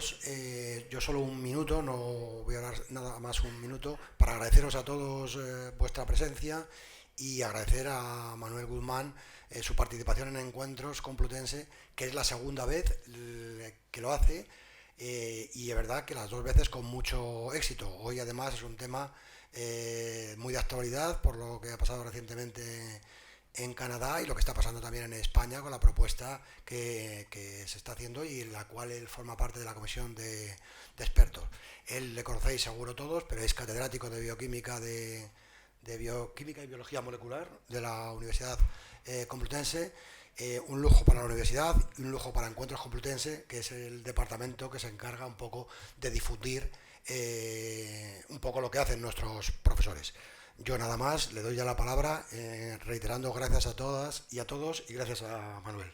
todos. Yo solo un minuto, no voy a hablar nada más un minuto, para agradeceros a todos vuestra presencia y agradecer a Manuel Guzmán su participación en Encuentros Complutense, que es la segunda vez que lo hace, y es verdad que las dos veces con mucho éxito. Hoy además es un tema muy de actualidad por lo que ha pasado recientemente en Canadá y lo que está pasando también en España con la propuesta que se está haciendo y en la cual él forma parte de la comisión de expertos. Él le conocéis seguro todos, pero es catedrático de bioquímica de bioquímica y biología molecular de la Universidad Complutense. Un lujo para la universidad y un lujo para Encuentros Complutense, que es el departamento que se encarga un poco de difundir un poco lo que hacen nuestros profesores. Yo nada más, le doy ya la palabra, reiterando gracias a todas y a todos y gracias a Manuel.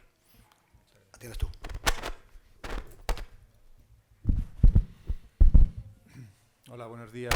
La tienes tú. Hola, buenos días.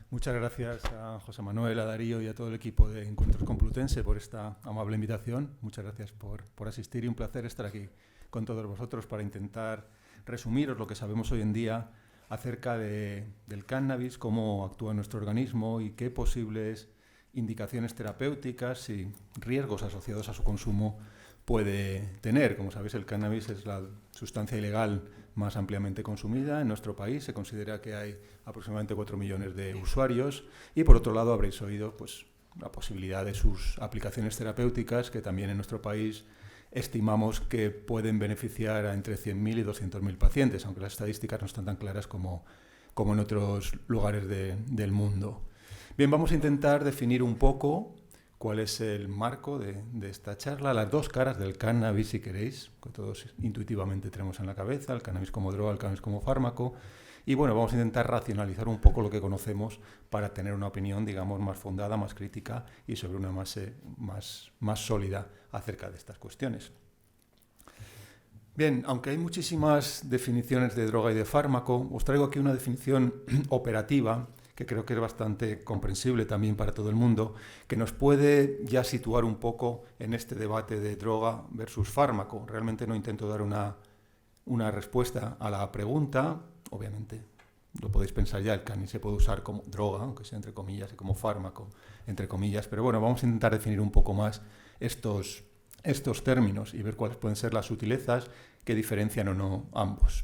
Muchas gracias a José Manuel, a Darío y a todo el equipo de Encuentros Complutense por esta amable invitación. Muchas gracias por asistir y un placer estar aquí con todos vosotros para intentar resumiros lo que sabemos hoy en día acerca del cannabis, cómo actúa en nuestro organismo y qué posibles indicaciones terapéuticas y riesgos asociados a su consumo puede tener. Como sabéis, el cannabis es la sustancia ilegal más ampliamente consumida en nuestro país. Se considera que hay aproximadamente 4 millones de usuarios y, por otro lado, habréis oído pues, la posibilidad de sus aplicaciones terapéuticas, que también en nuestro país estimamos que pueden beneficiar a entre 100.000 y 200.000 pacientes, aunque las estadísticas no están tan claras como en otros lugares del mundo. Bien, vamos a intentar definir un poco cuál es el marco de esta charla, las dos caras del cannabis, si queréis, que todos intuitivamente tenemos en la cabeza, el cannabis como droga, el cannabis como fármaco. Y bueno, vamos a intentar racionalizar un poco lo que conocemos para tener una opinión, digamos, más fundada, más crítica y sobre una base más sólida acerca de estas cuestiones. Bien, aunque hay muchísimas definiciones de droga y de fármaco, os traigo aquí una definición operativa que creo que es bastante comprensible también para todo el mundo, que nos puede ya situar un poco en este debate de droga versus fármaco. Realmente no intento dar una respuesta a la pregunta. Obviamente, lo podéis pensar ya, el cannabis se puede usar como droga, aunque sea entre comillas, y como fármaco, entre comillas. Pero bueno, vamos a intentar definir un poco más estos términos y ver cuáles pueden ser las sutilezas que diferencian o no ambos.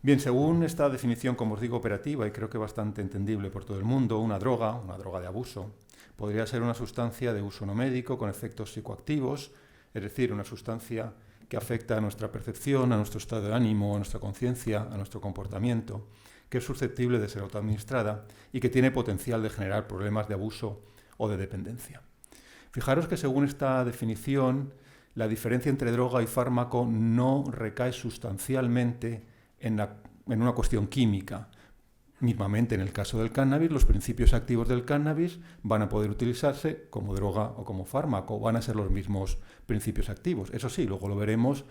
Bien, según esta definición, como os digo, operativa y creo que bastante entendible por todo el mundo, una droga de abuso, podría ser una sustancia de uso no médico con efectos psicoactivos, es decir, una sustancia que afecta a nuestra percepción, a nuestro estado de ánimo, a nuestra conciencia, a nuestro comportamiento, que es susceptible de ser autoadministrada y que tiene potencial de generar problemas de abuso o de dependencia. Fijaros que según esta definición, la diferencia entre droga y fármaco no recae sustancialmente en una cuestión química. Mismamente, en el caso del cannabis, los principios activos del cannabis van a poder utilizarse como droga o como fármaco, van a ser los mismos principios activos. Eso sí, luego lo veremos,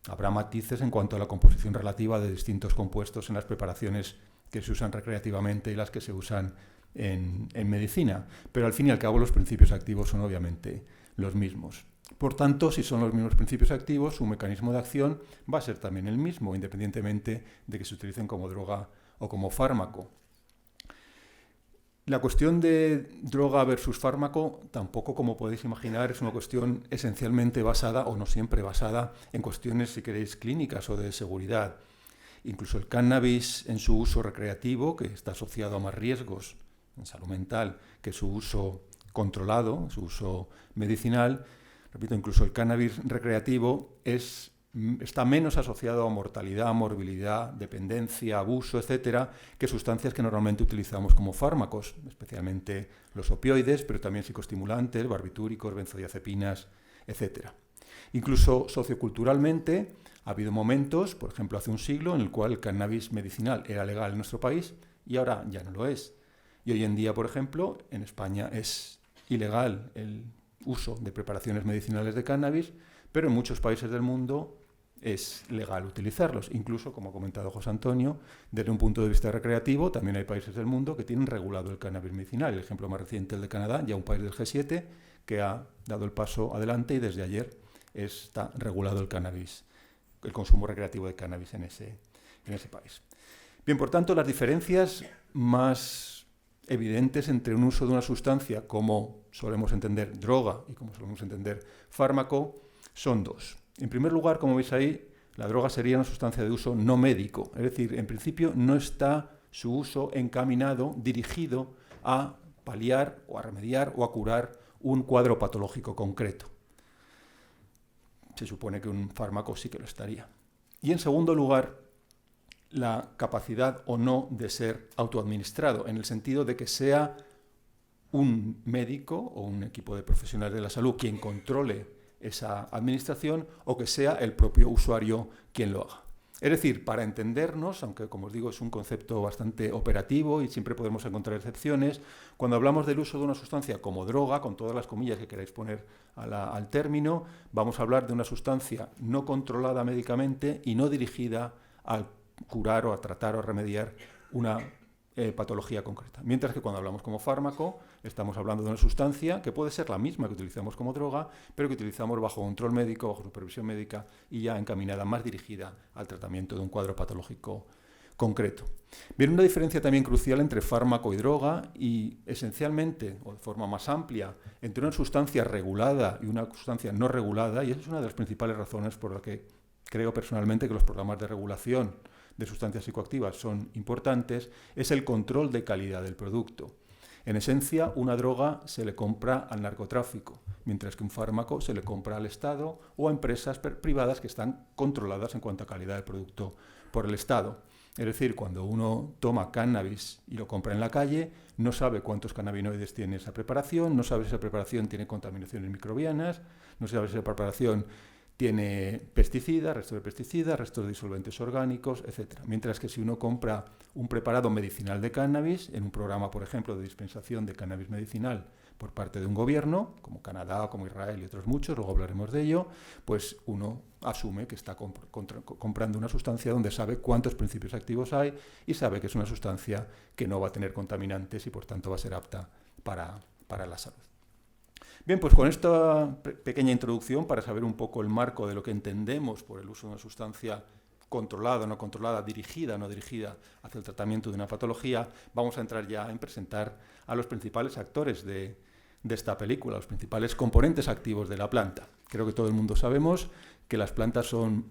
habrá matices en cuanto a la composición relativa de distintos compuestos en las preparaciones que se usan recreativamente y las que se usan en medicina. Pero al fin y al cabo los principios activos son obviamente los mismos. Por tanto, si son los mismos principios activos, su mecanismo de acción va a ser también el mismo, independientemente de que se utilicen como droga o como fármaco. La cuestión de droga versus fármaco tampoco, como podéis imaginar, es una cuestión esencialmente basada, o no siempre basada, en cuestiones, si queréis, clínicas o de seguridad. Incluso el cannabis en su uso recreativo, que está asociado a más riesgos en salud mental que su uso controlado, su uso medicinal. Repito, incluso el cannabis recreativo está menos asociado a mortalidad, morbilidad, dependencia, abuso, etcétera, que sustancias que normalmente utilizamos como fármacos, especialmente los opioides, pero también psicoestimulantes, barbitúricos, benzodiazepinas, etcétera. Incluso socioculturalmente ha habido momentos, por ejemplo hace un siglo, en el cual el cannabis medicinal era legal en nuestro país y ahora ya no lo es. Y hoy en día, por ejemplo, en España es ilegal el uso de preparaciones medicinales de cannabis, pero en muchos países del mundo es legal utilizarlos. Incluso, como ha comentado José Antonio, desde un punto de vista recreativo, también hay países del mundo que tienen regulado el cannabis medicinal. El ejemplo más reciente es el de Canadá, ya un país del G7 que ha dado el paso adelante y desde ayer está regulado el cannabis, el consumo recreativo de cannabis en en ese país. Bien, por tanto, las diferencias más evidentes entre un uso de una sustancia como solemos entender droga y como solemos entender fármaco son dos. En primer lugar, como veis ahí, la droga sería una sustancia de uso no médico, es decir, en principio no está su uso encaminado, dirigido a paliar o a remediar o a curar un cuadro patológico concreto. Se supone que un fármaco sí que lo estaría. Y en segundo lugar, la capacidad o no de ser autoadministrado, en el sentido de que sea un médico o un equipo de profesionales de la salud quien controle esa administración o que sea el propio usuario quien lo haga. Es decir, para entendernos, aunque como os digo es un concepto bastante operativo y siempre podemos encontrar excepciones, cuando hablamos del uso de una sustancia como droga, con todas las comillas que queráis poner al término, vamos a hablar de una sustancia no controlada médicamente y no dirigida a curar o a tratar o a remediar una patología concreta. Mientras que cuando hablamos como fármaco, estamos hablando de una sustancia que puede ser la misma que utilizamos como droga, pero que utilizamos bajo control médico, bajo supervisión médica y ya encaminada, más dirigida al tratamiento de un cuadro patológico concreto. Bien, una diferencia también crucial entre fármaco y droga y esencialmente, o de forma más amplia, entre una sustancia regulada y una sustancia no regulada, y esa es una de las principales razones por la que creo personalmente que los programas de regulación de sustancias psicoactivas son importantes, es el control de calidad del producto. En esencia, una droga se le compra al narcotráfico, mientras que un fármaco se le compra al Estado o a empresas privadas que están controladas en cuanto a calidad del producto por el Estado. Es decir, cuando uno toma cannabis y lo compra en la calle, no sabe cuántos cannabinoides tiene esa preparación, no sabe si esa preparación tiene contaminaciones microbianas, no sabe si esa preparación tiene pesticidas, restos de disolventes orgánicos, etc. Mientras que si uno compra un preparado medicinal de cannabis, en un programa, por ejemplo, de dispensación de cannabis medicinal por parte de un gobierno, como Canadá, como Israel y otros muchos, luego hablaremos de ello, pues uno asume que está comprando una sustancia donde sabe cuántos principios activos hay y sabe que es una sustancia que no va a tener contaminantes y por tanto va a ser apta para la salud. Bien, pues con esta pequeña introducción para saber un poco el marco de lo que entendemos por el uso de una sustancia controlada o no controlada, dirigida o no dirigida hacia el tratamiento de una patología, vamos a entrar ya en presentar a los principales actores de esta película, los principales componentes activos de la planta. Creo que todo el mundo sabemos que las plantas son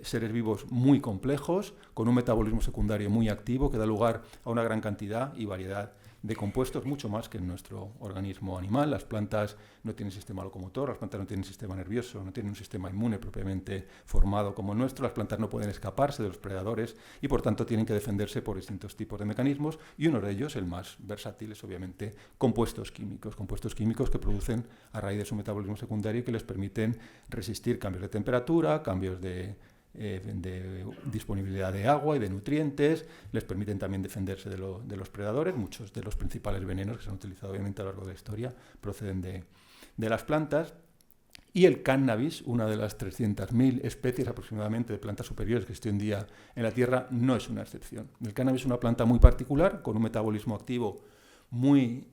seres vivos muy complejos, con un metabolismo secundario muy activo que da lugar a una gran cantidad y variedad de compuestos, mucho más que en nuestro organismo animal. Las plantas no tienen sistema locomotor, las plantas no tienen sistema nervioso, no tienen un sistema inmune propiamente formado como el nuestro, las plantas no pueden escaparse de los predadores y por tanto tienen que defenderse por distintos tipos de mecanismos y uno de ellos, el más versátil, es obviamente compuestos químicos que producen a raíz de su metabolismo secundario y que les permiten resistir cambios de temperatura, cambios de disponibilidad de agua y de nutrientes, les permiten también defenderse de los predadores. Muchos de los principales venenos que se han utilizado obviamente a lo largo de la historia proceden de las plantas. Y el cannabis, una de las 300.000 especies aproximadamente de plantas superiores que existe hoy en día en la Tierra, no es una excepción. El cannabis es una planta muy particular, con un metabolismo activo muy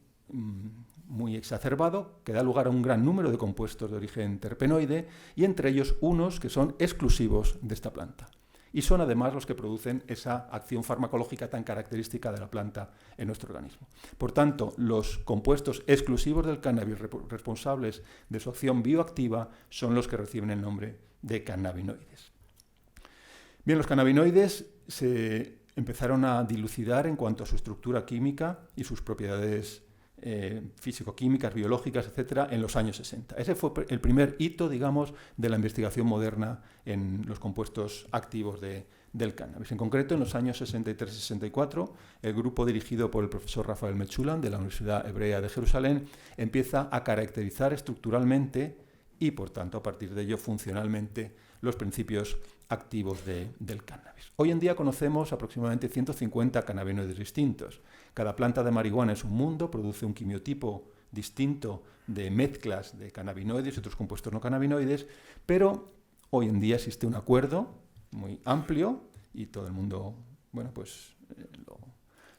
exacerbado, que da lugar a un gran número de compuestos de origen terpenoide y entre ellos unos que son exclusivos de esta planta. Y son además los que producen esa acción farmacológica tan característica de la planta en nuestro organismo. Por tanto, los compuestos exclusivos del cannabis responsables de su acción bioactiva son los que reciben el nombre de cannabinoides. Bien, los cannabinoides se empezaron a dilucidar en cuanto a su estructura química y sus propiedades físico-químicas, biológicas, etcétera, en los años 60. Ese fue el primer hito, digamos, de la investigación moderna en los compuestos activos del cannabis. En concreto, en los años 63 y 64, el grupo dirigido por el profesor Rafael Mechoulam de la Universidad Hebrea de Jerusalén empieza a caracterizar estructuralmente y, por tanto, a partir de ello, funcionalmente, los principios activos del cannabis. Hoy en día conocemos aproximadamente 150 cannabinoides distintos. Cada planta de marihuana es un mundo, produce un quimiotipo distinto de mezclas de cannabinoides y otros compuestos no cannabinoides, pero hoy en día existe un acuerdo muy amplio y todo el mundo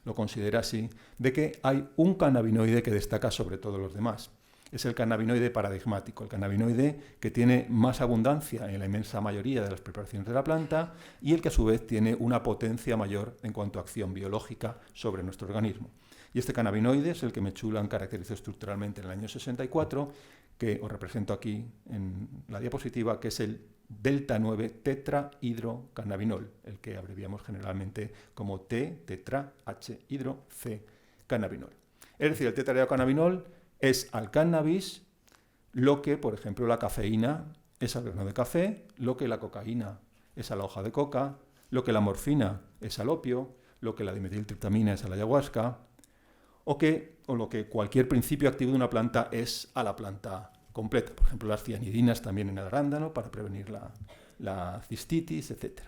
lo considera así, de que hay un cannabinoide que destaca sobre todos los demás. es el cannabinoide paradigmático, el cannabinoide que tiene más abundancia en la inmensa mayoría de las preparaciones de la planta y el que a su vez tiene una potencia mayor en cuanto a acción biológica sobre nuestro organismo. Y este cannabinoide es el que Mechulam caracterizó estructuralmente en el año 64, que os represento aquí en la diapositiva, que es el delta 9 tetrahidrocannabinol, el que abreviamos generalmente como T-tetra-H-hidro-C-cannabinol. Es decir, el tetrahidrocannabinol es al cannabis lo que, por ejemplo, la cafeína es al grano de café, lo que la cocaína es a la hoja de coca, lo que la morfina es al opio, lo que la dimetiltriptamina es a la ayahuasca, o lo que cualquier principio activo de una planta es a la planta completa. Por ejemplo, las cianidinas también en el arándano para prevenir la cistitis, etc.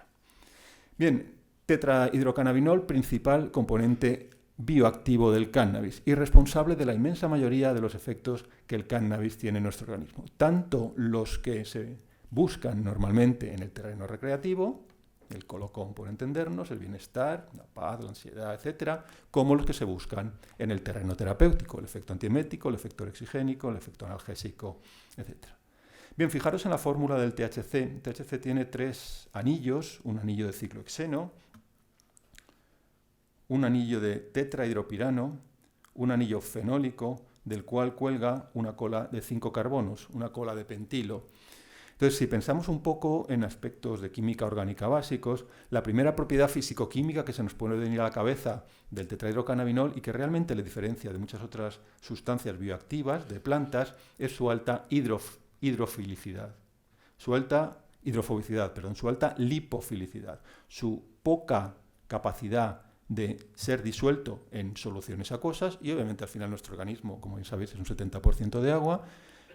Bien, tetrahidrocannabinol, principal componente bioactivo del cannabis y responsable de la inmensa mayoría de los efectos que el cannabis tiene en nuestro organismo. Tanto los que se buscan normalmente en el terreno recreativo, el colocón por entendernos, el bienestar, la paz, la ansiedad, etcétera, como los que se buscan en el terreno terapéutico, el efecto antiemético, el efecto lexigénico, el efecto analgésico, etcétera. Bien, fijaros en la fórmula del THC. El THC tiene 3 anillos, un anillo de ciclohexeno, un anillo de tetrahidropirano, un anillo fenólico, del cual cuelga una cola de 5 carbonos, una cola de pentilo. Entonces, si pensamos un poco en aspectos de química orgánica básicos, la primera propiedad físico-química que se nos puede venir a la cabeza del tetrahidrocannabinol y que realmente le diferencia de muchas otras sustancias bioactivas de plantas es su alta hidrofilicidad, su alta lipofilicidad, su poca capacidad de ser disuelto en soluciones acuosas y obviamente al final nuestro organismo, como bien sabéis, es un 70% de agua.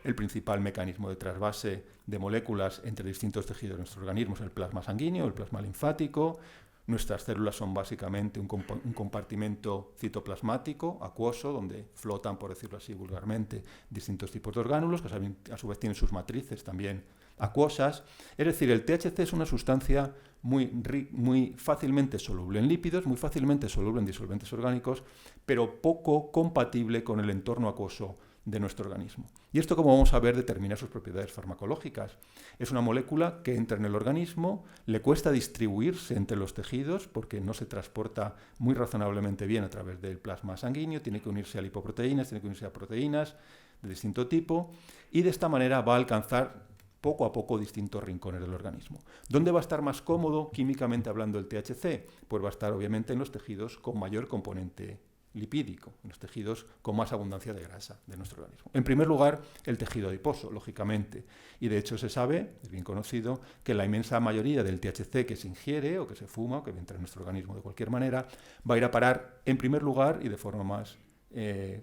El principal mecanismo de trasvase de moléculas entre distintos tejidos de nuestro organismo es el plasma sanguíneo, el plasma linfático. Nuestras células son básicamente un compartimento citoplasmático, acuoso, donde flotan, por decirlo así vulgarmente, distintos tipos de orgánulos, que a su vez tienen sus matrices también acuosas. Es decir, el THC es una sustancia muy fácilmente soluble en lípidos, muy fácilmente soluble en disolventes orgánicos, pero poco compatible con el entorno acuoso de nuestro organismo. Y esto, como vamos a ver, determina sus propiedades farmacológicas. Es una molécula que entra en el organismo, le cuesta distribuirse entre los tejidos porque no se transporta muy razonablemente bien a través del plasma sanguíneo, tiene que unirse a lipoproteínas, tiene que unirse a proteínas de distinto tipo y de esta manera va a alcanzar poco a poco distintos rincones del organismo. ¿Dónde va a estar más cómodo químicamente hablando el THC? Pues va a estar obviamente en los tejidos con mayor componente lipídico, en los tejidos con más abundancia de grasa de nuestro organismo. En primer lugar, el tejido adiposo, lógicamente. Y de hecho se sabe, es bien conocido, que la inmensa mayoría del THC que se ingiere o que se fuma o que entra en nuestro organismo de cualquier manera, va a ir a parar en primer lugar y de forma más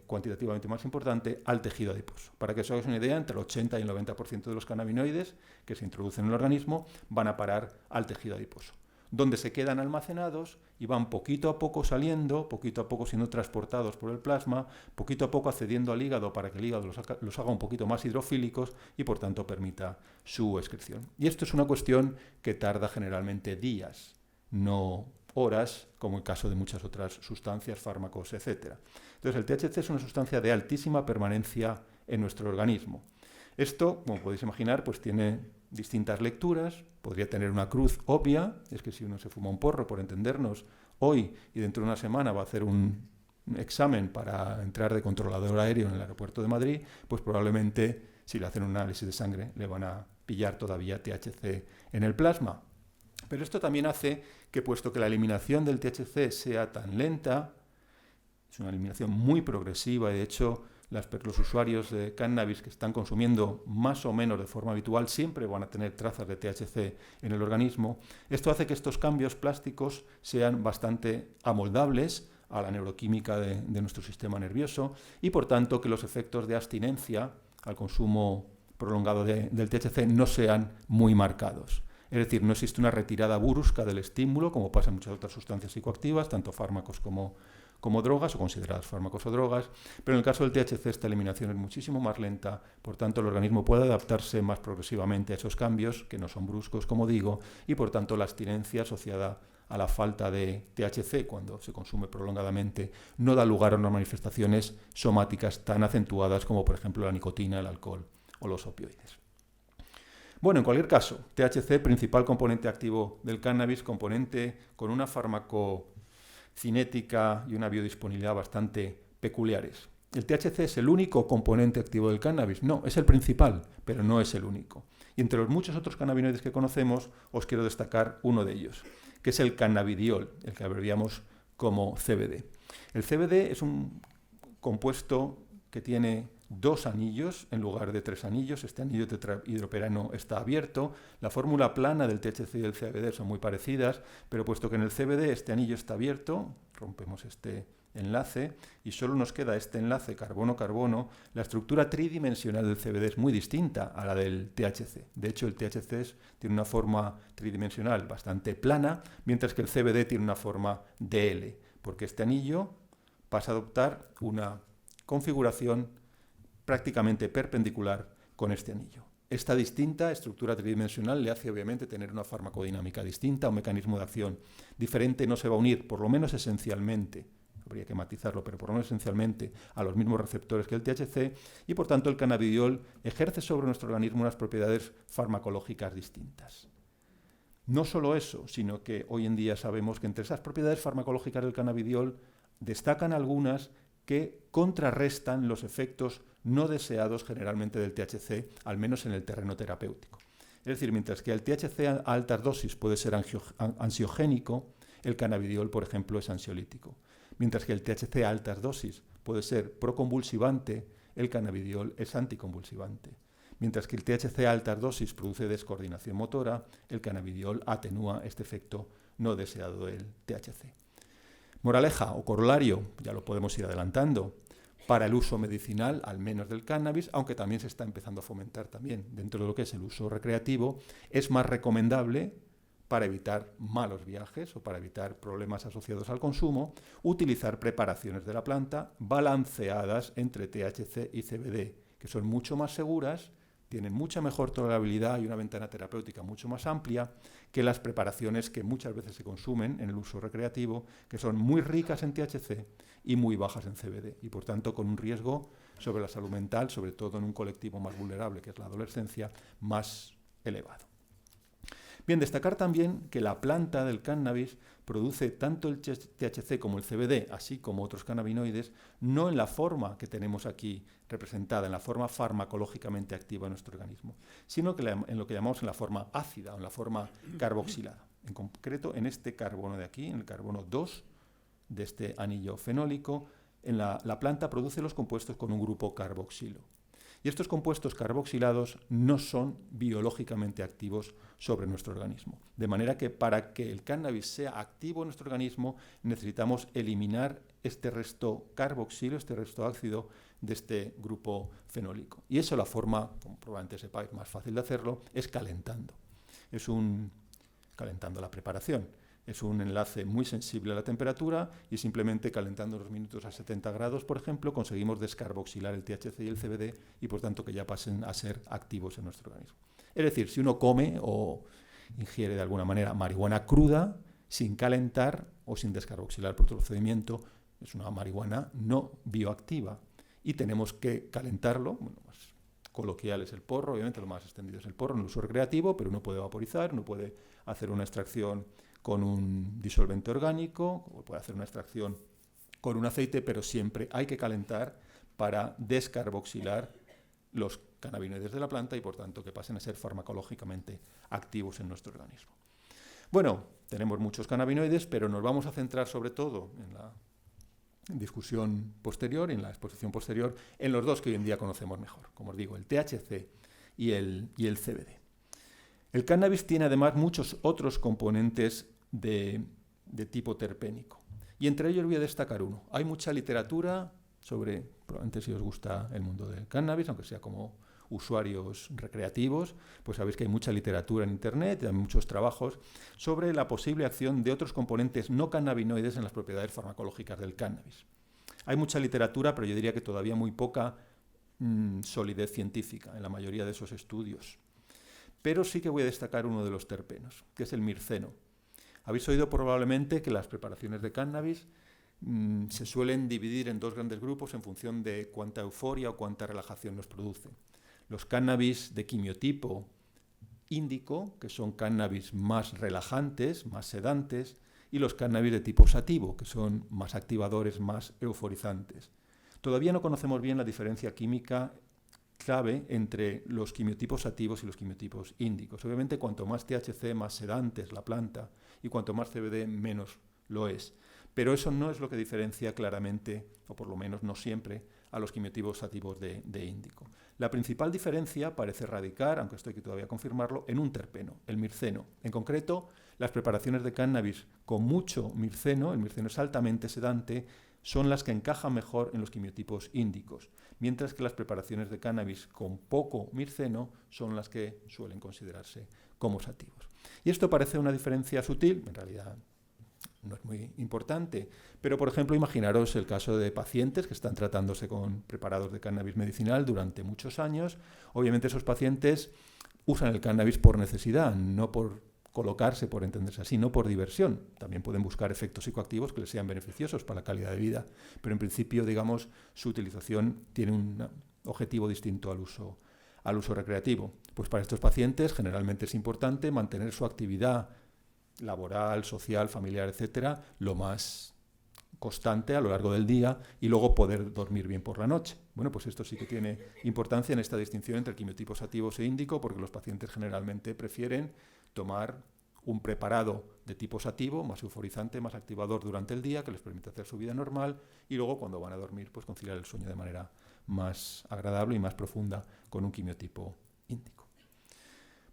cuantitativamente más importante al tejido adiposo. Para que os hagáis una idea, entre el 80 y el 90% de los cannabinoides que se introducen en el organismo van a parar al tejido adiposo, donde se quedan almacenados y van poquito a poco saliendo, poquito a poco siendo transportados por el plasma, poquito a poco accediendo al hígado para que el hígado los haga un poquito más hidrofílicos y por tanto permita su excreción. Y esto es una cuestión que tarda generalmente días, no horas, como el caso de muchas otras sustancias, fármacos, etc. Entonces el THC es una sustancia de altísima permanencia en nuestro organismo. Esto, como podéis imaginar, pues tiene distintas lecturas, podría tener una cruz obvia, es que si uno se fuma un porro, por entendernos, hoy y dentro de una semana va a hacer un examen para entrar de controlador aéreo en el aeropuerto de Madrid, pues probablemente si le hacen un análisis de sangre le van a pillar todavía THC en el plasma. Pero esto también hace que, puesto que la eliminación del THC sea tan lenta, es una eliminación muy progresiva y de hecho los usuarios de cannabis que están consumiendo más o menos de forma habitual siempre van a tener trazas de THC en el organismo. Esto hace que estos cambios plásticos sean bastante amoldables a la neuroquímica de nuestro sistema nervioso y por tanto que los efectos de abstinencia al consumo prolongado del THC no sean muy marcados. Es decir, no existe una retirada brusca del estímulo como pasa en muchas otras sustancias psicoactivas, tanto fármacos como drogas o consideradas fármacos o drogas, pero en el caso del THC esta eliminación es muchísimo más lenta, por tanto el organismo puede adaptarse más progresivamente a esos cambios, que no son bruscos, como digo, y por tanto la abstinencia asociada a la falta de THC cuando se consume prolongadamente, no da lugar a unas manifestaciones somáticas tan acentuadas como por ejemplo la nicotina, el alcohol o los opioides. Bueno, en cualquier caso, THC, principal componente activo del cannabis, componente con una farmacocinética y una biodisponibilidad bastante peculiares. ¿El THC es el único componente activo del cannabis? No, es el principal, pero no es el único. Y entre los muchos otros cannabinoides que conocemos, os quiero destacar uno de ellos, que es el cannabidiol, el que abreviamos como CBD. El CBD es un compuesto que tiene 2 anillos en lugar de 3 anillos. Este anillo tetrahidroperano está abierto. La fórmula plana del THC y del CBD son muy parecidas, pero puesto que en el CBD este anillo está abierto, rompemos este enlace y solo nos queda este enlace carbono-carbono, la estructura tridimensional del CBD es muy distinta a la del THC. De hecho, el THC tiene una forma tridimensional bastante plana, mientras que el CBD tiene una forma DL, porque este anillo pasa a adoptar una configuración prácticamente perpendicular con este anillo. Esta distinta estructura tridimensional le hace obviamente tener una farmacodinámica distinta, un mecanismo de acción diferente, no se va a unir, por lo menos esencialmente, habría que matizarlo, pero por lo menos esencialmente a los mismos receptores que el THC, y por tanto el cannabidiol ejerce sobre nuestro organismo unas propiedades farmacológicas distintas. No solo eso, sino que hoy en día sabemos que entre esas propiedades farmacológicas del cannabidiol destacan algunas que contrarrestan los efectos no deseados generalmente del THC, al menos en el terreno terapéutico. Es decir, mientras que el THC a altas dosis puede ser ansiogénico, el cannabidiol, por ejemplo, es ansiolítico. Mientras que el THC a altas dosis puede ser proconvulsivante, el cannabidiol es anticonvulsivante. Mientras que el THC a altas dosis produce descoordinación motora, el cannabidiol atenúa este efecto no deseado del THC. Moraleja o corolario, ya lo podemos ir adelantando, para el uso medicinal, al menos del cannabis, aunque también se está empezando a fomentar también dentro de lo que es el uso recreativo, es más recomendable para evitar malos viajes o para evitar problemas asociados al consumo, utilizar preparaciones de la planta balanceadas entre THC y CBD, que son mucho más seguras, tienen mucha mejor tolerabilidad y una ventana terapéutica mucho más amplia que las preparaciones que muchas veces se consumen en el uso recreativo, que son muy ricas en THC y muy bajas en CBD, y por tanto con un riesgo sobre la salud mental, sobre todo en un colectivo más vulnerable, que es la adolescencia, más elevado. Bien, destacar también que la planta del cannabis produce tanto el THC como el CBD, así como otros cannabinoides, no en la forma que tenemos aquí representada, en la forma farmacológicamente activa en nuestro organismo, sino que en lo que llamamos en la forma ácida o en la forma carboxilada. En concreto, en este carbono de aquí, en el carbono 2 de este anillo fenólico, la planta produce los compuestos con un grupo carboxilo. Y estos compuestos carboxilados no son biológicamente activos sobre nuestro organismo. De manera que para que el cannabis sea activo en nuestro organismo necesitamos eliminar este resto carboxilo, este resto ácido de este grupo fenólico. Y eso la forma, como probablemente sepáis, más fácil de hacerlo, es calentando. Calentando la preparación. Es un enlace muy sensible a la temperatura y simplemente calentando unos minutos a 70 grados, por ejemplo, conseguimos descarboxilar el THC y el CBD y por tanto que ya pasen a ser activos en nuestro organismo. Es decir, si uno come o ingiere de alguna manera marihuana cruda, sin calentar o sin descarboxilar por otro procedimiento, es una marihuana no bioactiva y tenemos que calentarlo. Bueno, más coloquial es el porro, obviamente lo más extendido es el porro en el uso recreativo, pero uno puede vaporizar, uno puede hacer una extracción con un disolvente orgánico, o puede hacer una extracción con un aceite, pero siempre hay que calentar para descarboxilar los cannabinoides de la planta y por tanto que pasen a ser farmacológicamente activos en nuestro organismo. Bueno, tenemos muchos cannabinoides, pero nos vamos a centrar sobre todo en la discusión posterior, en la exposición posterior, en los dos que hoy en día conocemos mejor, como os digo, el THC y el CBD. El cannabis tiene además muchos otros componentes de tipo terpénico. Y entre ellos voy a destacar uno. Hay mucha literatura sobre, probablemente si os gusta el mundo del cannabis, aunque sea como usuarios recreativos, pues sabéis que hay mucha literatura en Internet, y hay muchos trabajos sobre la posible acción de otros componentes no cannabinoides en las propiedades farmacológicas del cannabis. Hay mucha literatura, pero yo diría que todavía muy poca solidez científica en la mayoría de esos estudios. Pero sí que voy a destacar uno de los terpenos, que es el mirceno. Habéis oído probablemente que las preparaciones de cannabis se suelen dividir en dos grandes grupos en función de cuánta euforia o cuánta relajación nos produce. Los cannabis de quimiotipo índico, que son cannabis más relajantes, más sedantes, y los cannabis de tipo sativo, que son más activadores, más euforizantes. Todavía no conocemos bien la diferencia química clave entre los quimiotipos sativos y los quimiotipos índicos. Obviamente, cuanto más THC, más sedante es la planta, y cuanto más CBD, menos lo es. Pero eso no es lo que diferencia claramente, o por lo menos no siempre, a los quimiotipos sativos de índico. La principal diferencia parece radicar, aunque esto hay que todavía confirmarlo, en un terpeno, el mirceno. En concreto, las preparaciones de cannabis con mucho mirceno, el mirceno es altamente sedante, son las que encajan mejor en los quimiotipos índicos, mientras que las preparaciones de cannabis con poco mirceno son las que suelen considerarse como sativos. Y esto parece una diferencia sutil, en realidad no es muy importante, pero por ejemplo imaginaros el caso de pacientes que están tratándose con preparados de cannabis medicinal durante muchos años. Obviamente esos pacientes usan el cannabis por necesidad, no por colocarse, por entenderse así, no por diversión. También pueden buscar efectos psicoactivos que les sean beneficiosos para la calidad de vida, pero en principio, digamos, su utilización tiene un objetivo distinto al uso recreativo. Pues para estos pacientes generalmente es importante mantener su actividad laboral, social, familiar, etcétera, lo más constante a lo largo del día y luego poder dormir bien por la noche. Bueno, pues esto sí que tiene importancia en esta distinción entre quimiotipos sativos e índico, porque los pacientes generalmente prefieren tomar un preparado de tipo sativo, más euforizante, más activador durante el día, que les permite hacer su vida normal, y luego cuando van a dormir, pues conciliar el sueño de manera más agradable y más profunda con un quimiotipo índico.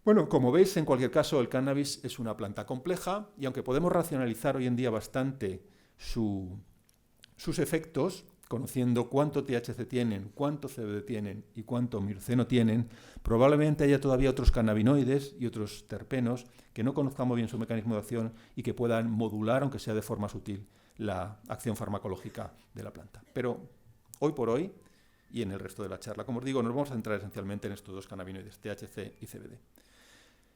Bueno, como veis, en cualquier caso, el cannabis es una planta compleja y aunque podemos racionalizar hoy en día bastante sus efectos, conociendo cuánto THC tienen, cuánto CBD tienen y cuánto mirceno tienen, probablemente haya todavía otros cannabinoides y otros terpenos que no conozcamos bien su mecanismo de acción y que puedan modular, aunque sea de forma sutil, la acción farmacológica de la planta. Pero hoy por hoy, y en el resto de la charla, como os digo, nos vamos a centrar esencialmente en estos dos cannabinoides, THC y CBD.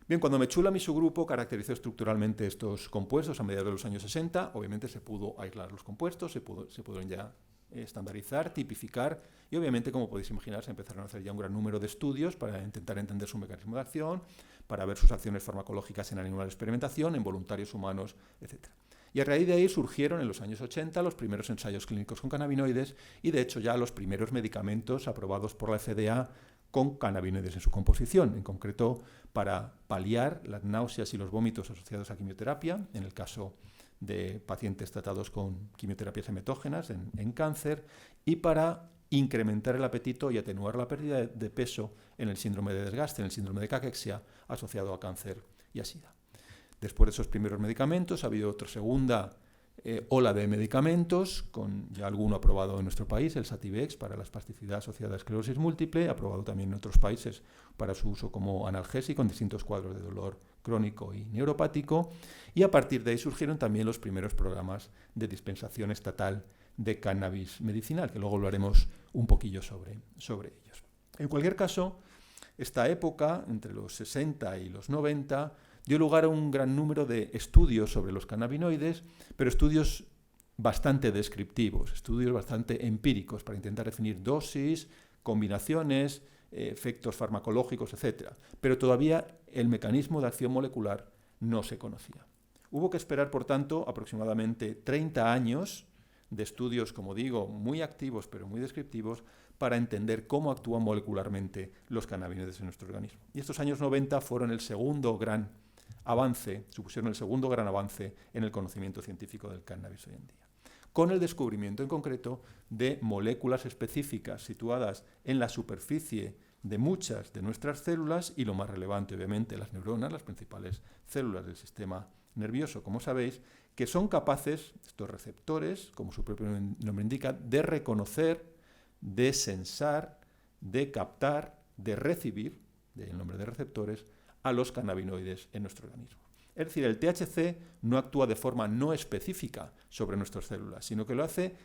Bien, cuando Mechulam y su grupo caracterizó estructuralmente estos compuestos a mediados de los años 60, obviamente se pudo aislar los compuestos, se pudieron ya estandarizar, tipificar y obviamente, como podéis imaginar, se empezaron a hacer ya un gran número de estudios para intentar entender su mecanismo de acción, para ver sus acciones farmacológicas en animales de experimentación, en voluntarios humanos, etc. Y a raíz de ahí surgieron en los años 80 los primeros ensayos clínicos con cannabinoides y de hecho ya los primeros medicamentos aprobados por la FDA con cannabinoides en su composición, en concreto para paliar las náuseas y los vómitos asociados a quimioterapia, en el caso de pacientes tratados con quimioterapias emetógenas en cáncer, y para incrementar el apetito y atenuar la pérdida de peso en el síndrome de desgaste, en el síndrome de caquexia asociado a cáncer y a SIDA. Después de esos primeros medicamentos ha habido otra segunda ola de medicamentos, con ya alguno aprobado en nuestro país, el Sativex para la espasticidad asociada a esclerosis múltiple, aprobado también en otros países para su uso como analgésico en distintos cuadros de dolor crónico y neuropático, y a partir de ahí surgieron también los primeros programas de dispensación estatal de cannabis medicinal, que luego hablaremos un poquillo sobre ellos. En cualquier caso, esta época, entre los 60 y los 90, dio lugar a un gran número de estudios sobre los cannabinoides, pero estudios bastante descriptivos, estudios bastante empíricos para intentar definir dosis, combinaciones, efectos farmacológicos, etc. Pero todavía el mecanismo de acción molecular no se conocía. Hubo que esperar, por tanto, aproximadamente 30 años de estudios, como digo, muy activos pero muy descriptivos, para entender cómo actúan molecularmente los cannabinoides en nuestro organismo. Y estos años 90 fueron el segundo gran avance, supusieron el segundo gran avance en el conocimiento científico del cannabis hoy en día, con el descubrimiento en concreto de moléculas específicas situadas en la superficie de muchas de nuestras células y, lo más relevante obviamente, las neuronas, las principales células del sistema nervioso, como sabéis, que son capaces, estos receptores, como su propio nombre indica, de reconocer, de sensar, de captar, de recibir, del nombre de receptores, a los cannabinoides en nuestro organismo. Es decir, el THC no actúa de forma no específica sobre nuestras células, sino que lo hace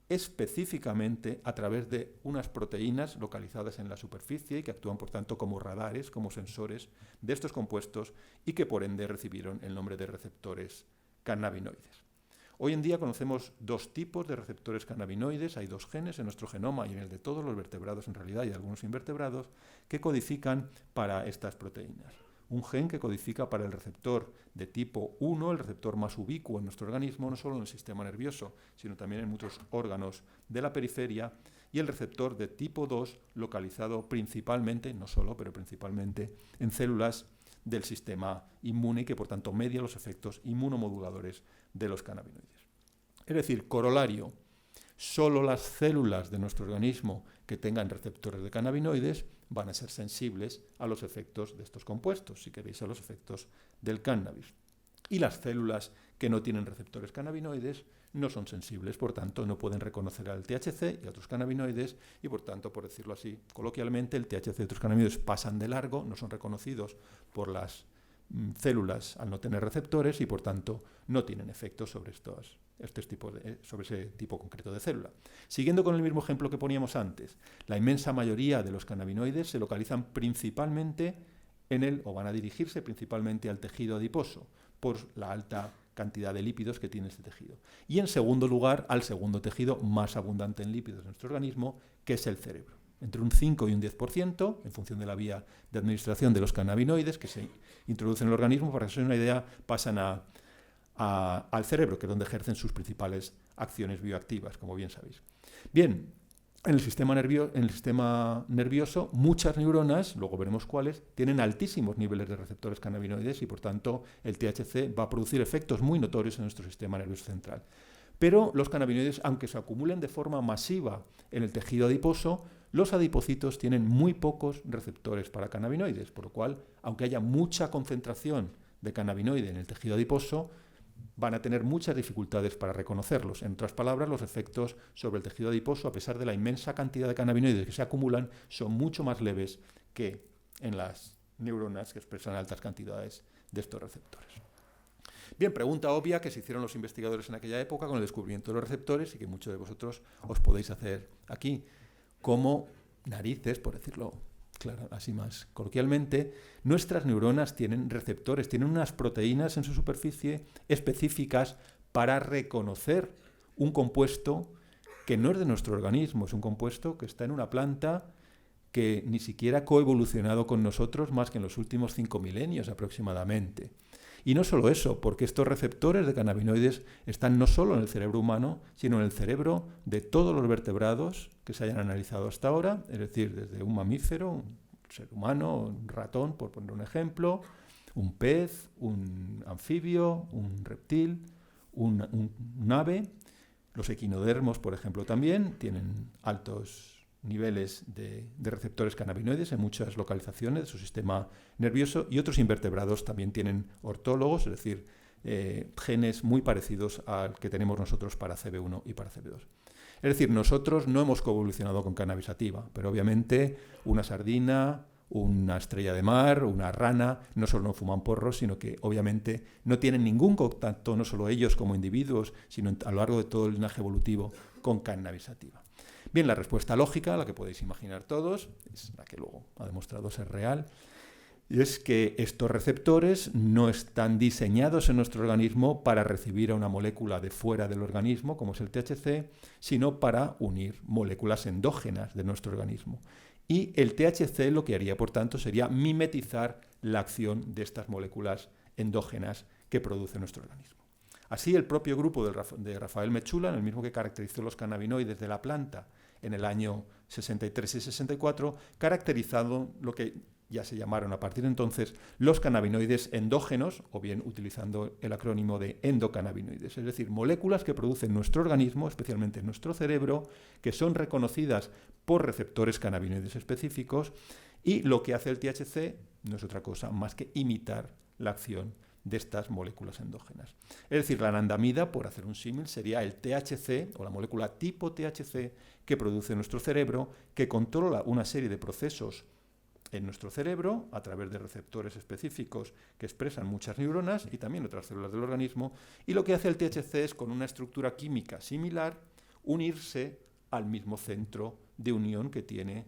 específicamente a través de unas proteínas localizadas en la superficie y que actúan, por tanto, como radares, como sensores de estos compuestos y que, por ende, recibieron el nombre de receptores cannabinoides. Hoy en día conocemos dos tipos de receptores cannabinoides. Hay dos genes en nuestro genoma y en el de todos los vertebrados en realidad y algunos invertebrados que codifican para estas proteínas. Un gen que codifica para el receptor de tipo 1, el receptor más ubicuo en nuestro organismo, no solo en el sistema nervioso, sino también en muchos órganos de la periferia, y el receptor de tipo 2, localizado principalmente, no solo, pero principalmente, en células del sistema inmune y que por tanto media los efectos inmunomoduladores de los cannabinoides. Es decir, corolario, solo las células de nuestro organismo que tengan receptores de cannabinoides van a ser sensibles a los efectos de estos compuestos, si queréis, a los efectos del cannabis. Y las células que no tienen receptores cannabinoides no son sensibles, por tanto no pueden reconocer al THC y a otros cannabinoides y por tanto, por decirlo así coloquialmente, el THC y otros cannabinoides pasan de largo, no son reconocidos por las células al no tener receptores y por tanto no tienen efectos sobre sobre ese tipo concreto de célula. Siguiendo con el mismo ejemplo que poníamos antes, la inmensa mayoría de los cannabinoides se localizan principalmente o van a dirigirse principalmente al tejido adiposo por la alta cantidad de lípidos que tiene este tejido. Y en segundo lugar, al segundo tejido más abundante en lípidos de nuestro organismo, que es el cerebro. Entre un 5 y un 10%, en función de la vía de administración de los cannabinoides que se introducen en el organismo, para que os hagáis una idea, pasan al cerebro, que es donde ejercen sus principales acciones bioactivas, como bien sabéis. Bien, en el sistema nervioso, muchas neuronas, luego veremos cuáles, tienen altísimos niveles de receptores cannabinoides y, por tanto, el THC va a producir efectos muy notorios en nuestro sistema nervioso central. Pero los cannabinoides, aunque se acumulen de forma masiva en el tejido adiposo, los adipocitos tienen muy pocos receptores para cannabinoides, por lo cual, aunque haya mucha concentración de cannabinoide en el tejido adiposo, van a tener muchas dificultades para reconocerlos. En otras palabras, los efectos sobre el tejido adiposo, a pesar de la inmensa cantidad de cannabinoides que se acumulan, son mucho más leves que en las neuronas que expresan altas cantidades de estos receptores. Bien, pregunta obvia que se hicieron los investigadores en aquella época con el descubrimiento de los receptores y que muchos de vosotros os podéis hacer aquí. ¿Cómo narices, por decirlo claro, así más coloquialmente, nuestras neuronas tienen receptores, tienen unas proteínas en su superficie específicas para reconocer un compuesto que no es de nuestro organismo, es un compuesto que está en una planta que ni siquiera ha coevolucionado con nosotros más que en los últimos 5 milenios aproximadamente. Y no solo eso, porque estos receptores de cannabinoides están no solo en el cerebro humano, sino en el cerebro de todos los vertebrados que se hayan analizado hasta ahora, es decir, desde un mamífero, un ser humano, un ratón, por poner un ejemplo, un pez, un anfibio, un reptil, un ave. Los equinodermos, por ejemplo, también tienen altos niveles de receptores cannabinoides en muchas localizaciones de su sistema nervioso, y otros invertebrados también tienen ortólogos, es decir, genes muy parecidos al que tenemos nosotros para CB1 y para CB2. Es decir, nosotros no hemos coevolucionado con cannabis sativa, pero obviamente una sardina, una estrella de mar, una rana, no solo no fuman porros, sino que obviamente no tienen ningún contacto, no solo ellos como individuos, sino a lo largo de todo el linaje evolutivo, con cannabis sativa. Bien, la respuesta lógica, la que podéis imaginar todos, es la que luego ha demostrado ser real, y es que estos receptores no están diseñados en nuestro organismo para recibir a una molécula de fuera del organismo, como es el THC, sino para unir moléculas endógenas de nuestro organismo. Y el THC lo que haría, por tanto, sería mimetizar la acción de estas moléculas endógenas que produce nuestro organismo. Así, el propio grupo de Rafael Mechulla, el mismo que caracterizó los cannabinoides de la planta en el año 63 y 64, caracterizado lo que ya se llamaron a partir de entonces los cannabinoides endógenos, o bien utilizando el acrónimo de endocannabinoides, es decir, moléculas que producen nuestro organismo, especialmente en nuestro cerebro, que son reconocidas por receptores cannabinoides específicos, y lo que hace el THC no es otra cosa más que imitar la acción de estas moléculas endógenas. Es decir, la anandamida, por hacer un símil, sería el THC o la molécula tipo THC que produce nuestro cerebro, que controla una serie de procesos en nuestro cerebro a través de receptores específicos que expresan muchas neuronas y también otras células del organismo, y lo que hace el THC es, con una estructura química similar, unirse al mismo centro de unión que tiene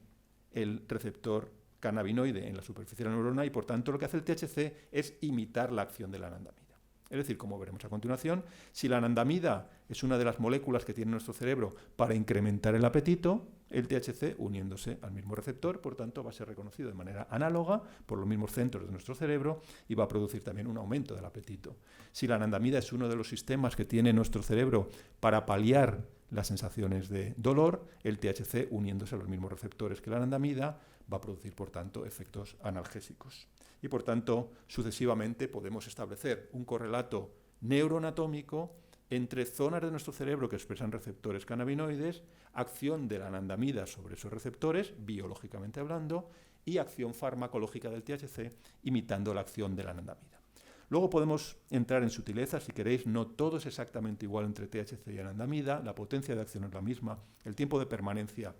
el receptor cannabinoide en la superficie de la neurona, y por tanto lo que hace el THC es imitar la acción de la anandamida. Es decir, como veremos a continuación, si la anandamida es una de las moléculas que tiene nuestro cerebro para incrementar el apetito, el THC, uniéndose al mismo receptor, por tanto, va a ser reconocido de manera análoga por los mismos centros de nuestro cerebro y va a producir también un aumento del apetito. Si la anandamida es uno de los sistemas que tiene nuestro cerebro para paliar las sensaciones de dolor, el THC, uniéndose a los mismos receptores que la anandamida, va a producir, por tanto, efectos analgésicos. Y, por tanto, sucesivamente podemos establecer un correlato neuroanatómico entre zonas de nuestro cerebro que expresan receptores cannabinoides, acción de la anandamida sobre esos receptores, biológicamente hablando, y acción farmacológica del THC, imitando la acción de la anandamida. Luego podemos entrar en sutilezas, si queréis, no todo es exactamente igual entre THC y anandamida, la potencia de acción es la misma, el tiempo de permanencia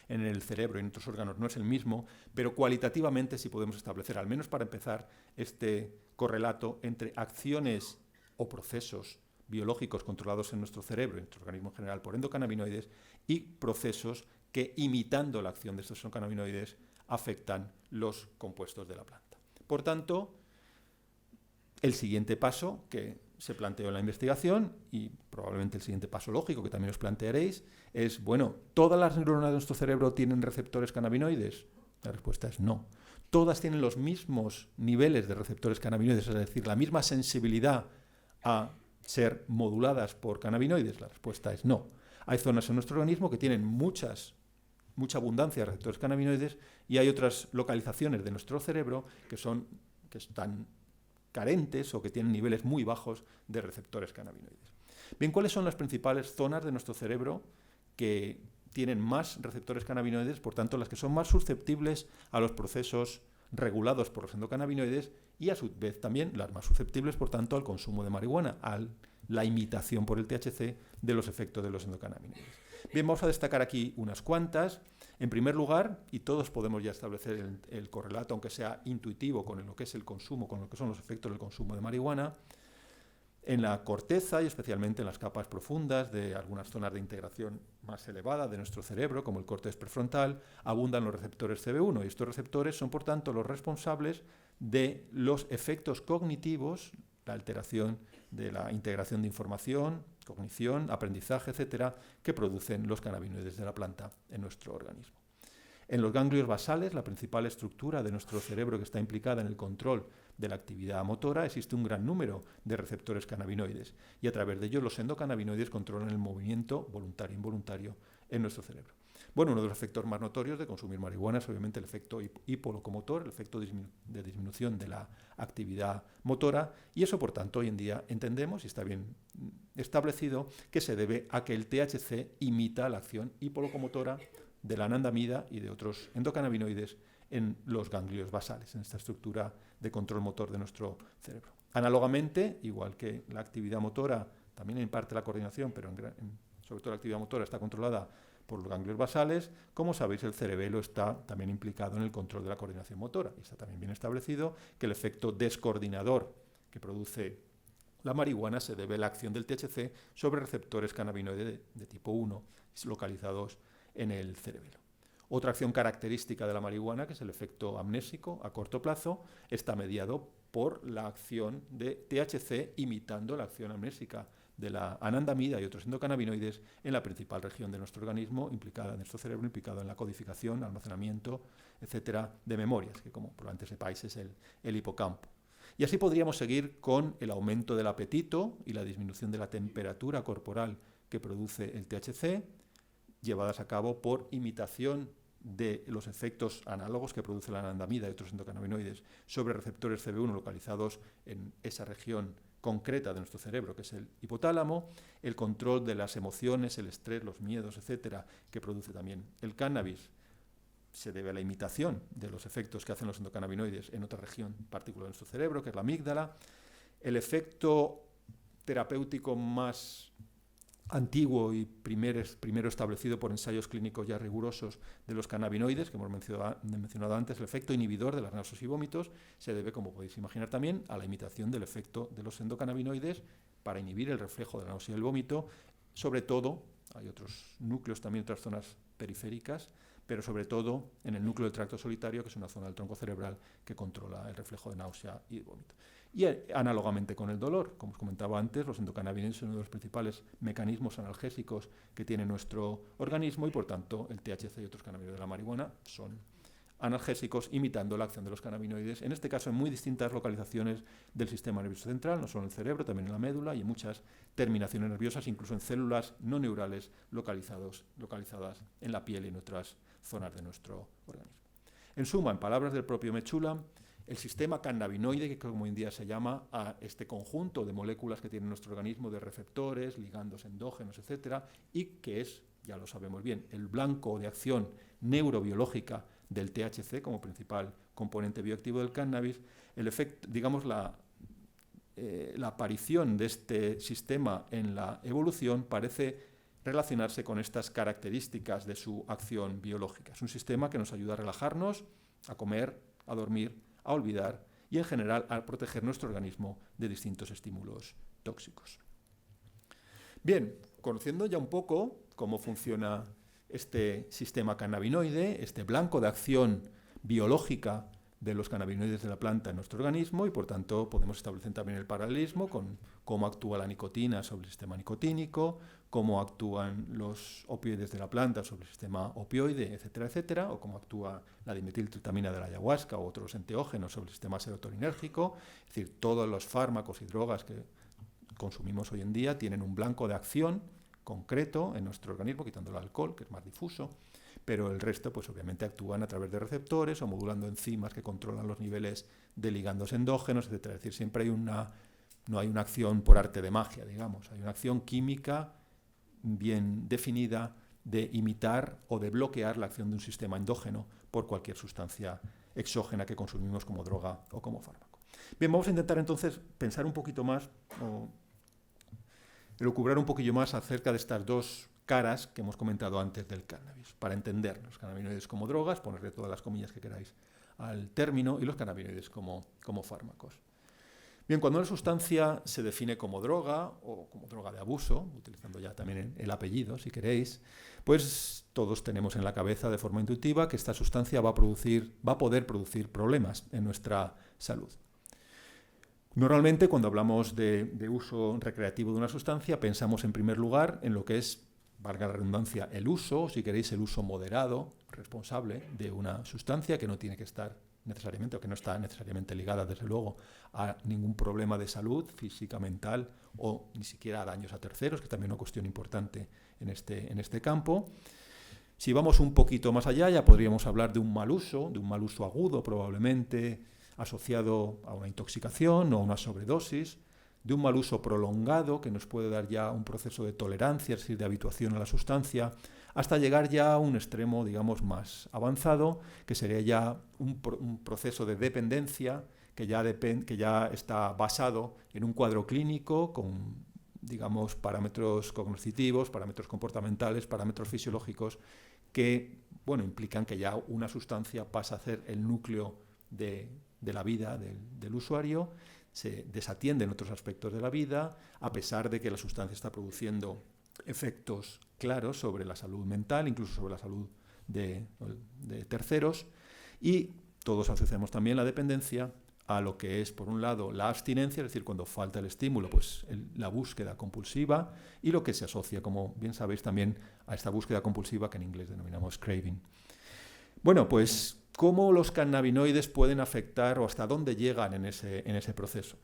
en el cerebro y en otros órganos no es el mismo, pero cualitativamente sí podemos establecer, al menos para empezar, este correlato entre acciones o procesos biológicos controlados en nuestro cerebro y en nuestro organismo en general por endocannabinoides y procesos que, imitando la acción de estos endocannabinoides, afectan los compuestos de la planta. Por tanto, el siguiente paso que se planteó en la investigación, y probablemente el siguiente paso lógico que también os plantearéis, es, bueno, ¿todas las neuronas de nuestro cerebro tienen receptores cannabinoides? La respuesta es no. ¿Todas tienen los mismos niveles de receptores cannabinoides, es decir, la misma sensibilidad a ser moduladas por cannabinoides? La respuesta es no. Hay zonas en nuestro organismo que tienen mucha abundancia de receptores cannabinoides y hay otras localizaciones de nuestro cerebro que están carentes o que tienen niveles muy bajos de receptores cannabinoides. Bien, ¿cuáles son las principales zonas de nuestro cerebro que tienen más receptores cannabinoides, por tanto, las que son más susceptibles a los procesos regulados por los endocannabinoides y, a su vez, también las más susceptibles, por tanto, al consumo de marihuana, a la imitación por el THC de los efectos de los endocannabinoides? Bien, vamos a destacar aquí unas cuantas. En primer lugar, y todos podemos ya establecer el correlato, aunque sea intuitivo, con lo que es el consumo, con lo que son los efectos del consumo de marihuana, en la corteza y especialmente en las capas profundas de algunas zonas de integración más elevada de nuestro cerebro, como el córtex prefrontal, abundan los receptores CB1 y estos receptores son, por tanto, los responsables de los efectos cognitivos, la alteración de la integración de información, cognición, aprendizaje, etcétera, que producen los cannabinoides de la planta en nuestro organismo. En los ganglios basales, la principal estructura de nuestro cerebro que está implicada en el control de la actividad motora, existe un gran número de receptores cannabinoides y a través de ellos los endocannabinoides controlan el movimiento voluntario e involuntario en nuestro cerebro. Bueno, uno de los efectos más notorios de consumir marihuana es obviamente el efecto hipolocomotor, el efecto de disminución de la actividad motora, y eso, por tanto, hoy en día entendemos, y está bien establecido, que se debe a que el THC imita la acción hipolocomotora de la anandamida y de otros endocannabinoides en los ganglios basales, en esta estructura de control motor de nuestro cerebro. Análogamente, igual que la actividad motora, también en parte la coordinación, pero sobre todo la actividad motora está controlada por los ganglios basales, como sabéis, el cerebelo está también implicado en el control de la coordinación motora. Y está también bien establecido que el efecto descoordinador que produce la marihuana se debe a la acción del THC sobre receptores cannabinoides de tipo 1 localizados en el cerebelo. Otra acción característica de la marihuana, que es el efecto amnésico a corto plazo, está mediado por la acción de THC imitando la acción amnésica de la anandamida y otros endocannabinoides en la principal región de nuestro organismo, implicada en nuestro cerebro, implicado en la codificación, almacenamiento, etcétera, de memorias, que como probablemente sepáis es el hipocampo. Y así podríamos seguir con el aumento del apetito y la disminución de la temperatura corporal que produce el THC, llevadas a cabo por imitación de los efectos análogos que produce la anandamida y otros endocannabinoides sobre receptores CB1 localizados en esa región concreta de nuestro cerebro, que es el hipotálamo, el control de las emociones, el estrés, los miedos, etcétera, que produce también el cannabis, se debe a la imitación de los efectos que hacen los endocannabinoides en otra región particular de nuestro cerebro, que es la amígdala. El efecto terapéutico más antiguo y primero establecido por ensayos clínicos ya rigurosos de los cannabinoides, que hemos mencionado antes, el efecto inhibidor de las náuseas y vómitos, se debe, como podéis imaginar también, a la imitación del efecto de los endocannabinoides para inhibir el reflejo de la náusea y el vómito. Sobre todo, hay otros núcleos también, otras zonas periféricas, pero sobre todo en el núcleo del tracto solitario, que es una zona del tronco cerebral que controla el reflejo de náusea y vómito. Y análogamente con el dolor, como os comentaba antes, los endocannabinoides son uno de los principales mecanismos analgésicos que tiene nuestro organismo y, por tanto, el THC y otros cannabinoides de la marihuana son analgésicos imitando la acción de los cannabinoides, en este caso en muy distintas localizaciones del sistema nervioso central, no solo en el cerebro, también en la médula y en muchas terminaciones nerviosas, incluso en células no neurales localizadas en la piel y en otras zonas de nuestro organismo. En suma, en palabras del propio Mechulam, el sistema cannabinoide, que como hoy en día se llama a este conjunto de moléculas que tiene nuestro organismo, de receptores, ligandos endógenos, etcétera, y que es, ya lo sabemos bien, el blanco de acción neurobiológica del THC como principal componente bioactivo del cannabis, el efecto, digamos, la aparición de este sistema en la evolución parece relacionarse con estas características de su acción biológica. Es un sistema que nos ayuda a relajarnos, a comer, a dormir, a olvidar y, en general, a proteger nuestro organismo de distintos estímulos tóxicos. Bien, conociendo ya un poco cómo funciona este sistema cannabinoide, este blanco de acción biológica de los cannabinoides de la planta en nuestro organismo, y por tanto podemos establecer también el paralelismo con cómo actúa la nicotina sobre el sistema nicotínico, cómo actúan los opioides de la planta sobre el sistema opioide, etcétera, etcétera, o cómo actúa la dimetiltriptamina de la ayahuasca o otros enteógenos sobre el sistema serotoninérgico. Es decir, todos los fármacos y drogas que consumimos hoy en día tienen un blanco de acción concreto en nuestro organismo, quitando el alcohol, que es más difuso, pero el resto, pues obviamente actúan a través de receptores o modulando enzimas que controlan los niveles de ligandos endógenos, etcétera. Es decir, siempre no hay una acción por arte de magia, digamos, hay una acción química bien definida de imitar o de bloquear la acción de un sistema endógeno por cualquier sustancia exógena que consumimos como droga o como fármaco. Bien, vamos a intentar entonces pensar un poquito más o elucubrar un poquillo más acerca de estas dos caras que hemos comentado antes del cannabis, para entender los cannabinoides como drogas, ponerle todas las comillas que queráis al término, y los cannabinoides como fármacos. Bien, cuando una sustancia se define como droga o como droga de abuso, utilizando ya también el apellido si queréis, pues todos tenemos en la cabeza de forma intuitiva que esta sustancia va a poder producir problemas en nuestra salud. Normalmente, cuando hablamos de uso recreativo de una sustancia, pensamos en primer lugar en lo que es, valga la redundancia, el uso, o si queréis, el uso moderado, responsable de una sustancia que no tiene que estar necesariamente, o que no está necesariamente ligada, desde luego, a ningún problema de salud física, mental, o ni siquiera a daños a terceros, que también es una cuestión importante en este campo. Si vamos un poquito más allá, ya podríamos hablar de un mal uso agudo, probablemente asociado a una intoxicación o a una sobredosis, de un mal uso prolongado que nos puede dar ya un proceso de tolerancia, es decir, de habituación a la sustancia, hasta llegar ya a un extremo, digamos, más avanzado, que sería ya un proceso de dependencia que ya está basado en un cuadro clínico con, digamos, parámetros cognitivos, parámetros comportamentales, parámetros fisiológicos que, bueno, implican que ya una sustancia pasa a ser el núcleo de la vida del usuario, se desatienden otros aspectos de la vida, a pesar de que la sustancia está produciendo efectos claros sobre la salud mental, incluso sobre la salud de terceros, y todos asociamos también la dependencia a lo que es, por un lado, la abstinencia, es decir, cuando falta el estímulo, pues la búsqueda compulsiva, y lo que se asocia, como bien sabéis, también a esta búsqueda compulsiva que en inglés denominamos craving. Bueno, pues ¿cómo los cannabinoides pueden afectar o hasta dónde llegan en ese proceso?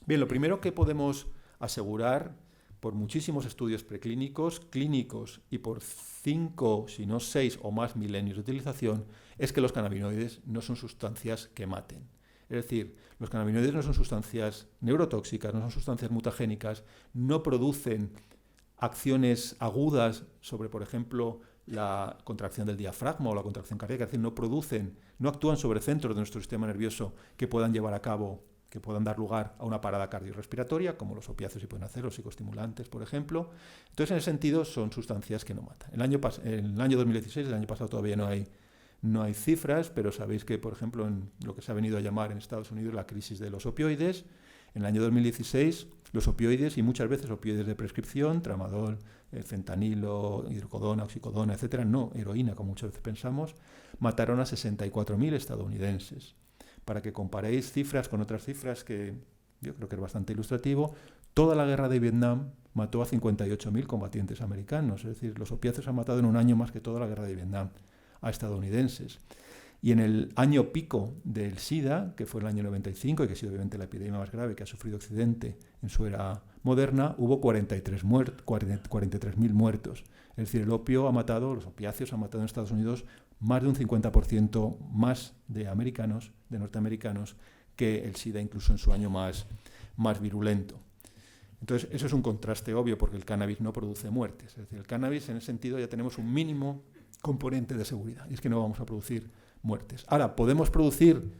Bien, lo primero que podemos asegurar por muchísimos estudios preclínicos, clínicos y por 5, si no 6 o más milenios de utilización, es que los cannabinoides no son sustancias que maten. Es decir, los cannabinoides no son sustancias neurotóxicas, no son sustancias mutagénicas, no producen acciones agudas sobre, por ejemplo, la contracción del diafragma o la contracción cardíaca, es decir, no actúan sobre centros de nuestro sistema nervioso que puedan llevar a cabo, que puedan dar lugar a una parada cardiorrespiratoria, como los opiáceos sí pueden hacer, los psicoestimulantes, por ejemplo. Entonces, en ese sentido, son sustancias que no matan. En el año 2016, el año pasado todavía no hay cifras, pero sabéis que, por ejemplo, en lo que se ha venido a llamar en Estados Unidos la crisis de los opioides, En el año 2016, los opioides, y muchas veces opioides de prescripción, tramadol, fentanilo, hidrocodona, oxicodona, etcétera, no heroína, como muchas veces pensamos, mataron a 64.000 estadounidenses. Para que comparéis cifras con otras cifras que yo creo que es bastante ilustrativo, toda la guerra de Vietnam mató a 58.000 combatientes americanos, es decir, los opiáceos han matado en un año más que toda la guerra de Vietnam a estadounidenses. Y en el año pico del SIDA, que fue el año 95, y que ha sido obviamente la epidemia más grave que ha sufrido Occidente en su era moderna, hubo 43.000 muertos. Es decir, el opio ha matado, los opiáceos han matado en Estados Unidos más de un 50% más de americanos, de norteamericanos, que el SIDA incluso en su año más virulento. Entonces, eso es un contraste obvio porque el cannabis no produce muertes. Es decir, el cannabis en ese sentido ya tenemos un mínimo componente de seguridad, y es que no vamos a producir muertes. Ahora, ¿podemos producir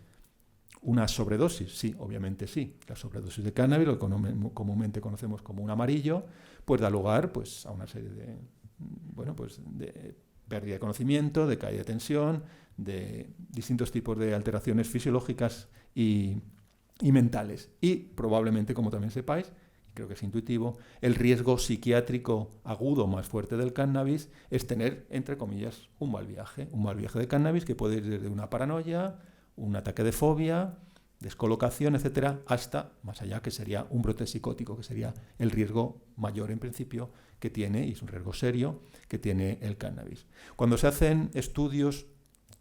una sobredosis? Sí, obviamente sí. La sobredosis de cannabis, lo que comúnmente conocemos como un amarillo, pues da lugar pues, a una serie de, de pérdida de conocimiento, de caída de tensión, de distintos tipos de alteraciones fisiológicas y mentales. Y probablemente, como también sepáis, creo que es intuitivo, el riesgo psiquiátrico agudo más fuerte del cannabis es tener, entre comillas, un mal viaje de cannabis que puede ir desde una paranoia, un ataque de fobia, descolocación, etcétera, hasta más allá, que sería un brote psicótico, que sería el riesgo mayor en principio que tiene, y es un riesgo serio, que tiene el cannabis. Cuando se hacen estudios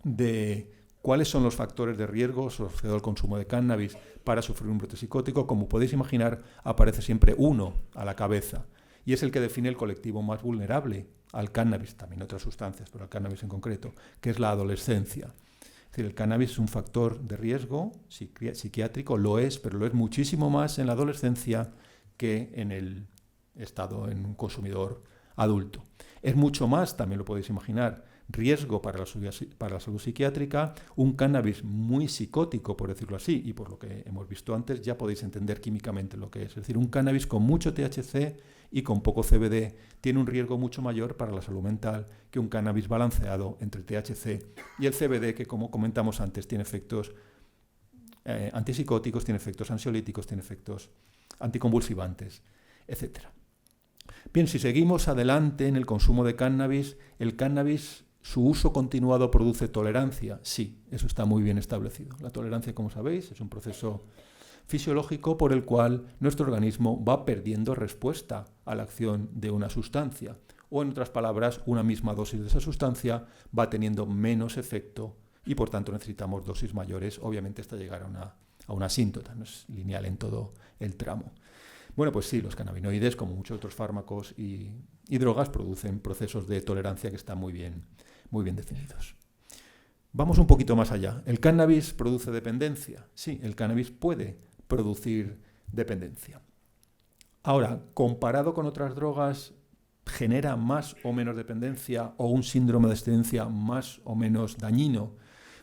de cuáles son los factores de riesgo asociados al consumo de cannabis para sufrir un brote psicótico, como podéis imaginar, aparece siempre uno a la cabeza, y es el que define el colectivo más vulnerable al cannabis, también otras sustancias, pero al cannabis en concreto, que es la adolescencia. Es decir, el cannabis es un factor de riesgo psiquiátrico, lo es, pero lo es muchísimo más en la adolescencia que en el estado, en un consumidor adulto. Es mucho más, también lo podéis imaginar, riesgo para la salud psiquiátrica, un cannabis muy psicótico, por decirlo así, y por lo que hemos visto antes ya podéis entender químicamente lo que es. Es decir, un cannabis con mucho THC y con poco CBD tiene un riesgo mucho mayor para la salud mental que un cannabis balanceado entre THC y el CBD, que como comentamos antes tiene efectos antipsicóticos, tiene efectos ansiolíticos, tiene efectos anticonvulsivantes, etc. Bien, si seguimos adelante en el consumo de cannabis, el cannabis, ¿su uso continuado produce tolerancia? Sí, eso está muy bien establecido. La tolerancia, como sabéis, es un proceso fisiológico por el cual nuestro organismo va perdiendo respuesta a la acción de una sustancia. O, en otras palabras, una misma dosis de esa sustancia va teniendo menos efecto y, por tanto, necesitamos dosis mayores, obviamente, hasta llegar a una asíntota. No es lineal en todo el tramo. Bueno, pues sí, los cannabinoides, como muchos otros fármacos y drogas, producen procesos de tolerancia que están muy bien definidos. Vamos un poquito más allá. ¿El cannabis produce dependencia? Sí, el cannabis puede producir dependencia. Ahora, comparado con otras drogas, ¿genera más o menos dependencia o un síndrome de abstinencia más o menos dañino?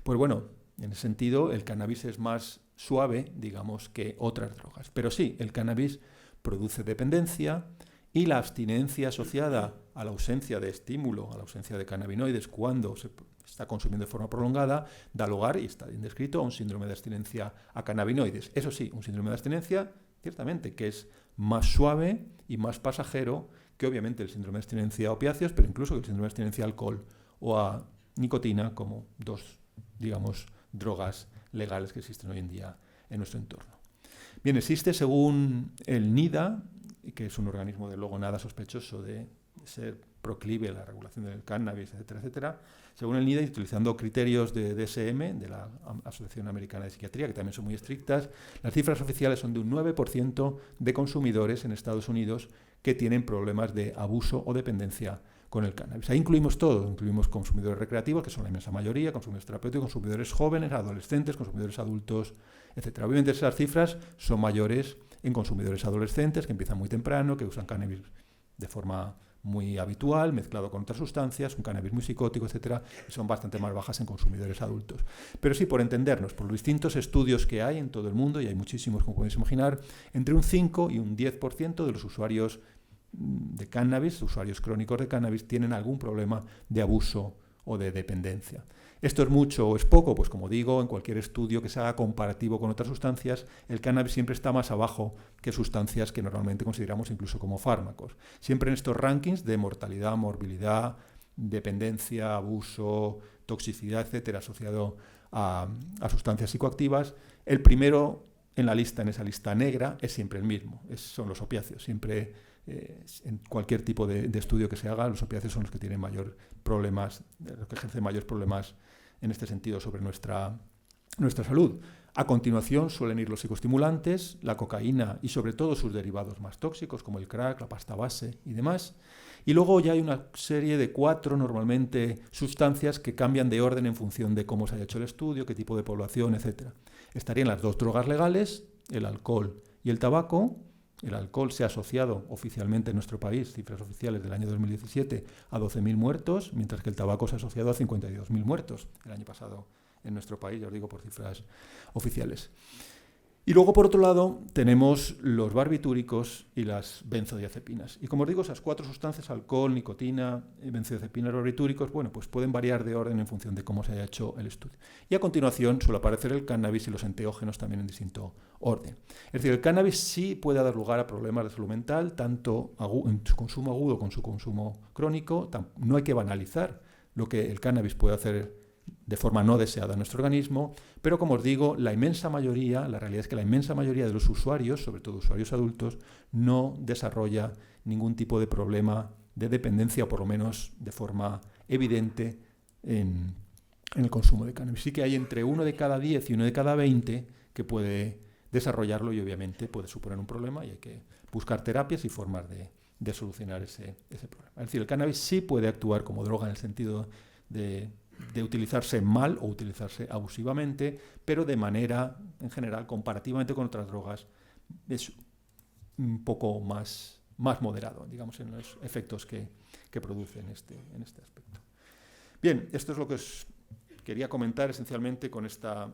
Pues bueno, en ese sentido, el cannabis es más suave, digamos, que otras drogas. Pero sí, el cannabis produce dependencia y la abstinencia asociada a la ausencia de estímulo, a la ausencia de cannabinoides cuando se está consumiendo de forma prolongada, da lugar, y está bien descrito, a un síndrome de abstinencia a cannabinoides. Eso sí, un síndrome de abstinencia, ciertamente, que es más suave y más pasajero que obviamente el síndrome de abstinencia a opiáceos, pero incluso el síndrome de abstinencia a alcohol o a nicotina, como dos, digamos, drogas legales que existen hoy en día en nuestro entorno. Bien, existe, según el NIDA, que es un organismo de luego nada sospechoso de ser proclive a la regulación del cannabis, etcétera, etcétera, según el NIDA, utilizando criterios de DSM, de la Asociación Americana de Psiquiatría, que también son muy estrictas, las cifras oficiales son de un 9% de consumidores en Estados Unidos que tienen problemas de abuso o dependencia con el cannabis. Ahí incluimos todo, incluimos consumidores recreativos, que son la inmensa mayoría, consumidores terapéuticos, consumidores jóvenes, adolescentes, consumidores adultos, etc. Obviamente esas cifras son mayores en consumidores adolescentes, que empiezan muy temprano, que usan cannabis de forma muy habitual, mezclado con otras sustancias, un cannabis muy psicótico, etc., y son bastante más bajas en consumidores adultos. Pero sí, por entendernos, por los distintos estudios que hay en todo el mundo, y hay muchísimos, como podéis imaginar, entre un 5 y un 10% de los usuarios de cannabis, usuarios crónicos de cannabis, tienen algún problema de abuso o de dependencia. ¿Esto es mucho o es poco? Pues como digo, en cualquier estudio que se haga comparativo con otras sustancias, el cannabis siempre está más abajo que sustancias que normalmente consideramos incluso como fármacos. Siempre en estos rankings de mortalidad, morbilidad, dependencia, abuso, toxicidad, etcétera, asociado a sustancias psicoactivas, el primero en la lista, en esa lista negra, es siempre el mismo, son los opiáceos. Siempre, en cualquier tipo de estudio que se haga, los opiáceos son los que tienen mayor problemas, los que ejercen mayores problemas en este sentido sobre nuestra salud. A continuación suelen ir los psicoestimulantes, la cocaína y sobre todo sus derivados más tóxicos como el crack, la pasta base y demás. Y luego ya hay una serie de 4 normalmente sustancias que cambian de orden en función de cómo se haya hecho el estudio, qué tipo de población, etc. Estarían las 2 drogas legales, el alcohol y el tabaco. El alcohol se ha asociado oficialmente en nuestro país, cifras oficiales del año 2017, a 12.000 muertos, mientras que el tabaco se ha asociado a 52.000 muertos el año pasado en nuestro país, ya os digo, por cifras oficiales. Y luego, por otro lado, tenemos los barbitúricos y las benzodiazepinas. Y como os digo, esas 4 sustancias, alcohol, nicotina, benzodiazepinas, barbitúricos, bueno, pues pueden variar de orden en función de cómo se haya hecho el estudio. Y a continuación suele aparecer el cannabis y los enteógenos también en distinto orden. Es decir, el cannabis sí puede dar lugar a problemas de salud mental, tanto en su consumo agudo como en su consumo crónico. No hay que banalizar lo que el cannabis puede hacer de forma no deseada en nuestro organismo, pero como os digo, la realidad es que la inmensa mayoría de los usuarios, sobre todo usuarios adultos, no desarrolla ningún tipo de problema de dependencia, o por lo menos de forma evidente en el consumo de cannabis. Sí que hay entre 1 de cada 10 y 1 de cada 20 que puede desarrollarlo y obviamente puede suponer un problema y hay que buscar terapias y formas de solucionar ese problema. Es decir, el cannabis sí puede actuar como droga en el sentido de utilizarse mal o utilizarse abusivamente, pero de manera, en general, comparativamente con otras drogas, es un poco más moderado, digamos, en los efectos que produce en este aspecto. Bien, esto es lo que os quería comentar esencialmente con esta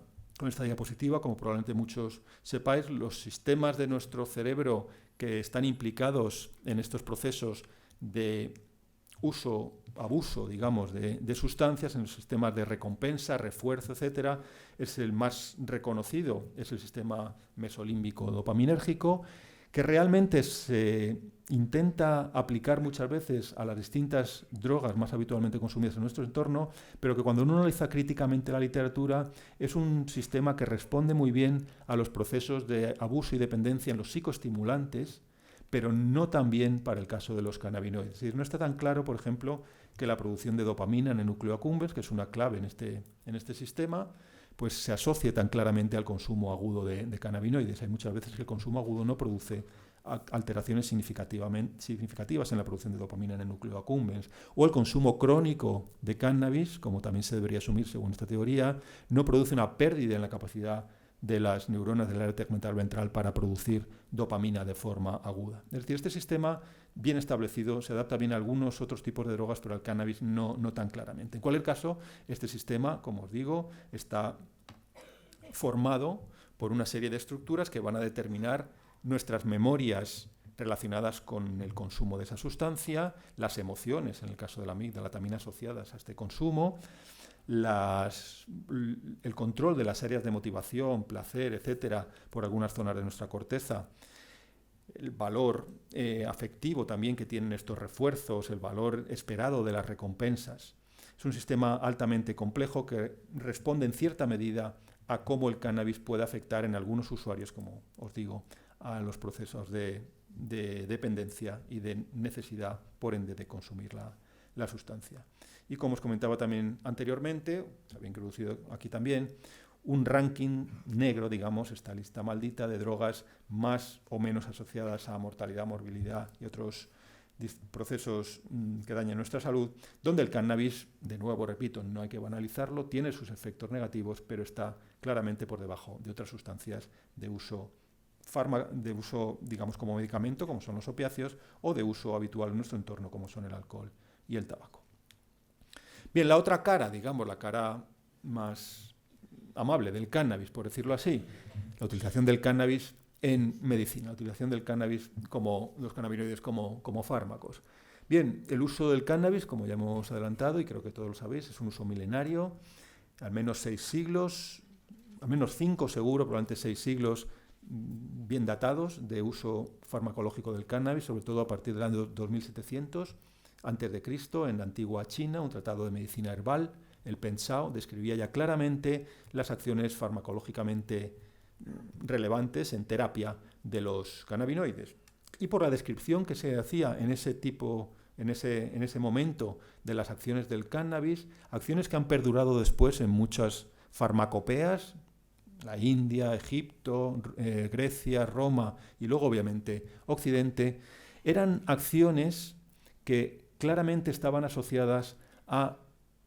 diapositiva. Como probablemente muchos sepáis, los sistemas de nuestro cerebro que están implicados en estos procesos de abuso, digamos, de sustancias en los sistemas de recompensa, refuerzo, etcétera, es el más reconocido, es el sistema mesolímbico dopaminérgico, que realmente se intenta aplicar muchas veces a las distintas drogas más habitualmente consumidas en nuestro entorno, pero que cuando uno analiza críticamente la literatura es un sistema que responde muy bien a los procesos de abuso y dependencia en los psicoestimulantes, pero no tan bien para el caso de los cannabinoides. Es decir, no está tan claro, por ejemplo, que la producción de dopamina en el núcleo accumbens, que es una clave en este sistema, pues se asocie tan claramente al consumo agudo de cannabinoides. Hay muchas veces que el consumo agudo no produce alteraciones significativas en la producción de dopamina en el núcleo accumbens. O el consumo crónico de cannabis, como también se debería asumir según esta teoría, no produce una pérdida en la capacidad de las neuronas del área tegmental ventral para producir dopamina de forma aguda. Es decir, este sistema bien establecido se adapta bien a algunos otros tipos de drogas, pero al cannabis no tan claramente. En cualquier caso, este sistema, como os digo, está formado por una serie de estructuras que van a determinar nuestras memorias relacionadas con el consumo de esa sustancia, las emociones, en el caso de la amígdala, también asociadas a este consumo, el control de las áreas de motivación, placer, etcétera, por algunas zonas de nuestra corteza, el valor afectivo también que tienen estos refuerzos, el valor esperado de las recompensas. Es un sistema altamente complejo que responde en cierta medida a cómo el cannabis puede afectar en algunos usuarios, como os digo, a los procesos de dependencia y de necesidad, por ende, de consumir la sustancia. Y como os comentaba también anteriormente, se había introducido aquí también, un ranking negro, digamos, esta lista maldita de drogas más o menos asociadas a mortalidad, morbilidad y otros procesos que dañan nuestra salud, donde el cannabis, de nuevo repito, no hay que banalizarlo, tiene sus efectos negativos, pero está claramente por debajo de otras sustancias de uso digamos, como medicamento, como son los opiáceos, o de uso habitual en nuestro entorno, como son el alcohol y el tabaco. Bien, la otra cara, digamos, la cara más amable del cannabis, por decirlo así, la utilización del cannabis en medicina, la utilización del cannabis como los cannabinoides como fármacos. Bien, el uso del cannabis, como ya hemos adelantado, y creo que todos lo sabéis, es un uso milenario, al menos 6 siglos, al menos 5 seguro, probablemente 6 siglos bien datados de uso farmacológico del cannabis, sobre todo a partir del año 2700 antes de Cristo, en la antigua China, un tratado de medicina herbal, el Pensao, describía ya claramente las acciones farmacológicamente relevantes en terapia de los cannabinoides. Y por la descripción que se hacía en ese momento de las acciones del cannabis, acciones que han perdurado después en muchas farmacopeas, la India, Egipto, Grecia, Roma y luego obviamente Occidente, eran acciones que claramente estaban asociadas a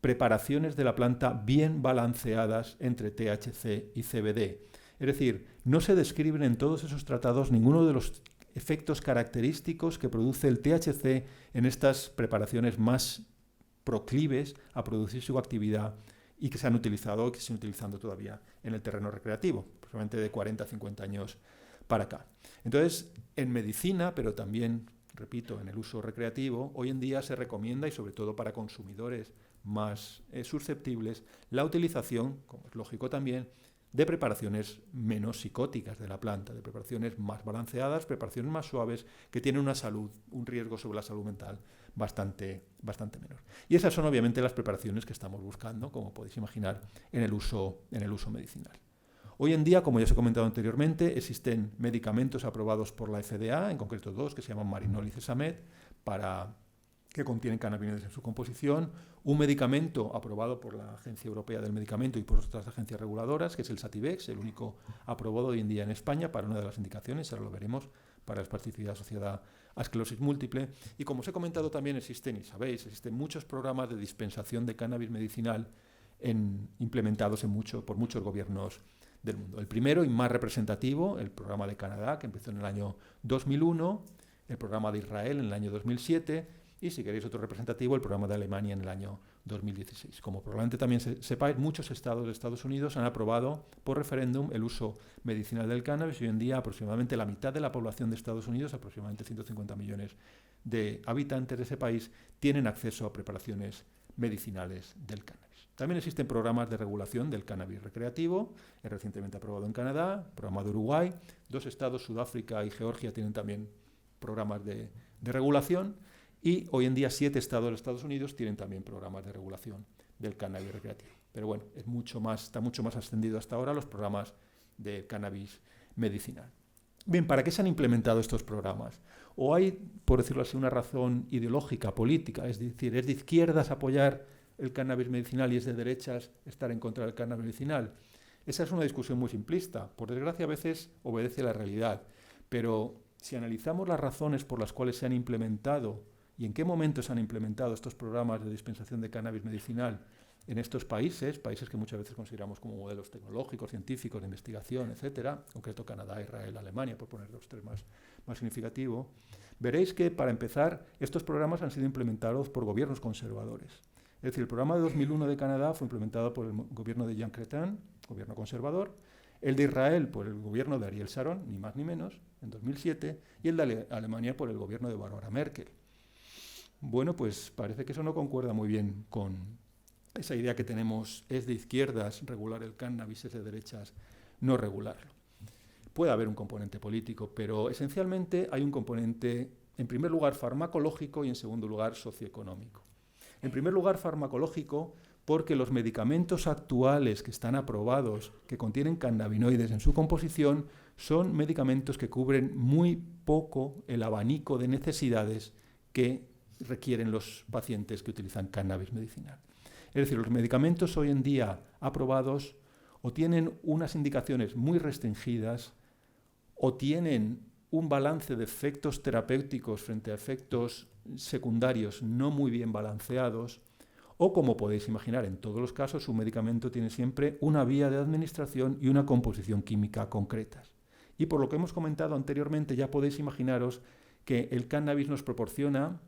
preparaciones de la planta bien balanceadas entre THC y CBD. Es decir, no se describen en todos esos tratados ninguno de los efectos característicos que produce el THC en estas preparaciones más proclives a producir su actividad y que se han utilizado y que se siguen utilizando todavía en el terreno recreativo, probablemente de 40 a 50 años para acá. Entonces, en medicina, pero también, repito, en el uso recreativo, hoy en día se recomienda, y sobre todo para consumidores más susceptibles, la utilización, como es lógico también, de preparaciones menos psicóticas de la planta, de preparaciones más balanceadas, preparaciones más suaves, que tienen un riesgo sobre la salud mental bastante menor. Y esas son obviamente las preparaciones que estamos buscando, como podéis imaginar, en el uso medicinal. Hoy en día, como ya os he comentado anteriormente, existen medicamentos aprobados por la FDA, en concreto 2, que se llaman Marinol y Cesamet, que contienen cannabinoides en su composición, un medicamento aprobado por la Agencia Europea del Medicamento y por otras agencias reguladoras, que es el Sativex, el único aprobado hoy en día en España para una de las indicaciones, ahora lo veremos, para la espasticidad asociada a esclerosis múltiple. Y como os he comentado también existen muchos programas de dispensación de cannabis medicinal implementados por muchos gobiernos del mundo. El primero y más representativo, el programa de Canadá, que empezó en el año 2001, el programa de Israel en el año 2007, y si queréis otro representativo, el programa de Alemania en el año 2016. Como probablemente también sepáis, muchos estados de Estados Unidos han aprobado por referéndum el uso medicinal del cannabis y hoy en día aproximadamente la mitad de la población de Estados Unidos, aproximadamente 150 millones de habitantes de ese país, tienen acceso a preparaciones medicinales del cannabis. También existen programas de regulación del cannabis recreativo, recientemente aprobado en Canadá, programa de Uruguay, 2 estados, Sudáfrica y Georgia, tienen también programas de regulación. Y hoy en día 7 estados de Estados Unidos tienen también programas de regulación del cannabis recreativo. Pero bueno, está mucho más extendido hasta ahora los programas de cannabis medicinal. Bien, ¿para qué se han implementado estos programas? O hay, por decirlo así, una razón ideológica, política, es decir, ¿es de izquierdas apoyar el cannabis medicinal y es de derechas estar en contra del cannabis medicinal? Esa es una discusión muy simplista. Por desgracia, a veces obedece a la realidad. Pero si analizamos las razones por las cuales se han implementado y en qué momento se han implementado estos programas de dispensación de cannabis medicinal en estos países que muchas veces consideramos como modelos tecnológicos, científicos, de investigación, etcétera, en concreto Canadá, Israel, Alemania, por poner 2 o 3 más significativos, veréis que, para empezar, estos programas han sido implementados por gobiernos conservadores. Es decir, el programa de 2001 de Canadá fue implementado por el gobierno de Jean Chrétien, gobierno conservador, el de Israel por el gobierno de Ariel Sharon, ni más ni menos, en 2007, y el de Alemania por el gobierno de Barbara Merkel. Bueno, pues parece que eso no concuerda muy bien con esa idea que tenemos, es de izquierdas regular el cannabis, es de derechas no regularlo. Puede haber un componente político, pero esencialmente hay un componente, en primer lugar, farmacológico y en segundo lugar, socioeconómico. En primer lugar, farmacológico, porque los medicamentos actuales que están aprobados, que contienen cannabinoides en su composición, son medicamentos que cubren muy poco el abanico de necesidades que requieren los pacientes que utilizan cannabis medicinal. Es decir, los medicamentos hoy en día aprobados o tienen unas indicaciones muy restringidas o tienen un balance de efectos terapéuticos frente a efectos secundarios no muy bien balanceados, o, como podéis imaginar, en todos los casos, un medicamento tiene siempre una vía de administración y una composición química concretas. Y por lo que hemos comentado anteriormente, ya podéis imaginaros que el cannabis nos proporciona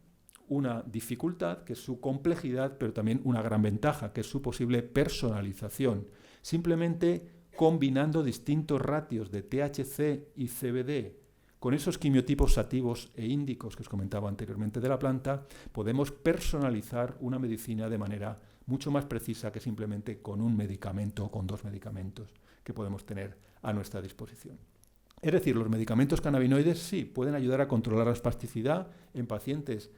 una dificultad, que es su complejidad, pero también una gran ventaja, que es su posible personalización. Simplemente combinando distintos ratios de THC y CBD con esos quimiotipos sativos e índicos que os comentaba anteriormente de la planta, podemos personalizar una medicina de manera mucho más precisa que simplemente con un medicamento o con 2 medicamentos que podemos tener a nuestra disposición. Es decir, los medicamentos cannabinoides sí pueden ayudar a controlar la espasticidad en pacientes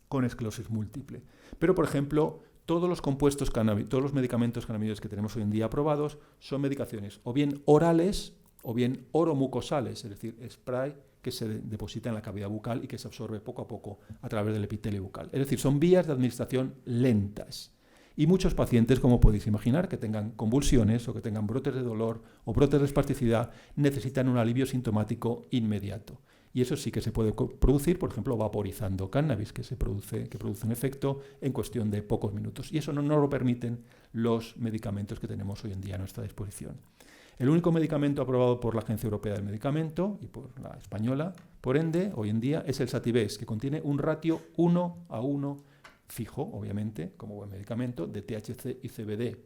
con esclerosis múltiple. Pero, por ejemplo, todos los medicamentos cannabinoides que tenemos hoy en día aprobados son medicaciones o bien orales o bien oromucosales, es decir, spray que se deposita en la cavidad bucal y que se absorbe poco a poco a través del epitelio bucal. Es decir, son vías de administración lentas. Y muchos pacientes, como podéis imaginar, que tengan convulsiones o que tengan brotes de dolor o brotes de espasticidad, necesitan un alivio sintomático inmediato. Y eso sí que se puede producir, por ejemplo, vaporizando cannabis, que produce un efecto en cuestión de pocos minutos. Y eso no nos lo permiten los medicamentos que tenemos hoy en día a nuestra disposición. El único medicamento aprobado por la Agencia Europea del Medicamento y por la española, por ende, hoy en día, es el Sativex, que contiene un ratio 1:1 fijo, obviamente, como buen medicamento, de THC y CBD.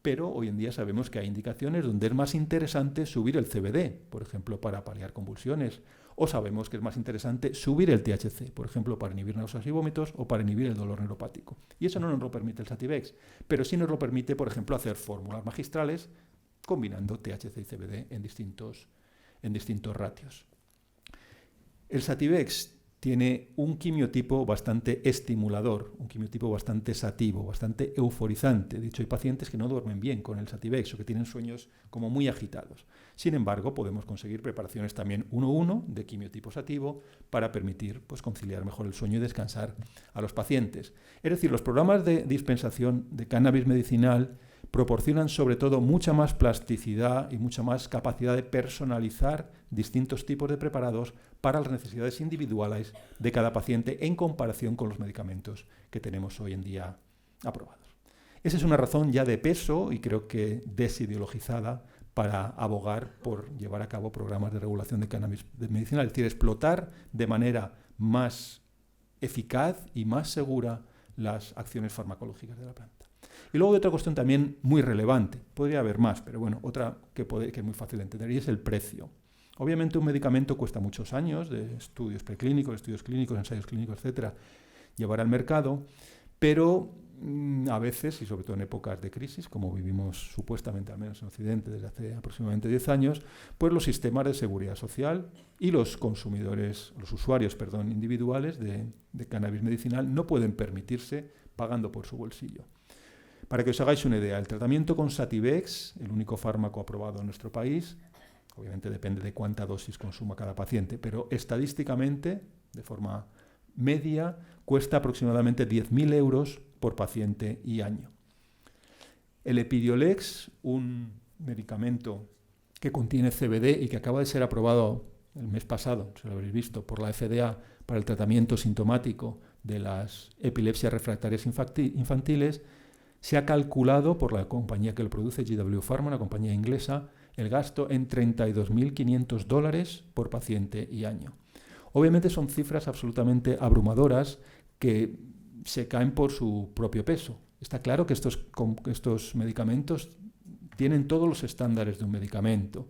Pero hoy en día sabemos que hay indicaciones donde es más interesante subir el CBD, por ejemplo, para paliar convulsiones, o sabemos que es más interesante subir el THC, por ejemplo, para inhibir náuseas y vómitos o para inhibir el dolor neuropático. Y eso no nos lo permite el Sativex, pero sí nos lo permite, por ejemplo, hacer fórmulas magistrales combinando THC y CBD en distintos ratios. El Sativex tiene un quimiotipo bastante estimulador, un quimiotipo bastante sativo, bastante euforizante. De hecho, hay pacientes que no duermen bien con el Sativex o que tienen sueños como muy agitados. Sin embargo, podemos conseguir preparaciones también 1:1 de quimiotipo sativo para permitir conciliar mejor el sueño y descansar a los pacientes. Es decir, los programas de dispensación de cannabis medicinal proporcionan sobre todo mucha más plasticidad y mucha más capacidad de personalizar distintos tipos de preparados para las necesidades individuales de cada paciente en comparación con los medicamentos que tenemos hoy en día aprobados. Esa es una razón ya de peso y creo que desideologizada para abogar por llevar a cabo programas de regulación de cannabis medicinal, es decir, explotar de manera más eficaz y más segura las acciones farmacológicas de la planta. Y luego hay otra cuestión también muy relevante, podría haber más, pero bueno, otra que es muy fácil de entender y es el precio. Obviamente un medicamento cuesta muchos años de estudios preclínicos, estudios clínicos, ensayos clínicos, etcétera, llevar al mercado, pero a veces, y sobre todo en épocas de crisis, como vivimos supuestamente, al menos en Occidente, desde hace aproximadamente 10 años, pues los sistemas de seguridad social y los usuarios individuales de cannabis medicinal no pueden permitirse pagando por su bolsillo. Para que os hagáis una idea, el tratamiento con Sativex, el único fármaco aprobado en nuestro país, obviamente depende de cuánta dosis consuma cada paciente, pero estadísticamente, de forma media, cuesta aproximadamente 10.000 euros por paciente y año. El Epidiolex, un medicamento que contiene CBD y que acaba de ser aprobado el mes pasado, si lo habréis visto, por la FDA para el tratamiento sintomático de las epilepsias refractarias infantiles, se ha calculado por la compañía que lo produce, GW Pharma, una compañía inglesa, el gasto en $32.500 por paciente y año. Obviamente son cifras absolutamente abrumadoras que se caen por su propio peso. Está claro que estos medicamentos tienen todos los estándares de un medicamento,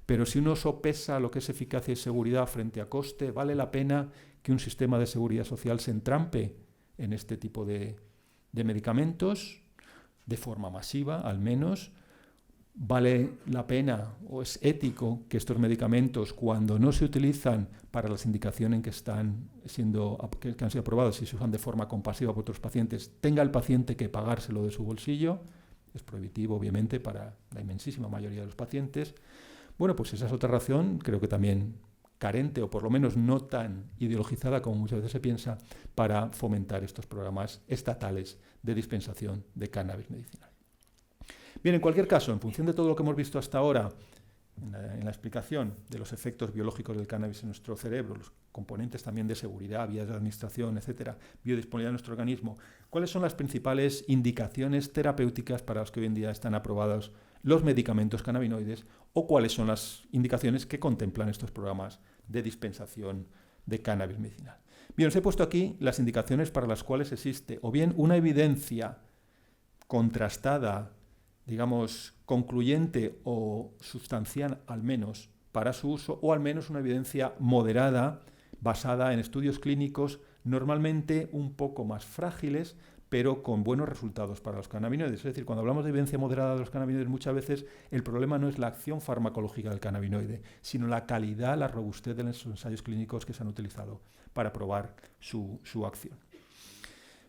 pero si uno sopesa lo que es eficacia y seguridad frente a coste, ¿vale la pena que un sistema de seguridad social se entrampe en este tipo de medicamentos? De forma masiva, al menos, ¿vale la pena o es ético que estos medicamentos, cuando no se utilizan para las indicaciones que han sido aprobados y se usan de forma compasiva por otros pacientes, tenga el paciente que pagárselo de su bolsillo? Es prohibitivo, obviamente, para la inmensísima mayoría de los pacientes. Bueno, pues esa es otra razón, creo que también carente o por lo menos no tan ideologizada como muchas veces se piensa, para fomentar estos programas estatales de dispensación de cannabis medicinal. Bien, en cualquier caso, en función de todo lo que hemos visto hasta ahora en la explicación de los efectos biológicos del cannabis en nuestro cerebro, los componentes también de seguridad, vías de administración, etcétera, biodisponibilidad de nuestro organismo, ¿cuáles son las principales indicaciones terapéuticas para las que hoy en día están aprobados los medicamentos cannabinoides o cuáles son las indicaciones que contemplan estos programas de dispensación de cannabis medicinal? Bien, os he puesto aquí las indicaciones para las cuales existe o bien una evidencia contrastada, digamos, concluyente o sustancial al menos para su uso, o al menos una evidencia moderada basada en estudios clínicos normalmente un poco más frágiles, pero con buenos resultados para los cannabinoides. Es decir, cuando hablamos de evidencia moderada de los cannabinoides, muchas veces el problema no es la acción farmacológica del cannabinoide, sino la calidad, la robustez de los ensayos clínicos que se han utilizado para probar su acción.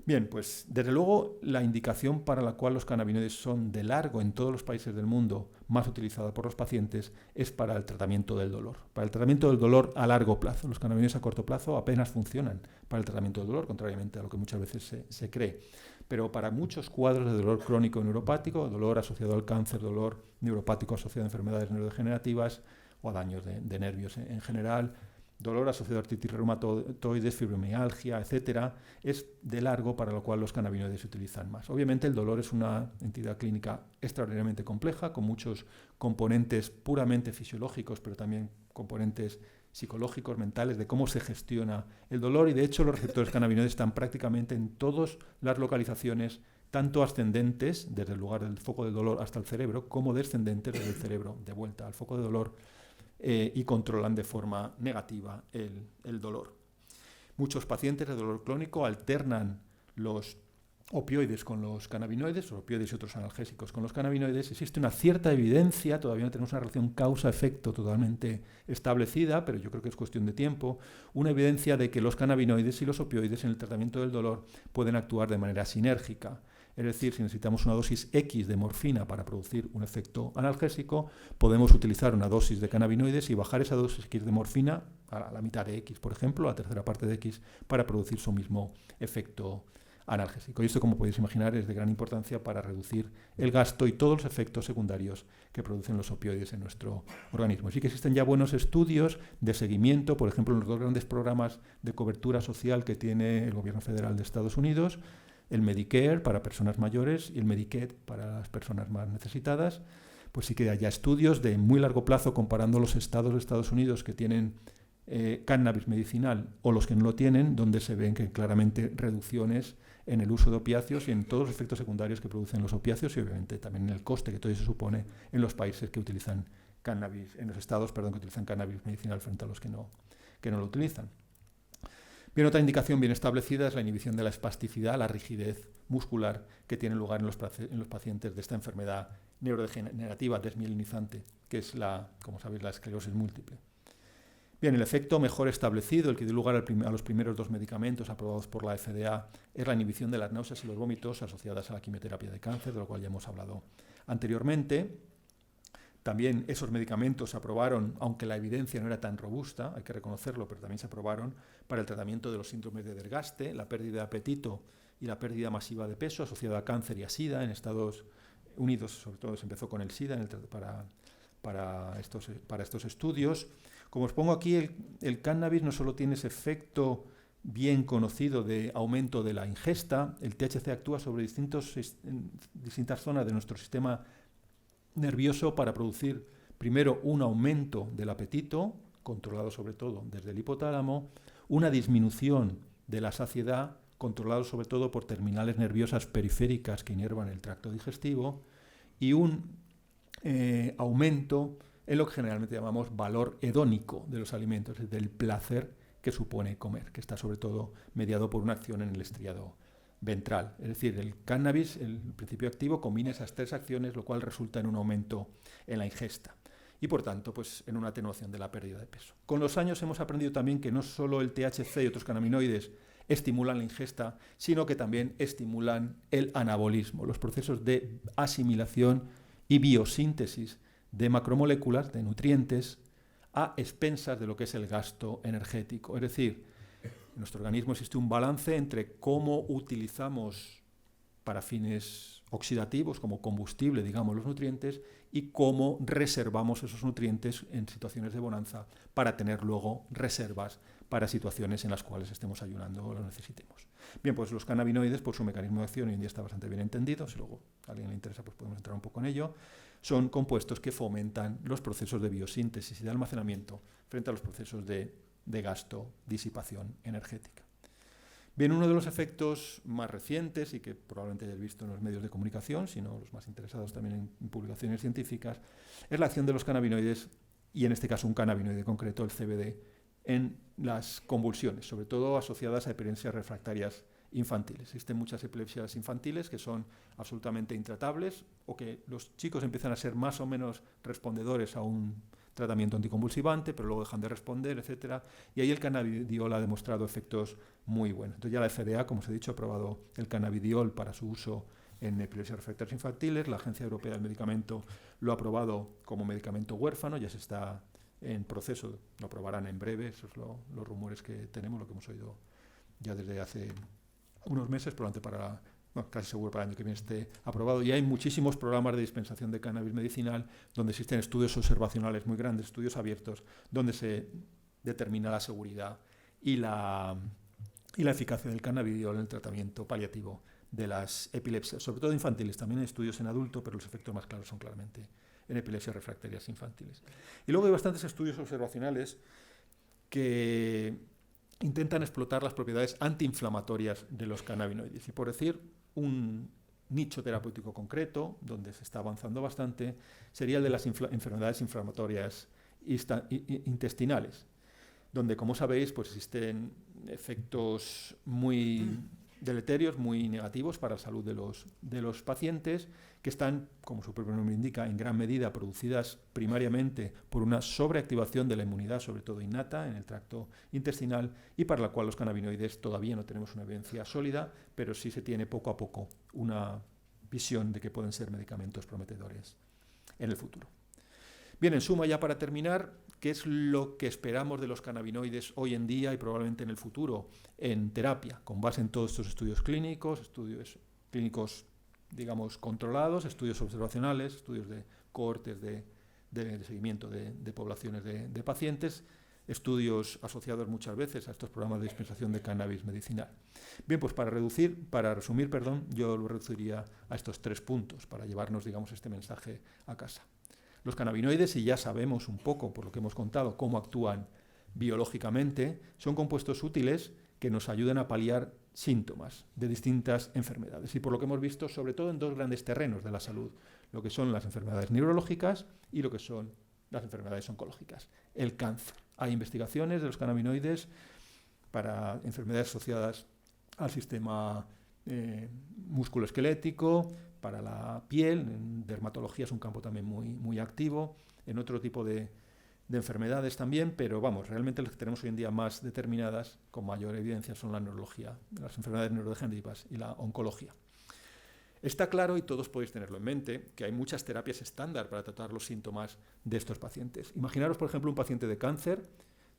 Bien, pues desde luego la indicación para la cual los cannabinoides son de largo en todos los países del mundo más utilizada por los pacientes es para el tratamiento del dolor. Para el tratamiento del dolor a largo plazo. Los cannabinoides a corto plazo apenas funcionan para el tratamiento del dolor, contrariamente a lo que muchas veces se cree. Pero para muchos cuadros de dolor crónico neuropático, dolor asociado al cáncer, dolor neuropático asociado a enfermedades neurodegenerativas o a daños de nervios en general, dolor asociado a artritis reumatoide, fibromialgia, etcétera, es de largo, para lo cual los cannabinoides se utilizan más. Obviamente el dolor es una entidad clínica extraordinariamente compleja, con muchos componentes puramente fisiológicos, pero también componentes psicológicos, mentales, de cómo se gestiona el dolor, y de hecho los receptores cannabinoides están prácticamente en todas las localizaciones, tanto ascendentes, desde el lugar del foco del dolor hasta el cerebro, como descendentes desde el cerebro, de vuelta al foco de dolor, y controlan de forma negativa el dolor. Muchos pacientes de dolor crónico alternan los opioides con los cannabinoides, o opioides y otros analgésicos con los cannabinoides. Existe una cierta evidencia, todavía no tenemos una relación causa-efecto totalmente establecida, pero yo creo que es cuestión de tiempo, una evidencia de que los cannabinoides y los opioides en el tratamiento del dolor pueden actuar de manera sinérgica. Es decir, si necesitamos una dosis X de morfina para producir un efecto analgésico, podemos utilizar una dosis de cannabinoides y bajar esa dosis X de morfina a la mitad de X, por ejemplo, a la tercera parte de X, para producir su mismo efecto analgésico. Y esto, como podéis imaginar, es de gran importancia para reducir el gasto y todos los efectos secundarios que producen los opioides en nuestro organismo. Sí que existen ya buenos estudios de seguimiento, por ejemplo, en los dos grandes programas de cobertura social que tiene el gobierno federal de Estados Unidos, el Medicare para personas mayores y el Medicaid para las personas más necesitadas. Pues sí que hay ya estudios de muy largo plazo comparando los estados de Estados Unidos que tienen cannabis medicinal o los que no lo tienen, donde se ven que claramente reducciones en el uso de opiáceos y en todos los efectos secundarios que producen los opiáceos, y obviamente también en el coste que todo eso supone en los países que utilizan cannabis, en los estados, que utilizan cannabis medicinal frente a los que no lo utilizan. Bien, otra indicación bien establecida es la inhibición de la espasticidad, la rigidez muscular que tiene lugar en los pacientes de esta enfermedad neurodegenerativa desmielinizante, que es como sabéis, la esclerosis múltiple. Bien, el efecto mejor establecido, el que dio lugar a los primeros dos medicamentos aprobados por la FDA, es la inhibición de las náuseas y los vómitos asociadas a la quimioterapia de cáncer, de lo cual ya hemos hablado anteriormente. También esos medicamentos se aprobaron, aunque la evidencia no era tan robusta, hay que reconocerlo, pero también se aprobaron para el tratamiento de los síndromes de desgaste, la pérdida de apetito y la pérdida masiva de peso asociada a cáncer y a SIDA. En Estados Unidos, sobre todo, se empezó con el SIDA para estos estudios. Como os pongo aquí, el cannabis no solo tiene ese efecto bien conocido de aumento de la ingesta, el THC actúa sobre distintas zonas de nuestro sistema nervioso para producir primero un aumento del apetito, controlado sobre todo desde el hipotálamo, una disminución de la saciedad, controlado sobre todo por terminales nerviosas periféricas que inervan el tracto digestivo, y un aumento en lo que generalmente llamamos valor hedónico de los alimentos, es del placer que supone comer, que está sobre todo mediado por una acción en el estriado ventral. Es decir, el cannabis, el principio activo, combina esas tres acciones, lo cual resulta en un aumento en la ingesta y, por tanto, pues en una atenuación de la pérdida de peso. Con los años hemos aprendido también que no solo el THC y otros cannabinoides estimulan la ingesta, sino que también estimulan el anabolismo, los procesos de asimilación y biosíntesis de macromoléculas, de nutrientes, a expensas de lo que es el gasto energético. Es decir, en nuestro organismo existe un balance entre cómo utilizamos para fines oxidativos, como combustible, digamos, los nutrientes, y cómo reservamos esos nutrientes en situaciones de bonanza para tener luego reservas para situaciones en las cuales estemos ayunando o lo necesitemos. Bien, pues los cannabinoides, por su mecanismo de acción, hoy en día está bastante bien entendido. Si luego a alguien le interesa, pues podemos entrar un poco en ello. Son compuestos que fomentan los procesos de biosíntesis y de almacenamiento frente a los procesos de gasto, disipación energética. Bien, uno de los efectos más recientes y que probablemente hayáis visto en los medios de comunicación, sino los más interesados también en publicaciones científicas, es la acción de los cannabinoides y en este caso un cannabinoide concreto, el CBD, en las convulsiones, sobre todo asociadas a epilepsias refractarias infantiles. Existen muchas epilepsias infantiles que son absolutamente intratables o que los chicos empiezan a ser más o menos respondedores a un tratamiento anticonvulsivante, pero luego dejan de responder, etcétera. Y ahí el cannabidiol ha demostrado efectos muy buenos. Entonces ya la FDA, como os he dicho, ha aprobado el cannabidiol para su uso en epilepsias refractarias infantiles. La Agencia Europea del Medicamento lo ha aprobado como medicamento huérfano, ya se está en proceso, lo aprobarán en breve, esos son los rumores que tenemos, lo que hemos oído ya desde hace unos meses, probablemente casi seguro para el año que viene esté aprobado. Y hay muchísimos programas de dispensación de cannabis medicinal donde existen estudios observacionales muy grandes, estudios abiertos, donde se determina la seguridad y la eficacia del cannabidiol en el tratamiento paliativo de las epilepsias, sobre todo infantiles. También hay estudios en adulto, pero los efectos más claros son claramente en epilepsias refractarias infantiles. Y luego hay bastantes estudios observacionales que intentan explotar las propiedades antiinflamatorias de los cannabinoides. Y por decir un nicho terapéutico concreto, donde se está avanzando bastante, sería el de las enfermedades inflamatorias intestinales, donde, como sabéis, pues existen efectos muy deleterios, muy negativos para la salud de los pacientes, que están, como su propio nombre indica, en gran medida producidas primariamente por una sobreactivación de la inmunidad, sobre todo innata, en el tracto intestinal, y para la cual los cannabinoides todavía no tenemos una evidencia sólida, pero sí se tiene poco a poco una visión de que pueden ser medicamentos prometedores en el futuro. Bien, en suma, ya para terminar, ¿qué es lo que esperamos de los cannabinoides hoy en día y probablemente en el futuro en terapia, con base en todos estos estudios clínicos, digamos, controlados, estudios observacionales, estudios de cohortes de seguimiento de poblaciones de pacientes, estudios asociados muchas veces a estos programas de dispensación de cannabis medicinal? Bien, pues para resumir, yo lo reduciría a estos 3 puntos para llevarnos, digamos, este mensaje a casa. Los cannabinoides, y ya sabemos un poco, por lo que hemos contado, cómo actúan biológicamente, son compuestos útiles que nos ayudan a paliar síntomas de distintas enfermedades. Y por lo que hemos visto, sobre todo en 2 grandes terrenos de la salud, lo que son las enfermedades neurológicas y lo que son las enfermedades oncológicas. El cáncer. Hay investigaciones de los cannabinoides para enfermedades asociadas al sistema musculoesquelético, para la piel, en dermatología es un campo también muy activo, en otro tipo de enfermedades también, pero vamos, realmente las que tenemos hoy en día más determinadas, con mayor evidencia, son la neurología, las enfermedades neurodegenerativas y la oncología. Está claro, y todos podéis tenerlo en mente, que hay muchas terapias estándar para tratar los síntomas de estos pacientes. Imaginaros, por ejemplo, un paciente de cáncer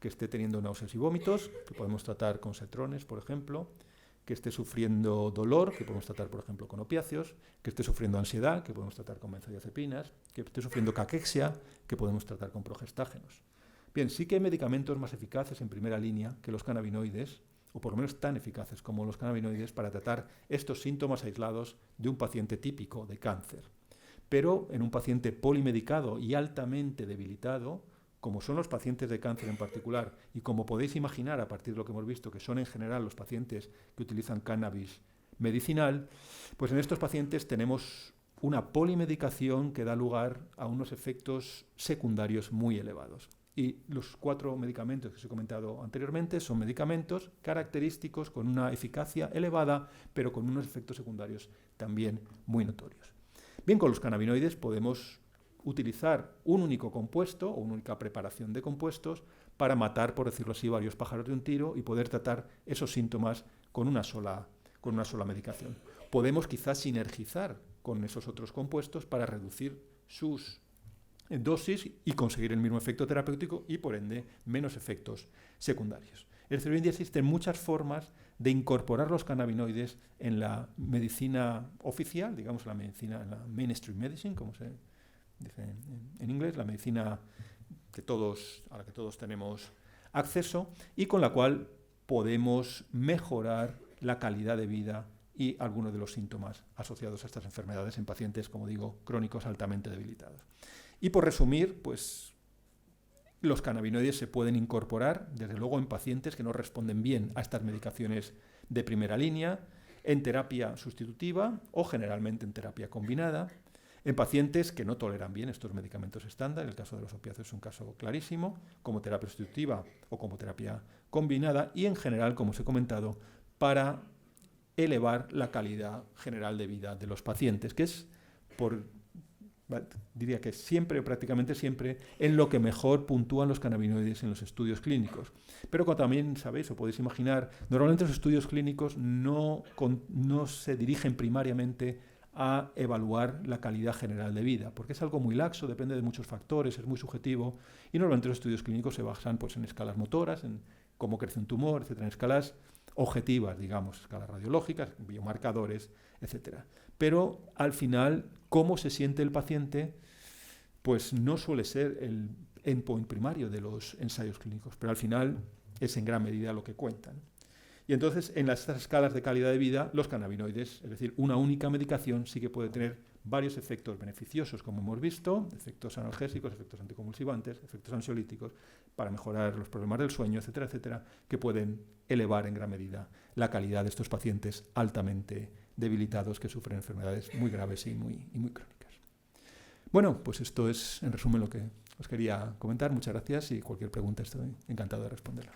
que esté teniendo náuseas y vómitos, que podemos tratar con cetrones, por ejemplo, que esté sufriendo dolor, que podemos tratar, por ejemplo, con opiáceos, que esté sufriendo ansiedad, que podemos tratar con benzodiazepinas, que esté sufriendo caquexia, que podemos tratar con progestágenos. Bien, sí que hay medicamentos más eficaces en primera línea que los cannabinoides, o por lo menos tan eficaces como los cannabinoides, para tratar estos síntomas aislados de un paciente típico de cáncer. Pero en un paciente polimedicado y altamente debilitado, como son los pacientes de cáncer en particular, y como podéis imaginar a partir de lo que hemos visto, que son en general los pacientes que utilizan cannabis medicinal, pues en estos pacientes tenemos una polimedicación que da lugar a unos efectos secundarios muy elevados. Y los 4 medicamentos que os he comentado anteriormente son medicamentos característicos con una eficacia elevada, pero con unos efectos secundarios también muy notorios. Bien, con los cannabinoides podemos utilizar un único compuesto o una única preparación de compuestos para matar, por decirlo así, varios pájaros de un tiro y poder tratar esos síntomas con una sola medicación. Podemos quizás sinergizar con esos otros compuestos para reducir sus dosis y conseguir el mismo efecto terapéutico y, por ende, menos efectos secundarios. Es decir, hoy en día existen muchas formas de incorporar los cannabinoides en la medicina oficial, digamos la mainstream medicine, como se dice en inglés, la medicina a la que todos tenemos acceso y con la cual podemos mejorar la calidad de vida y algunos de los síntomas asociados a estas enfermedades en pacientes, como digo, crónicos altamente debilitados. Y por resumir, pues los cannabinoides se pueden incorporar, desde luego, en pacientes que no responden bien a estas medicaciones de primera línea, en terapia sustitutiva o generalmente en terapia combinada, en pacientes que no toleran bien estos medicamentos estándar. El caso de los opiáceos es un caso clarísimo, como terapia sustitutiva o como terapia combinada, y en general, como os he comentado, para elevar la calidad general de vida de los pacientes, que es, diría que siempre, prácticamente siempre, en lo que mejor puntúan los cannabinoides en los estudios clínicos. Pero como también sabéis o podéis imaginar, normalmente los estudios clínicos no se dirigen primariamente a evaluar la calidad general de vida, porque es algo muy laxo, depende de muchos factores, es muy subjetivo, y normalmente los estudios clínicos se basan pues, en escalas motoras, en cómo crece un tumor, etcétera, en escalas objetivas, digamos, escalas radiológicas, biomarcadores, etcétera. Pero al final, cómo se siente el paciente, pues no suele ser el endpoint primario de los ensayos clínicos, pero al final es en gran medida lo que cuentan. Y entonces, en estas escalas de calidad de vida, los cannabinoides, es decir, una única medicación, sí que puede tener varios efectos beneficiosos, como hemos visto, efectos analgésicos, efectos anticonvulsivantes, efectos ansiolíticos, para mejorar los problemas del sueño, etcétera, etcétera, que pueden elevar en gran medida la calidad de estos pacientes altamente debilitados que sufren enfermedades muy graves y muy crónicas. Bueno, pues esto es, en resumen, lo que os quería comentar. Muchas gracias y cualquier pregunta estoy encantado de responderla.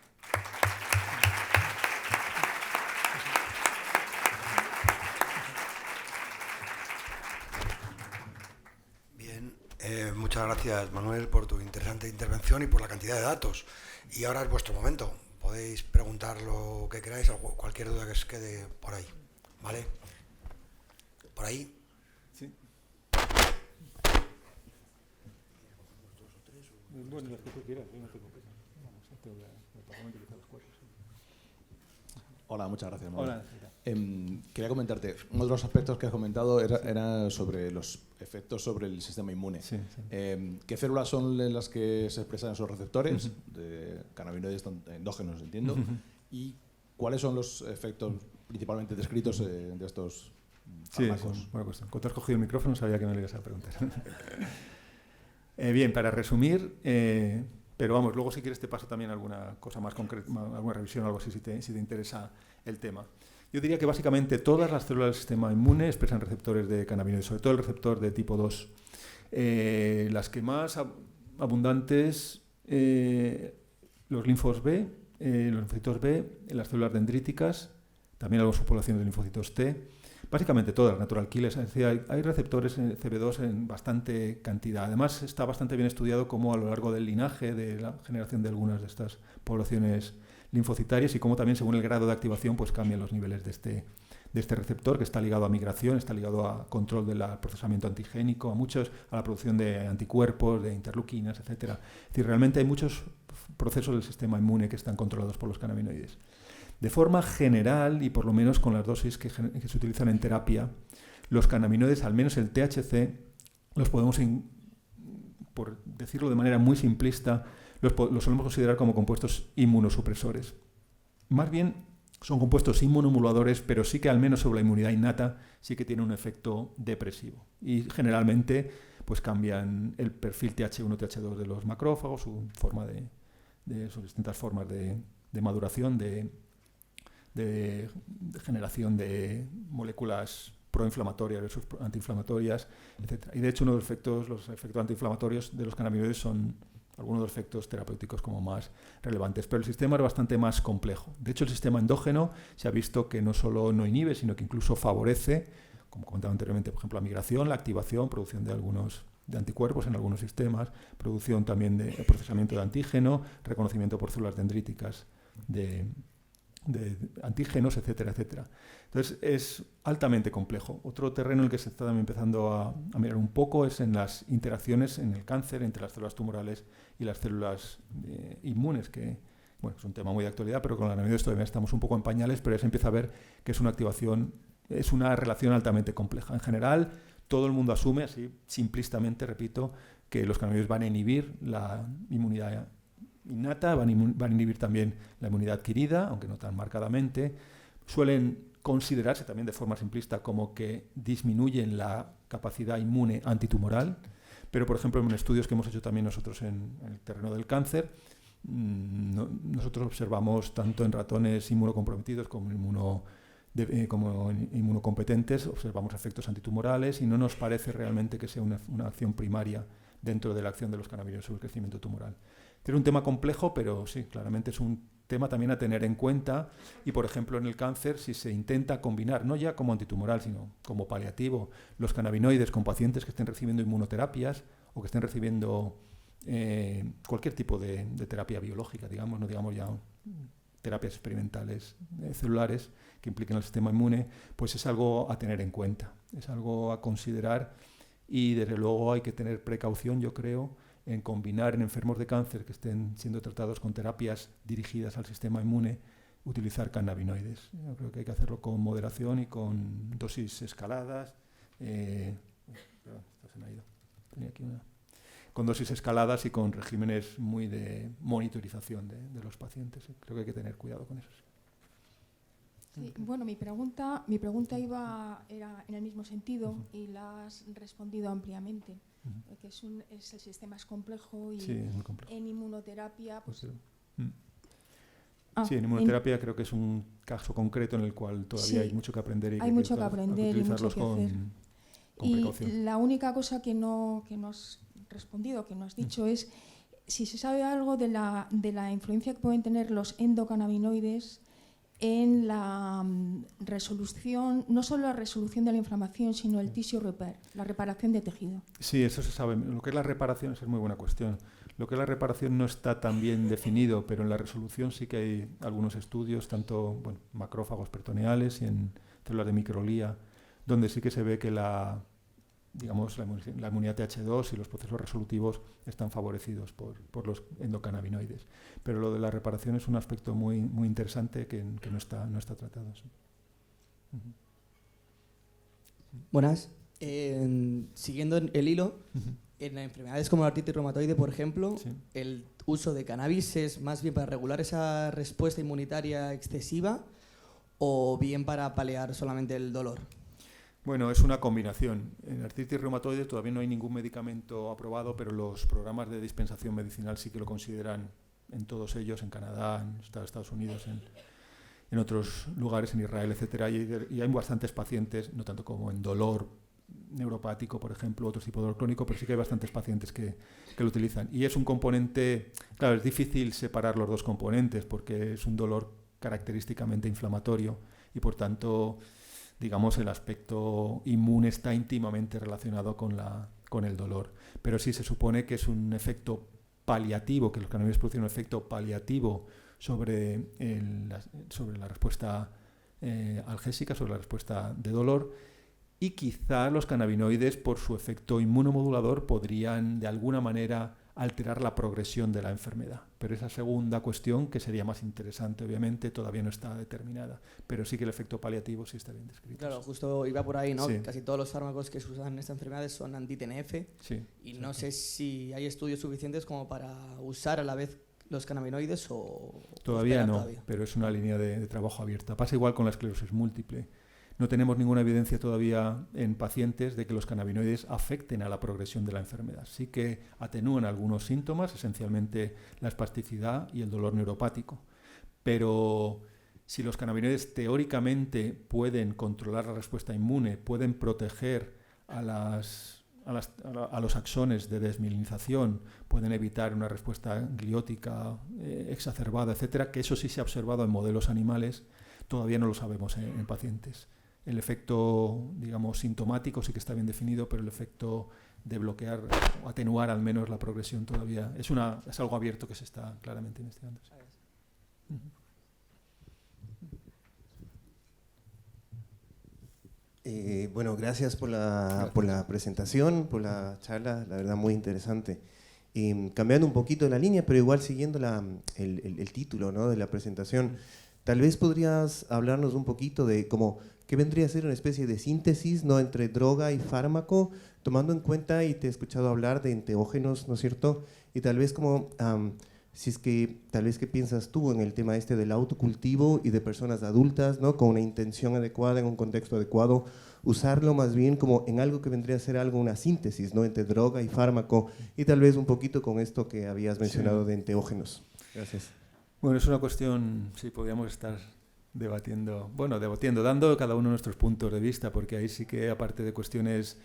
Muchas gracias, Manuel, por tu interesante intervención y por la cantidad de datos. Y ahora es vuestro momento. Podéis preguntar lo que queráis, cualquier duda que os quede por ahí. ¿Vale? ¿Por ahí? Sí. Bueno, las que tú quieras, yo no tengo prisa. Vamos, Hola, muchas gracias, Manuel. Hola. Quería comentarte, uno de los aspectos que has comentado era sobre los efectos sobre el sistema inmune. Sí. ¿Qué células son las que se expresan en esos receptores de cannabinoides endógenos, entiendo? ¿Y cuáles son los efectos principalmente descritos de estos fármacos? Sí, buena cuestión. Cuando has cogido el micrófono sabía que me le ibas a preguntar. Bien, para resumir, pero vamos, luego si quieres te paso también alguna cosa más concreta, alguna revisión o algo así si te interesa el tema. Yo diría que básicamente todas las células del sistema inmune expresan receptores de cannabinoides, sobre todo el receptor de tipo 2. Las que más abundantes, los linfos B, los linfocitos B, las células dendríticas, también algunas subpoblaciones de linfocitos T, básicamente todas, natural killers, es decir, hay receptores CB2 en bastante cantidad. Además está bastante bien estudiado cómo a lo largo del linaje de la generación de algunas de estas poblaciones linfocitarias y cómo también según el grado de activación pues cambian los niveles de este receptor, que está ligado a migración, está ligado a control del procesamiento antigénico, a la producción de anticuerpos, de interleuquinas, etcétera. Es decir, realmente hay muchos procesos del sistema inmune que están controlados por los cannabinoides. De forma general, y por lo menos con las dosis que se utilizan en terapia, los cannabinoides, al menos el THC, los podemos, por decirlo de manera muy simplista, los solemos considerar como compuestos inmunosupresores. Más bien son compuestos inmunomoduladores, pero sí que al menos sobre la inmunidad innata sí que tienen un efecto depresivo. Y generalmente pues cambian el perfil TH1, TH2 de los macrófagos, sus distintas formas de maduración, de generación de moléculas proinflamatorias versus antiinflamatorias, etc. Y de hecho los efectos antiinflamatorios de los cannabinoides son algunos de los efectos terapéuticos como más relevantes, pero el sistema es bastante más complejo. De hecho, el sistema endógeno se ha visto que no solo no inhibe, sino que incluso favorece, como comentaba anteriormente, por ejemplo, la migración, la activación, producción de anticuerpos en algunos sistemas, producción también de procesamiento de antígeno, reconocimiento por células dendríticas de antígenos, etcétera, etcétera. Entonces, es altamente complejo. Otro terreno en el que se está también empezando a mirar un poco es en las interacciones en el cáncer entre las células tumorales y las células inmunes, que bueno, es un tema muy de actualidad, pero con la cannabinoides todavía estamos un poco en pañales, pero ya se empieza a ver que es una relación altamente compleja. En general, todo el mundo asume, así simplistamente, repito, que los cannabinoides van a inhibir la inmunidad innata, van a inhibir también la inmunidad adquirida, aunque no tan marcadamente. Suelen considerarse también de forma simplista como que disminuyen la capacidad inmune antitumoral, pero por ejemplo en estudios que hemos hecho también nosotros en el terreno del cáncer, nosotros observamos tanto en ratones inmunocomprometidos como como inmunocompetentes, observamos efectos antitumorales y no nos parece realmente que sea una acción primaria dentro de la acción de los cannabinoides sobre el crecimiento tumoral. Tiene un tema complejo, pero sí, claramente es un tema también a tener en cuenta. Y, por ejemplo, en el cáncer, si se intenta combinar, no ya como antitumoral, sino como paliativo, los cannabinoides con pacientes que estén recibiendo inmunoterapias o que estén recibiendo cualquier tipo de terapia biológica, digamos, no digamos ya terapias experimentales celulares que impliquen el sistema inmune, pues es algo a tener en cuenta, es algo a considerar y desde luego hay que tener precaución, yo creo, en combinar en enfermos de cáncer que estén siendo tratados con terapias dirigidas al sistema inmune, utilizar cannabinoides. Yo creo que hay que hacerlo con moderación y con dosis escaladas. Perdón, esto se me ha ido. Tenía aquí una. Con dosis escaladas y con regímenes muy de monitorización de los pacientes. Creo que hay que tener cuidado con eso. Sí, bueno, mi pregunta era en el mismo sentido y la has respondido ampliamente, porque el sistema es complejo y sí, es muy complejo. En inmunoterapia... Pues, sí, en inmunoterapia creo que es un caso concreto en el cual todavía hay mucho que aprender y hay mucho que aprender y mucho que hacer. Con precaución. Y la única cosa que no has respondido, que no has dicho, es si se sabe algo de la influencia que pueden tener los endocannabinoides en la resolución, no solo la resolución de la inflamación, sino el tissue repair, la reparación de tejido. Sí, eso se sabe. Lo que es la reparación, esa es muy buena cuestión. Lo que es la reparación no está tan bien definido, pero en la resolución sí que hay algunos estudios, tanto macrófagos peritoneales y en células de microlía, donde sí que se ve que la inmunidad Th2 y los procesos resolutivos están favorecidos por los endocannabinoides. Pero lo de la reparación es un aspecto muy, muy interesante que no está tratado. Sí. Buenas. Siguiendo el hilo, en enfermedades como la artritis reumatoide, por ejemplo, el uso de cannabis es más bien para regular esa respuesta inmunitaria excesiva o bien para paliar solamente el dolor. Bueno, es una combinación. En artritis reumatoide todavía no hay ningún medicamento aprobado, pero los programas de dispensación medicinal sí que lo consideran en todos ellos, en Canadá, en Estados Unidos, en otros lugares, en Israel, etcétera. Y hay bastantes pacientes, no tanto como en dolor neuropático, por ejemplo, otro tipo de dolor crónico, pero sí que hay bastantes pacientes que lo utilizan. Y es un componente, claro, es difícil separar los dos componentes porque es un dolor característicamente inflamatorio y por tanto, digamos, el aspecto inmune está íntimamente relacionado con el dolor. Pero sí se supone que es un efecto paliativo, que los cannabinoides producen un efecto paliativo sobre la respuesta algésica, sobre la respuesta de dolor. Y quizá los cannabinoides, por su efecto inmunomodulador, podrían de alguna manera alterar la progresión de la enfermedad. Pero esa segunda cuestión, que sería más interesante, obviamente, todavía no está determinada. Pero sí que el efecto paliativo sí está bien descrito. Claro, justo iba por ahí, ¿no? Sí. Casi todos los fármacos que se usan en esta enfermedad son anti-TNF. Sí, y no sé si hay estudios suficientes como para usar a la vez los cannabinoides o... Todavía no, pero es una línea de trabajo abierta. Pasa igual con la esclerosis múltiple. No tenemos ninguna evidencia todavía en pacientes de que los cannabinoides afecten a la progresión de la enfermedad. Sí que atenúan algunos síntomas, esencialmente la espasticidad y el dolor neuropático. Pero si los cannabinoides teóricamente pueden controlar la respuesta inmune, pueden proteger a los axones de desmielinización, pueden evitar una respuesta gliótica exacerbada, etcétera, que eso sí se ha observado en modelos animales, todavía no lo sabemos en pacientes. El efecto, digamos, sintomático sí que está bien definido, pero el efecto de bloquear o atenuar al menos la progresión todavía es algo abierto que se está claramente investigando. Bueno, gracias por la presentación, por la charla, la verdad muy interesante. Cambiando un poquito la línea, pero igual siguiendo el título, ¿no?, de la presentación, tal vez podrías hablarnos un poquito de qué vendría a ser una especie de síntesis, ¿no?, entre droga y fármaco, tomando en cuenta, y te he escuchado hablar de enteógenos, ¿no es cierto? Y tal vez si es que, tal vez, ¿qué piensas tú en el tema del autocultivo y de personas adultas, ¿no?, con una intención adecuada, en un contexto adecuado, usarlo más bien como en algo que vendría a ser una síntesis, ¿no?, entre droga y fármaco, y tal vez un poquito con esto que habías mencionado de enteógenos? Gracias. Bueno, es una cuestión, sí, podríamos estar debatiendo, dando cada uno nuestros puntos de vista, porque ahí sí que, aparte de cuestiones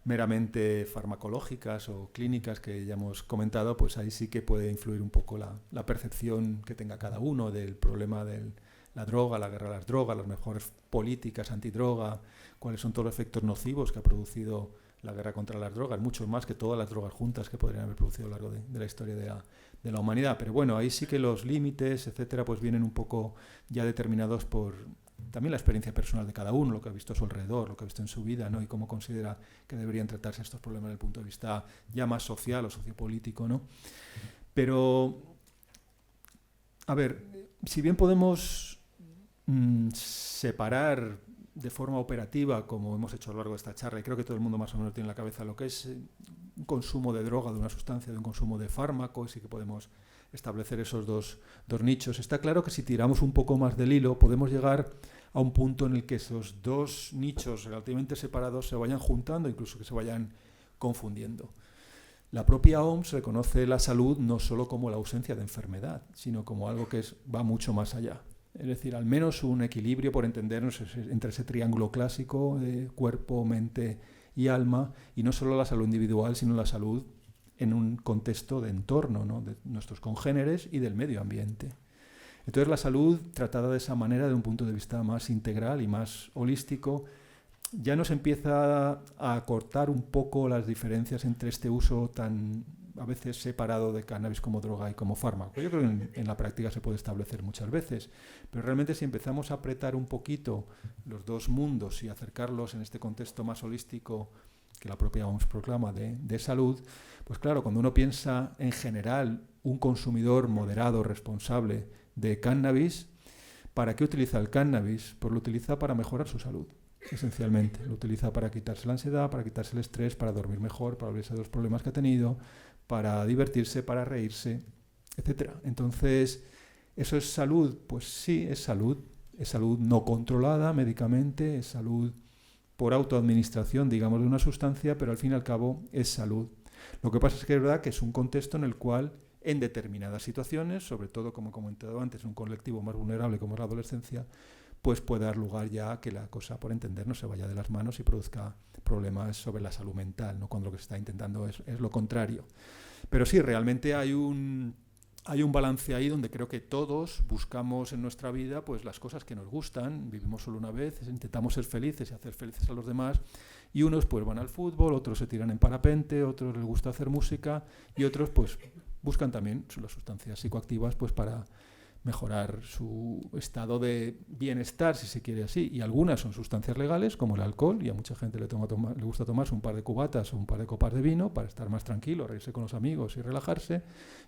meramente farmacológicas o clínicas que ya hemos comentado, pues ahí sí que puede influir un poco la percepción que tenga cada uno del problema de la droga, la guerra a las drogas, las mejores políticas antidroga, cuáles son todos los efectos nocivos que ha producido la guerra contra las drogas, mucho más que todas las drogas juntas que podrían haber producido a lo largo de la historia de la humanidad. Pero bueno, ahí sí que los límites, etcétera, pues vienen un poco ya determinados por también la experiencia personal de cada uno, lo que ha visto a su alrededor, lo que ha visto en su vida, ¿no? Y cómo considera que deberían tratarse estos problemas desde el punto de vista ya más social o sociopolítico, ¿no? Pero, a ver, si bien podemos separar de forma operativa, como hemos hecho a lo largo de esta charla, y creo que todo el mundo más o menos tiene en la cabeza lo que es un consumo de droga, de una sustancia, de un consumo de fármacos, y que podemos establecer esos dos nichos. Está claro que si tiramos un poco más del hilo, podemos llegar a un punto en el que esos dos nichos relativamente separados se vayan juntando, incluso que se vayan confundiendo. La propia OMS reconoce la salud no solo como la ausencia de enfermedad, sino como algo que va mucho más allá. Es decir, al menos un equilibrio, por entendernos, entre ese triángulo clásico de cuerpo, mente y alma, y no solo la salud individual, sino la salud en un contexto de entorno, ¿no? De nuestros congéneres y del medio ambiente. Entonces la salud, tratada de esa manera, de un punto de vista más integral y más holístico, ya nos empieza a acortar un poco las diferencias entre este uso tan a veces separado de cannabis como droga y como fármaco. Yo creo que en la práctica se puede establecer muchas veces, pero realmente si empezamos a apretar un poquito los dos mundos y acercarlos en este contexto más holístico que la propia OMS proclama de salud, pues claro, cuando uno piensa en general un consumidor moderado, responsable de cannabis, ¿para qué utiliza el cannabis? Pues lo utiliza para mejorar su salud, esencialmente. Lo utiliza para quitarse la ansiedad, para quitarse el estrés, para dormir mejor, para olvidarse de los problemas que ha tenido, para divertirse, para reírse, etc. Entonces, ¿eso es salud? Pues sí, es salud. Es salud no controlada médicamente, es salud por autoadministración, digamos, de una sustancia, pero al fin y al cabo es salud. Lo que pasa es que es verdad que es un contexto en el cual, en determinadas situaciones, sobre todo, como he comentado antes, un colectivo más vulnerable como es la adolescencia, pues puede dar lugar ya a que la cosa, por entender, no se vaya de las manos y produzca problemas sobre la salud mental, ¿no? Cuando lo que se está intentando es lo contrario. Pero sí, realmente hay un balance ahí donde creo que todos buscamos en nuestra vida pues las cosas que nos gustan, vivimos solo una vez, intentamos ser felices y hacer felices a los demás, y unos pues van al fútbol, otros se tiran en parapente, otros les gusta hacer música, y otros pues buscan también las sustancias psicoactivas pues para mejorar su estado de bienestar, si se quiere así. Y algunas son sustancias legales, como el alcohol, y a mucha gente le gusta tomarse un par de cubatas o un par de copas de vino para estar más tranquilo, reírse con los amigos y relajarse.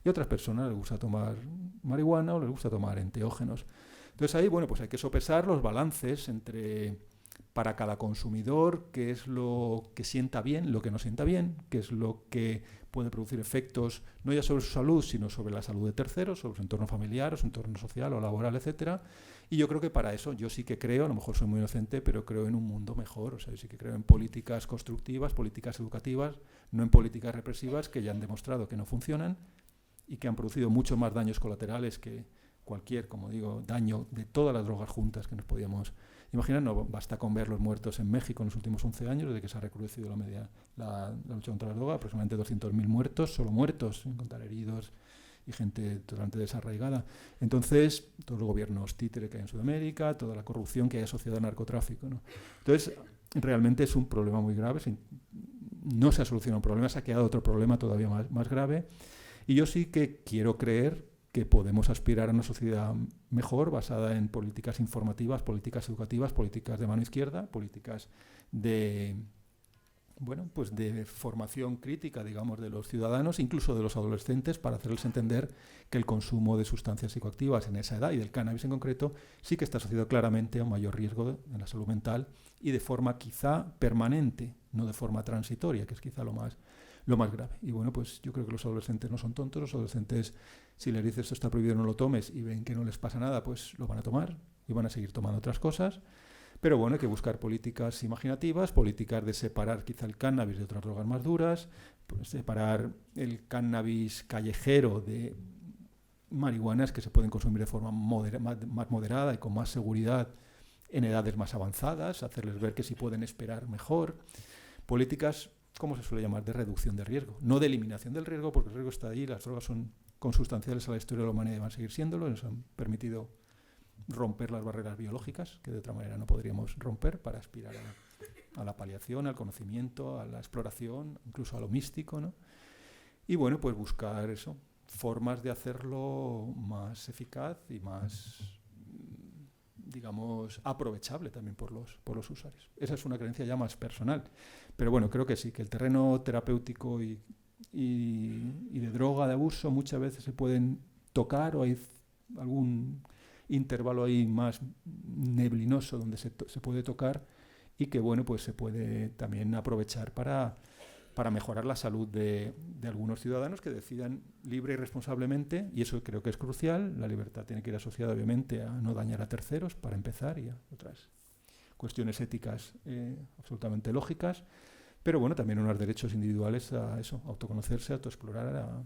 Y a otras personas les gusta tomar marihuana o les gusta tomar enteógenos. Entonces ahí, bueno, pues hay que sopesar los balances entre, para cada consumidor, qué es lo que sienta bien, lo que no sienta bien, qué es lo que puede producir efectos no ya sobre su salud, sino sobre la salud de terceros, sobre su entorno familiar, o su entorno social o laboral, etcétera. Y yo creo que para eso yo sí que creo, a lo mejor soy muy inocente, pero creo en un mundo mejor. O sea, yo sí que creo en políticas constructivas, políticas educativas, no en políticas represivas que ya han demostrado que no funcionan y que han producido muchos más daños colaterales que cualquier, como digo, daño de todas las drogas juntas que nos podíamos imaginar. No basta con ver los muertos en México en los últimos 11 años, desde que se ha recrudecido la lucha contra la droga, aproximadamente 200.000 muertos, solo muertos, sin contar heridos y gente totalmente desarraigada. Entonces, todos los gobiernos títere que hay en Sudamérica, toda la corrupción que hay asociada al narcotráfico, ¿no? Entonces, realmente es un problema muy grave. No se ha solucionado un problema, se ha quedado otro problema todavía más grave. Y yo sí que quiero creer que podemos aspirar a una sociedad mejor, basada en políticas informativas, políticas educativas, políticas de mano izquierda, políticas de, bueno, pues de formación crítica, digamos, de los ciudadanos, incluso de los adolescentes, para hacerles entender que el consumo de sustancias psicoactivas en esa edad, y del cannabis en concreto, sí que está asociado claramente a un mayor riesgo en la salud mental, y de forma quizá permanente, no de forma transitoria, que es quizá lo más grave. Y bueno, pues yo creo que los adolescentes no son tontos. Los adolescentes, si les dices esto está prohibido, no lo tomes, y ven que no les pasa nada, pues lo van a tomar y van a seguir tomando otras cosas. Pero bueno, hay que buscar políticas imaginativas, políticas de separar quizá el cannabis de otras drogas más duras, pues separar el cannabis callejero de marihuanas que se pueden consumir de forma más moderada y con más seguridad en edades más avanzadas, hacerles ver que sí pueden esperar mejor. Políticas, ¿cómo se suele llamar?, de reducción de riesgo, no de eliminación del riesgo, porque el riesgo está ahí, las drogas son consustanciales a la historia de la humanidad y van a seguir siéndolo, nos han permitido romper las barreras biológicas, que de otra manera no podríamos romper, para aspirar a la paliación, al conocimiento, a la exploración, incluso a lo místico, ¿no? Y bueno, pues buscar eso, formas de hacerlo más eficaz y más, digamos, aprovechable también por los usuarios. Esa es una creencia ya más personal. Pero bueno, creo que sí, que el terreno terapéutico y de droga, de abuso, muchas veces se pueden tocar, o hay algún intervalo ahí más neblinoso donde se puede tocar, y que bueno, pues se puede también aprovechar para mejorar la salud de algunos ciudadanos que decidan libre y responsablemente, y eso creo que es crucial. La libertad tiene que ir asociada obviamente a no dañar a terceros, para empezar, y a otras cuestiones éticas absolutamente lógicas, pero bueno, también unos derechos individuales a eso, a autoconocerse, a autoexplorar, a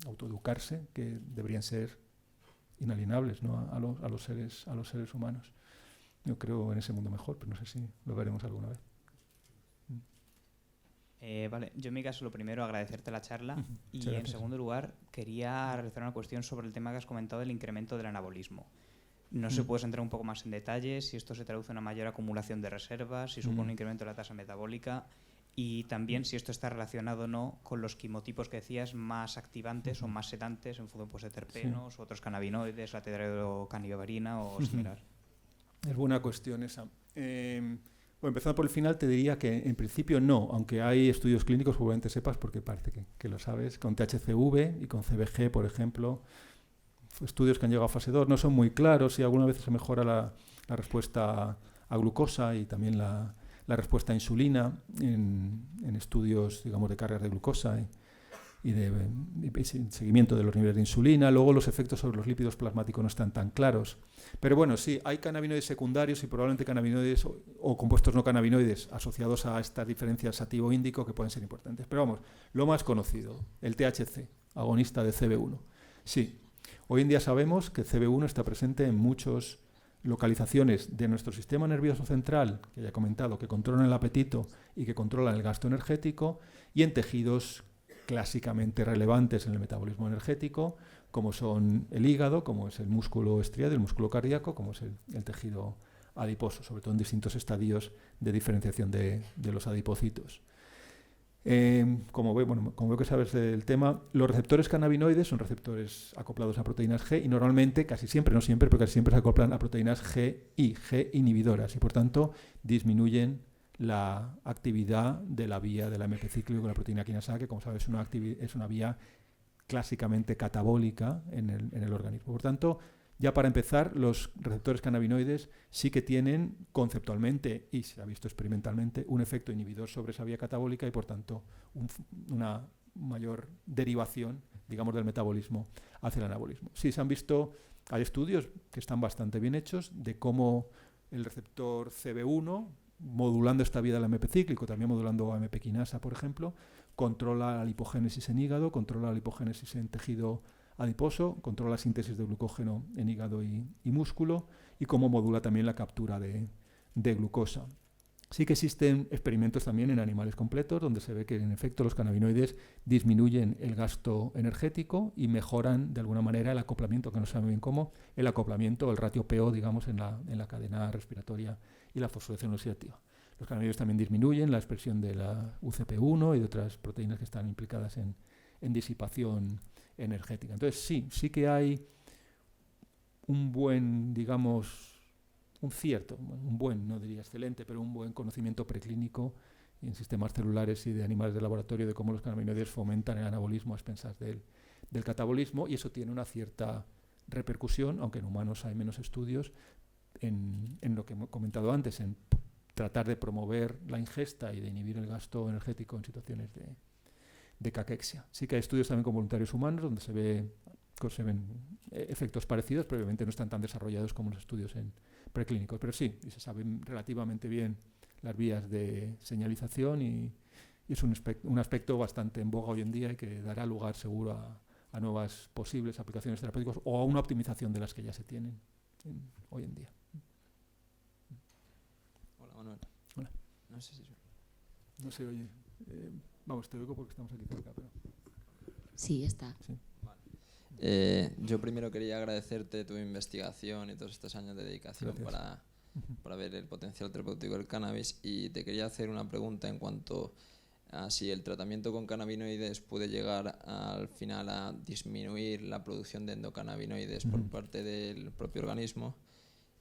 autoeducarse, que deberían ser inalienables, ¿no?, a los seres humanos. Yo creo en ese mundo mejor, pero no sé si lo veremos alguna vez. Vale, yo en mi caso lo primero agradecerte la charla y Muchas en gracias. segundo lugar quería realizar una cuestión sobre el tema que has comentado del incremento del anabolismo. No sé si puedes entrar un poco más en detalle, si esto se traduce en una mayor acumulación de reservas, si supone un incremento de la tasa metabólica, y también si esto está relacionado o no con los quimotipos que decías más activantes o más sedantes en función, pues, de terpenos, otros cannabinoides, la tetrahidrocannabinobarina o similar. Es buena cuestión esa. Bueno, empezando por el final, te diría que en principio no, aunque hay estudios clínicos, probablemente sepas, porque parece que lo sabes, con THCV y con CBG, por ejemplo, estudios que han llegado a fase 2 no son muy claros, y algunas veces se mejora la respuesta a glucosa y también la respuesta a insulina en estudios, digamos, de cargas de glucosa y de seguimiento de los niveles de insulina. Luego los efectos sobre los lípidos plasmáticos no están tan claros. Pero bueno, sí, hay cannabinoides secundarios y probablemente cannabinoides o compuestos no cannabinoides asociados a estas diferencias sativo-índico que pueden ser importantes. Pero vamos, lo más conocido, el THC, agonista de CB1. Sí, hoy en día sabemos que CB1 está presente en muchas localizaciones de nuestro sistema nervioso central, que ya he comentado, que controlan el apetito y que controlan el gasto energético, y en tejidos clásicamente relevantes en el metabolismo energético, como son el hígado, como es el músculo estriado, el músculo cardíaco, como es el tejido adiposo, sobre todo en distintos estadios de diferenciación de los adipocitos. Como veo que sabes del tema, los receptores cannabinoides son receptores acoplados a proteínas G, y normalmente, casi siempre, no siempre, pero casi siempre se acoplan a proteínas G inhibidoras, y por tanto disminuyen la actividad de la vía del AMP cíclico con la proteína quinasa, que como sabes es una vía clásicamente catabólica en el organismo. Por tanto, ya para empezar, los receptores cannabinoides sí que tienen conceptualmente, y se ha visto experimentalmente, un efecto inhibidor sobre esa vía catabólica, y por tanto una mayor derivación, digamos, del metabolismo hacia el anabolismo. Sí, se han visto, hay estudios que están bastante bien hechos de cómo el receptor CB1, modulando esta vía del AMP cíclico, también modulando AMP quinasa, por ejemplo, controla la lipogénesis en hígado, controla la lipogénesis en tejido adiposo, controla la síntesis de glucógeno en hígado y músculo, y cómo modula también la captura de glucosa. Sí que existen experimentos también en animales completos donde se ve que en efecto los cannabinoides disminuyen el gasto energético y mejoran de alguna manera el acoplamiento, que no se sabe bien cómo, el acoplamiento, el ratio PO, digamos, en la cadena respiratoria y la fosforilación oxidativa. Los cannabinoides también disminuyen la expresión de la UCP1 y de otras proteínas que están implicadas en disipación energética. Entonces sí que hay un buen, digamos, no diría excelente, pero un buen conocimiento preclínico en sistemas celulares y de animales de laboratorio de cómo los cannabinoides fomentan el anabolismo a expensas del catabolismo, y eso tiene una cierta repercusión, aunque en humanos hay menos estudios, en lo que hemos comentado antes, en tratar de promover la ingesta y de inhibir el gasto energético en situaciones de caquexia. Sí que hay estudios también con voluntarios humanos donde se ven efectos parecidos, pero obviamente no están tan desarrollados como los estudios preclínicos. Pero sí, y se saben relativamente bien las vías de señalización, y es un aspecto bastante en boga hoy en día y que dará lugar seguro a a nuevas posibles aplicaciones terapéuticas o a una optimización de las que ya se tienen hoy en día. Hola, Manuel. Hola. No sé si... No se oye. Vamos, te oigo porque estamos aquí cerca, pero... Sí, está. Sí. Yo primero quería agradecerte tu investigación y todos estos años de dedicación para ver el potencial terapéutico del cannabis, y te quería hacer una pregunta en cuanto a si el tratamiento con cannabinoides puede llegar al final a disminuir la producción de endocannabinoides por parte del propio organismo,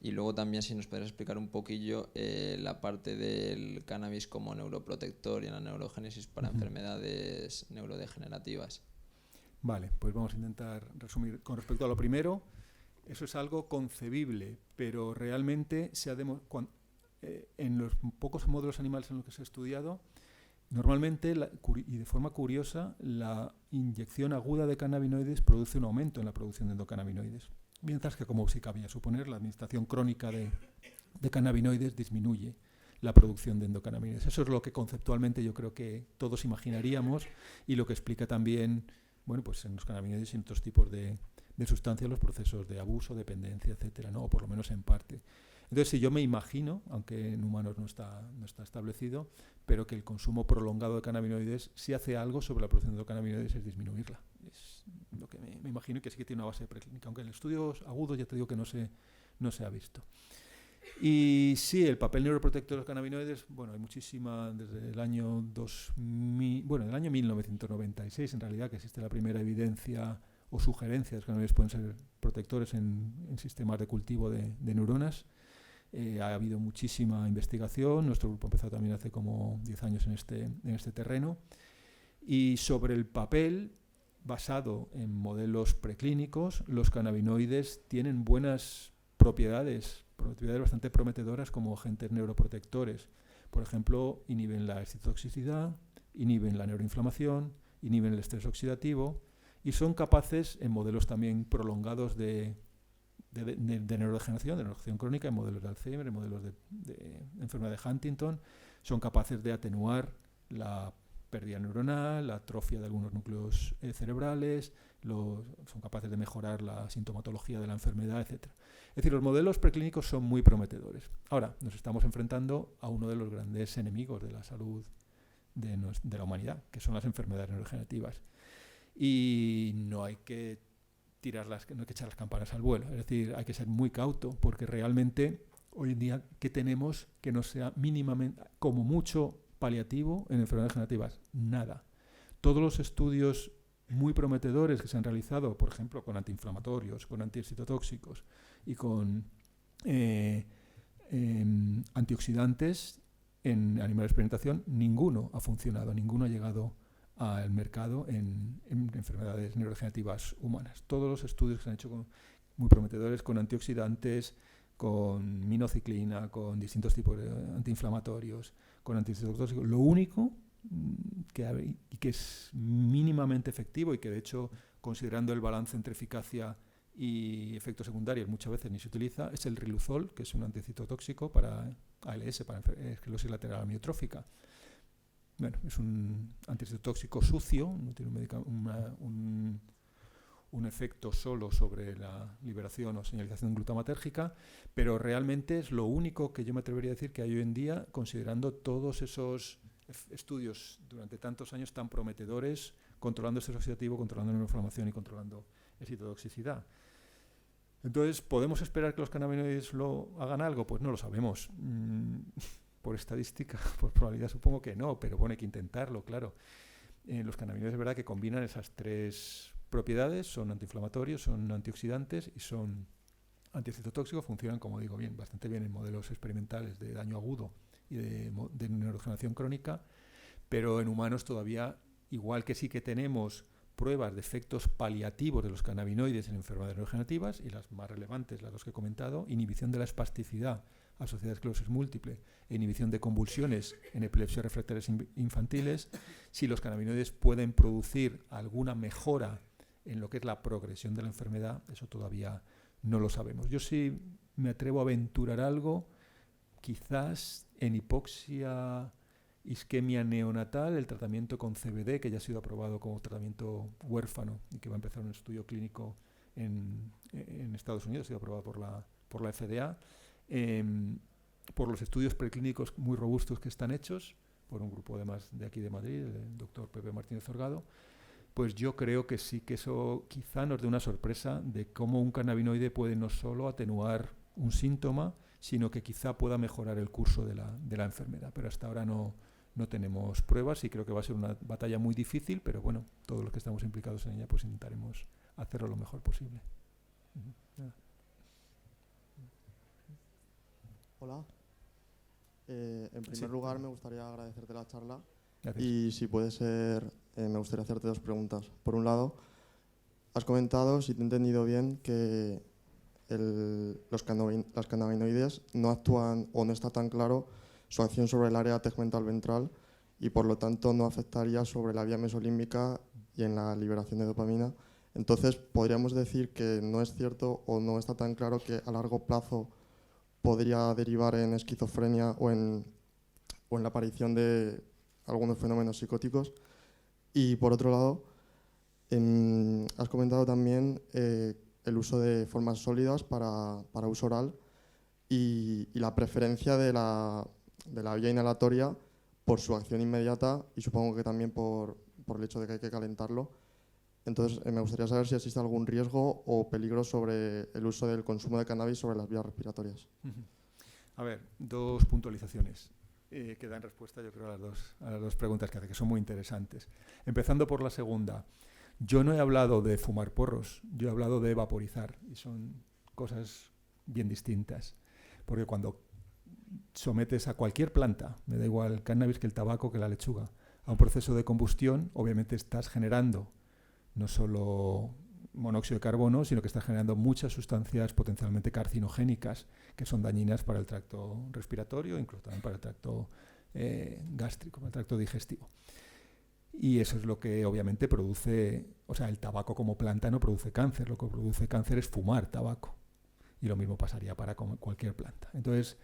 y luego también si nos podrías explicar un poquillo la parte del cannabis como neuroprotector y en la neurogénesis para enfermedades neurodegenerativas. Vale, pues vamos a intentar resumir. Con respecto a lo primero, eso es algo concebible, pero realmente en los pocos modelos animales en los que se ha estudiado, normalmente, y de forma curiosa, la inyección aguda de cannabinoides produce un aumento en la producción de endocannabinoides, mientras que, como sí cabía suponer, la administración crónica de cannabinoides disminuye la producción de endocannabinoides. Eso es lo que conceptualmente yo creo que todos imaginaríamos, y lo que explica también, bueno, pues en los cannabinoides y en otros tipos de sustancias los procesos de abuso, dependencia, etcétera, ¿no? O por lo menos en parte. Entonces, si yo me imagino, aunque en humanos no está establecido, pero que el consumo prolongado de cannabinoides, si hace algo sobre la producción de cannabinoides, es disminuirla. Es lo que me imagino, y que sí que tiene una base preclínica, aunque en estudios agudos ya te digo que no se ha visto. Y sí, el papel neuroprotector de los cannabinoides, bueno, hay muchísima, desde el año 2000, bueno, del año 1996 en realidad, que existe la primera evidencia o sugerencia de que los cannabinoides pueden ser protectores en sistemas de cultivo de neuronas. Ha habido muchísima investigación, nuestro grupo empezó también hace como 10 años en este terreno, y sobre el papel, basado en modelos preclínicos, los cannabinoides tienen buenas propiedades bastante prometedoras como agentes neuroprotectores. Por ejemplo, inhiben la excitotoxicidad, inhiben la neuroinflamación, inhiben el estrés oxidativo, y son capaces, en modelos también prolongados de neurodegeneración crónica, en modelos de Alzheimer, en modelos de enfermedad de Huntington, son capaces de atenuar la pérdida neuronal, la atrofia de algunos núcleos cerebrales, son capaces de mejorar la sintomatología de la enfermedad, etc. Es decir, los modelos preclínicos son muy prometedores. Ahora, nos estamos enfrentando a uno de los grandes enemigos de la salud de la humanidad, que son las enfermedades neurodegenerativas. Y no hay que echar las campanas al vuelo. Es decir, hay que ser muy cauto, porque realmente hoy en día, ¿qué tenemos que no sea mínimamente, como mucho, paliativo en enfermedades degenerativas? Nada. Todos los estudios muy prometedores que se han realizado, por ejemplo, con antiinflamatorios, con antiexcitotóxicos y con antioxidantes en animales de experimentación, ninguno ha funcionado, ninguno ha llegado al mercado en enfermedades neurodegenerativas humanas. Todos los estudios que se han hecho muy prometedores con antioxidantes, con minociclina, con distintos tipos de antiinflamatorios, con antiexcitotóxicos, lo único que es mínimamente efectivo, y que de hecho, considerando el balance entre eficacia y efectos secundarios, muchas veces ni se utiliza, es el riluzol, que es un antiexcitotóxico para ALS, para esclerosis lateral amiotrófica. Bueno, es un antiexcitotóxico sucio, no tiene un efecto solo sobre la liberación o señalización glutamatérgica, pero realmente es lo único que yo me atrevería a decir que hay hoy en día, considerando todos esos estudios durante tantos años tan prometedores, controlando estrés oxidativo, controlando la neuroinflamación y controlando excitotoxicidad. Entonces, ¿podemos esperar que los cannabinoides lo hagan algo? Pues no lo sabemos. Por estadística, por probabilidad supongo que no, pero bueno, hay que intentarlo, claro. Los cannabinoides es verdad que combinan esas tres propiedades, son antiinflamatorios, son antioxidantes y son antiexcitotóxicos, funcionan, como digo, bastante bien en modelos experimentales de daño agudo y de neurodegeneración crónica, pero en humanos todavía, igual que sí que tenemos pruebas de efectos paliativos de los cannabinoides en enfermedades neurodegenerativas, y las más relevantes, las dos que he comentado, inhibición de la espasticidad asociada a esclerosis múltiple e inhibición de convulsiones en epilepsias refractarias infantiles, si los cannabinoides pueden producir alguna mejora en lo que es la progresión de la enfermedad, eso todavía no lo sabemos. Yo sí me atrevo a aventurar algo, quizás en hipoxia isquemia neonatal, el tratamiento con CBD, que ya ha sido aprobado como tratamiento huérfano y que va a empezar un estudio clínico en Estados Unidos, ha sido aprobado por la FDA, por los estudios preclínicos muy robustos que están hechos, por un grupo además de aquí de Madrid, el doctor Pepe Martínez Orgado, pues yo creo que sí que eso quizá nos dé una sorpresa de cómo un cannabinoide puede no solo atenuar un síntoma, sino que quizá pueda mejorar el curso de la enfermedad. Pero hasta ahora no tenemos pruebas y creo que va a ser una batalla muy difícil, pero bueno, todos los que estamos implicados en ella pues intentaremos hacerlo lo mejor posible. Hola. En primer lugar, me gustaría agradecerte la charla. Gracias. Y si puede ser, me gustaría hacerte dos preguntas. Por un lado, has comentado, si te he entendido bien, que las cannabinoides no actúan o no está tan claro su acción sobre el área tegmental ventral y por lo tanto no afectaría sobre la vía mesolímbica y en la liberación de dopamina. Entonces, podríamos decir que no es cierto o no está tan claro que a largo plazo podría derivar en esquizofrenia o en la aparición de algunos fenómenos psicóticos. Y por otro lado, has comentado también el uso de formas sólidas para uso oral y la preferencia de la vía inhalatoria por su acción inmediata y supongo que también por el hecho de que hay que calentarlo. Entonces, me gustaría saber si existe algún riesgo o peligro sobre el uso del consumo de cannabis sobre las vías respiratorias. A ver, dos puntualizaciones que dan respuesta, yo creo, a las dos preguntas que hace, que son muy interesantes. Empezando por la segunda. Yo no he hablado de fumar porros, yo he hablado de vaporizar, y son cosas bien distintas. Porque cuando sometes a cualquier planta, me da igual el cannabis que el tabaco que la lechuga, a un proceso de combustión, obviamente estás generando no solo monóxido de carbono, sino que estás generando muchas sustancias potencialmente carcinogénicas que son dañinas para el tracto respiratorio, incluso también para el tracto gástrico, para el tracto digestivo. Y eso es lo que obviamente produce, o sea, el tabaco como planta no produce cáncer, lo que produce cáncer es fumar tabaco. Y lo mismo pasaría para cualquier planta. Entonces,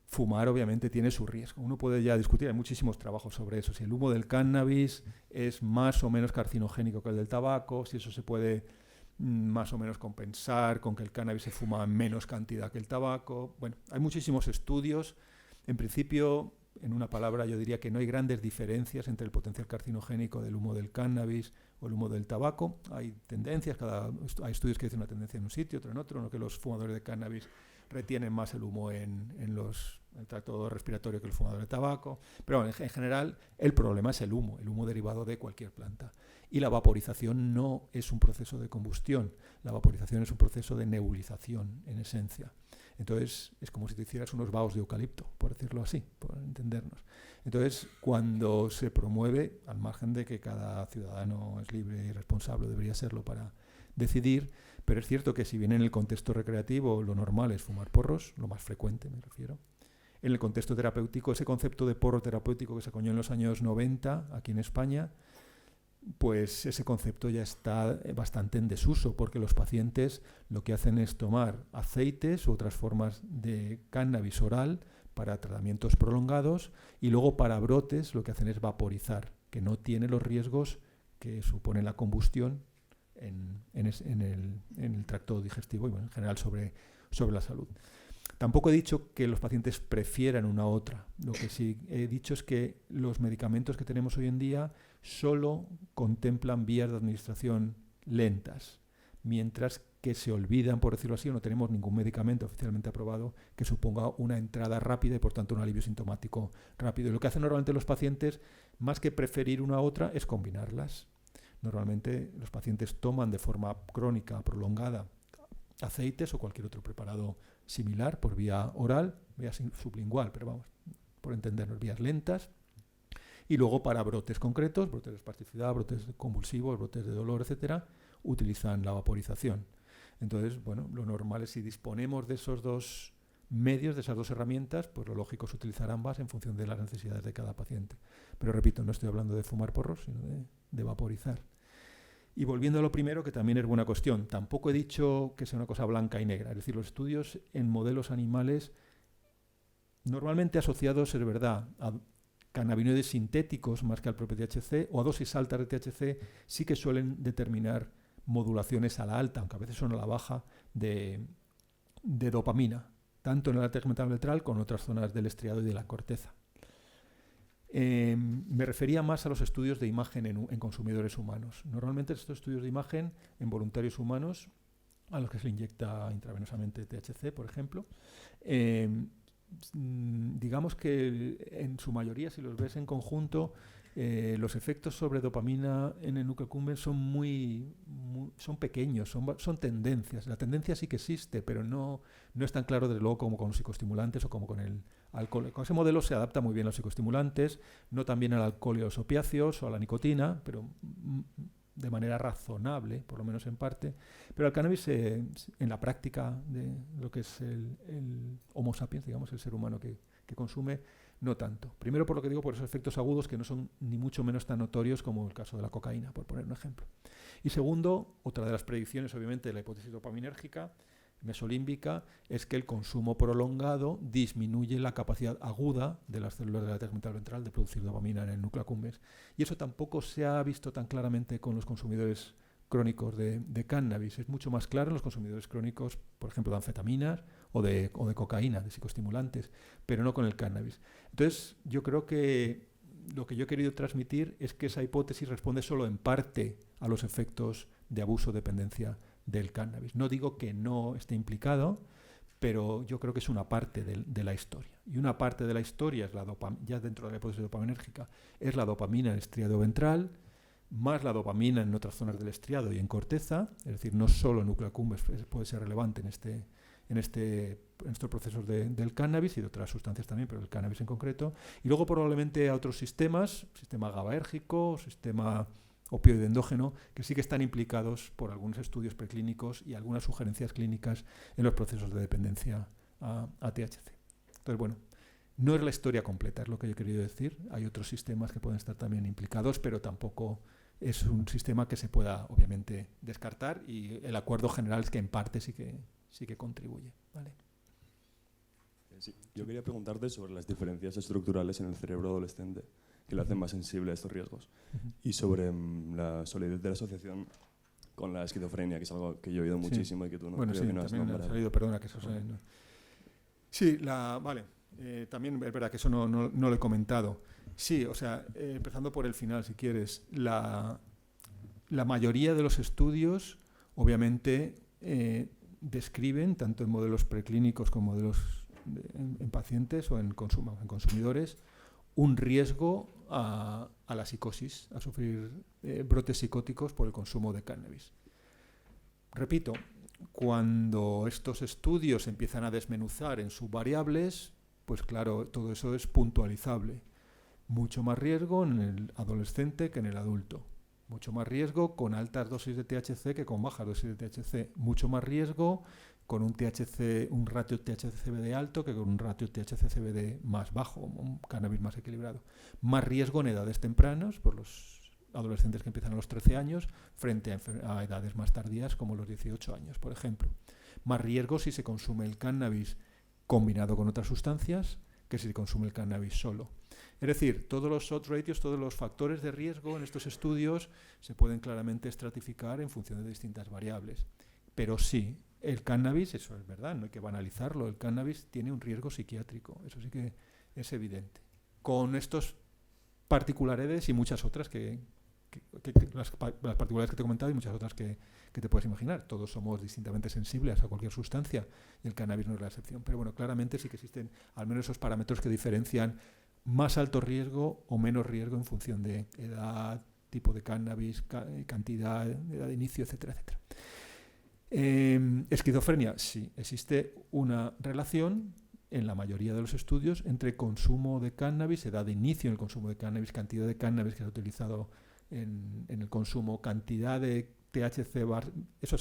fumar obviamente tiene su riesgo. Uno puede ya discutir, hay muchísimos trabajos sobre eso, si el humo del cannabis es más o menos carcinogénico que el del tabaco, si eso se puede más o menos compensar con que el cannabis se fuma en menos cantidad que el tabaco. Bueno, hay muchísimos estudios. En principio, en una palabra, yo diría que no hay grandes diferencias entre el potencial carcinogénico del humo del cannabis o el humo del tabaco. Hay tendencias, hay estudios que dicen una tendencia en un sitio, otro en otro, no que los fumadores de cannabis retienen más el humo en el tracto respiratorio que el fumador de tabaco. Pero bueno, en general el problema es el humo derivado de cualquier planta. Y la vaporización no es un proceso de combustión, la vaporización es un proceso de nebulización en esencia. Entonces es como si te hicieras unos vaos de eucalipto, por decirlo así, por entendernos. Entonces, cuando se promueve, al margen de que cada ciudadano es libre y responsable, debería serlo para decidir, pero es cierto que si bien en el contexto recreativo lo normal es fumar porros, lo más frecuente me refiero, en el contexto terapéutico, ese concepto de porro terapéutico que se acuñó en los años 90 aquí en España, pues ese concepto ya está bastante en desuso, porque los pacientes lo que hacen es tomar aceites u otras formas de cannabis oral para tratamientos prolongados y luego para brotes lo que hacen es vaporizar, que no tiene los riesgos que supone la combustión en el tracto digestivo y bueno, en general sobre la salud. Tampoco he dicho que los pacientes prefieran una u otra. Lo que sí he dicho es que los medicamentos que tenemos hoy en día solo contemplan vías de administración lentas, mientras que se olvidan, por decirlo así, no tenemos ningún medicamento oficialmente aprobado que suponga una entrada rápida y por tanto un alivio sintomático rápido. Y lo que hacen normalmente los pacientes, más que preferir una u otra, es combinarlas. Normalmente los pacientes toman de forma crónica, prolongada, aceites o cualquier otro preparado similar por vía oral, vía sublingual, pero vamos, por entendernos, vías lentas. Y luego para brotes concretos, brotes de espasticidad, brotes convulsivos, brotes de dolor, etcétera, utilizan la vaporización. Entonces, bueno, lo normal es si disponemos de esos dos medios, de esas dos herramientas, pues lo lógico es utilizar ambas en función de las necesidades de cada paciente. Pero repito, no estoy hablando de fumar porros, sino de vaporizar. Y volviendo a lo primero, que también es buena cuestión, tampoco he dicho que sea una cosa blanca y negra. Es decir, los estudios en modelos animales normalmente asociados, es verdad, cannabinoides sintéticos más que al propio THC, o a dosis altas de THC, sí que suelen determinar modulaciones a la alta, aunque a veces son a la baja, de dopamina, tanto en el área tegmental ventral como en otras zonas del estriado y de la corteza. Me refería más a los estudios de imagen en consumidores humanos. Normalmente estos estudios de imagen en voluntarios humanos, a los que se le inyecta intravenosamente THC, por ejemplo, digamos que en su mayoría, si los ves en conjunto, los efectos sobre dopamina en el núcleo accumbens son pequeños, son tendencias. La tendencia sí que existe, pero no es tan claro, desde luego, como con los psicoestimulantes o como con el alcohol. Con ese modelo se adapta muy bien a los psicoestimulantes, no también al alcohol y a los opiáceos o a la nicotina, pero de manera razonable, por lo menos en parte. Pero el cannabis, en la práctica de lo que es el Homo sapiens, digamos, el ser humano que consume, no tanto. Primero, por lo que digo, por esos efectos agudos que no son ni mucho menos tan notorios como el caso de la cocaína, por poner un ejemplo. Y segundo, otra de las predicciones, obviamente, de la hipótesis dopaminérgica mesolímbica, es que el consumo prolongado disminuye la capacidad aguda de las células de la tegmental ventral de producir dopamina en el núcleo accumbens. Y eso tampoco se ha visto tan claramente con los consumidores crónicos de cannabis. Es mucho más claro en los consumidores crónicos, por ejemplo, de anfetaminas o de cocaína, de psicoestimulantes, pero no con el cannabis. Entonces, yo creo que lo que yo he querido transmitir es que esa hipótesis responde solo en parte a los efectos de abuso o dependencia del cannabis. No digo que no esté implicado, pero yo creo que es una parte de la historia. Y una parte de la historia es ya dentro de la hipótesis dopaminérgica, es la dopamina en el estriado ventral, más la dopamina en otras zonas del estriado y en corteza, es decir, no solo el núcleo accumbens puede ser relevante en estos procesos del cannabis y de otras sustancias también, pero el cannabis en concreto. Y luego probablemente a otros sistemas, sistema GABAérgico, sistema opioide endógeno, que sí que están implicados por algunos estudios preclínicos y algunas sugerencias clínicas en los procesos de dependencia a THC. Entonces, bueno, no es la historia completa, es lo que yo he querido decir. Hay otros sistemas que pueden estar también implicados, pero tampoco es un sistema que se pueda, obviamente, descartar, y el acuerdo general es que en parte sí que contribuye. ¿Vale? Sí, yo quería preguntarte sobre las diferencias estructurales en el cerebro adolescente que le hacen más sensible a estos riesgos, y sobre la solidez de la asociación con la esquizofrenia, que es algo que yo he oído muchísimo y que tú no, bueno, creo que no has nombrado. Salido, perdona, que eso no. Sí, vale. También es verdad que eso no lo he comentado. Sí, o sea, empezando por el final, si quieres, la mayoría de los estudios, obviamente, describen, tanto en modelos preclínicos como modelos en pacientes o en consumidores, un riesgo a la psicosis, a sufrir brotes psicóticos por el consumo de cannabis. Repito, cuando estos estudios empiezan a desmenuzar en subvariables, pues claro, todo eso es puntualizable. Mucho más riesgo en el adolescente que en el adulto. Mucho más riesgo con altas dosis de THC que con bajas dosis de THC. Mucho más riesgo con un ratio THC-CBD alto que con un ratio THC-CBD más bajo, un cannabis más equilibrado. Más riesgo en edades tempranas, por los adolescentes que empiezan a los 13 años, frente a edades más tardías como los 18 años, por ejemplo. Más riesgo si se consume el cannabis combinado con otras sustancias que si se consume el cannabis solo. Es decir, todos los odds ratios, todos los factores de riesgo en estos estudios se pueden claramente estratificar en función de distintas variables. Pero sí, el cannabis, eso es verdad, no hay que banalizarlo, el cannabis tiene un riesgo psiquiátrico, eso sí que es evidente. Con estos particularidades y muchas otras las particularidades que te he comentado y muchas otras que te puedes imaginar. Todos somos distintamente sensibles a cualquier sustancia y el cannabis no es la excepción. Pero bueno, claramente sí que existen al menos esos parámetros que diferencian más alto riesgo o menos riesgo en función de edad, tipo de cannabis, cantidad, edad de inicio, etcétera, etcétera. Esquizofrenia, sí, existe una relación en la mayoría de los estudios entre consumo de cannabis, edad de inicio en el consumo de cannabis, cantidad de cannabis que se ha utilizado en el consumo, cantidad de THC, eso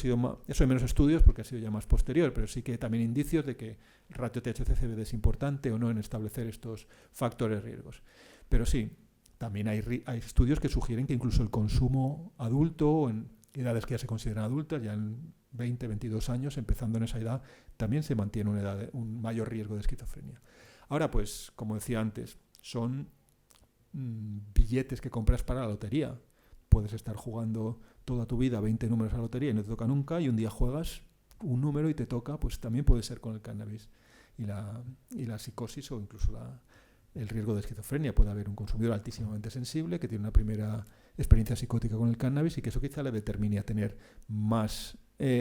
hay menos estudios porque ha sido ya más posterior, pero sí que también indicios de que el ratio THC-CBD es importante o no en establecer estos factores de riesgos. Pero sí, también hay estudios que sugieren que incluso el consumo adulto, en edades que ya se consideran adultas, ya en 20, 22 años, empezando en esa edad, también se mantiene un mayor riesgo de esquizofrenia. Ahora, pues, como decía antes, son billetes que compras para la lotería. Puedes estar jugando toda tu vida 20 números a la lotería y no te toca nunca, y un día juegas un número y te toca, pues también puede ser con el cannabis. Y la psicosis o incluso el riesgo de esquizofrenia. Puede haber un consumidor altísimamente sensible que tiene una primera experiencia psicótica con el cannabis y que eso quizá le determine a tener más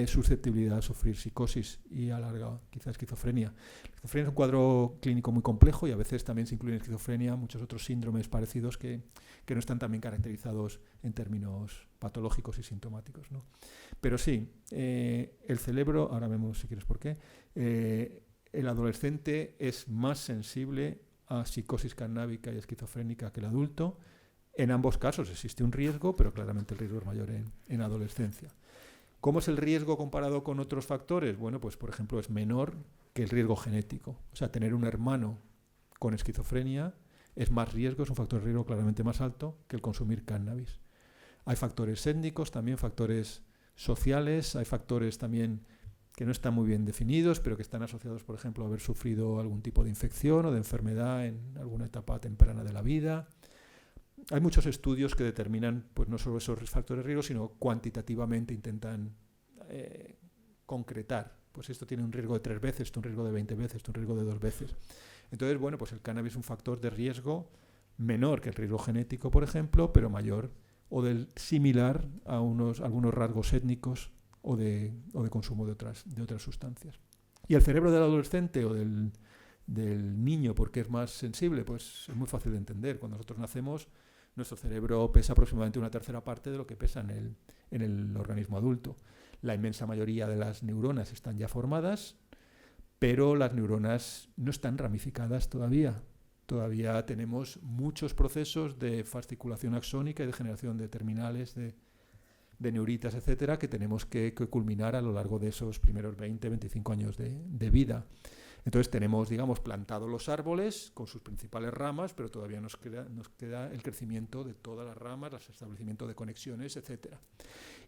susceptibilidad a sufrir psicosis y a larga quizá esquizofrenia. La esquizofrenia es un cuadro clínico muy complejo y a veces también se incluyen en esquizofrenia muchos otros síndromes parecidos que no están también caracterizados en términos patológicos y sintomáticos, ¿no? Pero sí, el cerebro, ahora vemos si quieres por qué, el adolescente es más sensible a psicosis cannábica y esquizofrénica que el adulto. En ambos casos existe un riesgo, pero claramente el riesgo es mayor en adolescencia. ¿Cómo es el riesgo comparado con otros factores? Bueno, pues por ejemplo es menor que el riesgo genético. O sea, tener un hermano con esquizofrenia es más riesgo, es un factor de riesgo claramente más alto que el consumir cannabis. Hay factores étnicos, también factores sociales, hay factores también que no están muy bien definidos, pero que están asociados, por ejemplo, a haber sufrido algún tipo de infección o de enfermedad en alguna etapa temprana de la vida. Hay muchos estudios que determinan pues no solo esos factores de riesgo, sino cuantitativamente intentan concretar. Pues esto tiene un riesgo de 3 veces, esto un riesgo de 20 veces, esto un riesgo de 2 veces. Entonces, bueno, pues el cannabis es un factor de riesgo menor que el riesgo genético, por ejemplo, pero mayor o similar a algunos rasgos étnicos o de consumo de otras sustancias. Y el cerebro del adolescente o del niño, ¿por qué es más sensible? Pues es muy fácil de entender. Cuando nosotros nacemos, nuestro cerebro pesa aproximadamente 1/3 parte de lo que pesa en el organismo adulto. La inmensa mayoría de las neuronas están ya formadas, pero las neuronas no están ramificadas todavía. Todavía tenemos muchos procesos de fasciculación axónica y de generación de terminales de neuritas, etcétera, que tenemos que culminar a lo largo de esos primeros 20-25 años de vida. Entonces tenemos, digamos, plantados los árboles con sus principales ramas, pero todavía nos queda el crecimiento de todas las ramas, el establecimiento de conexiones, etcétera.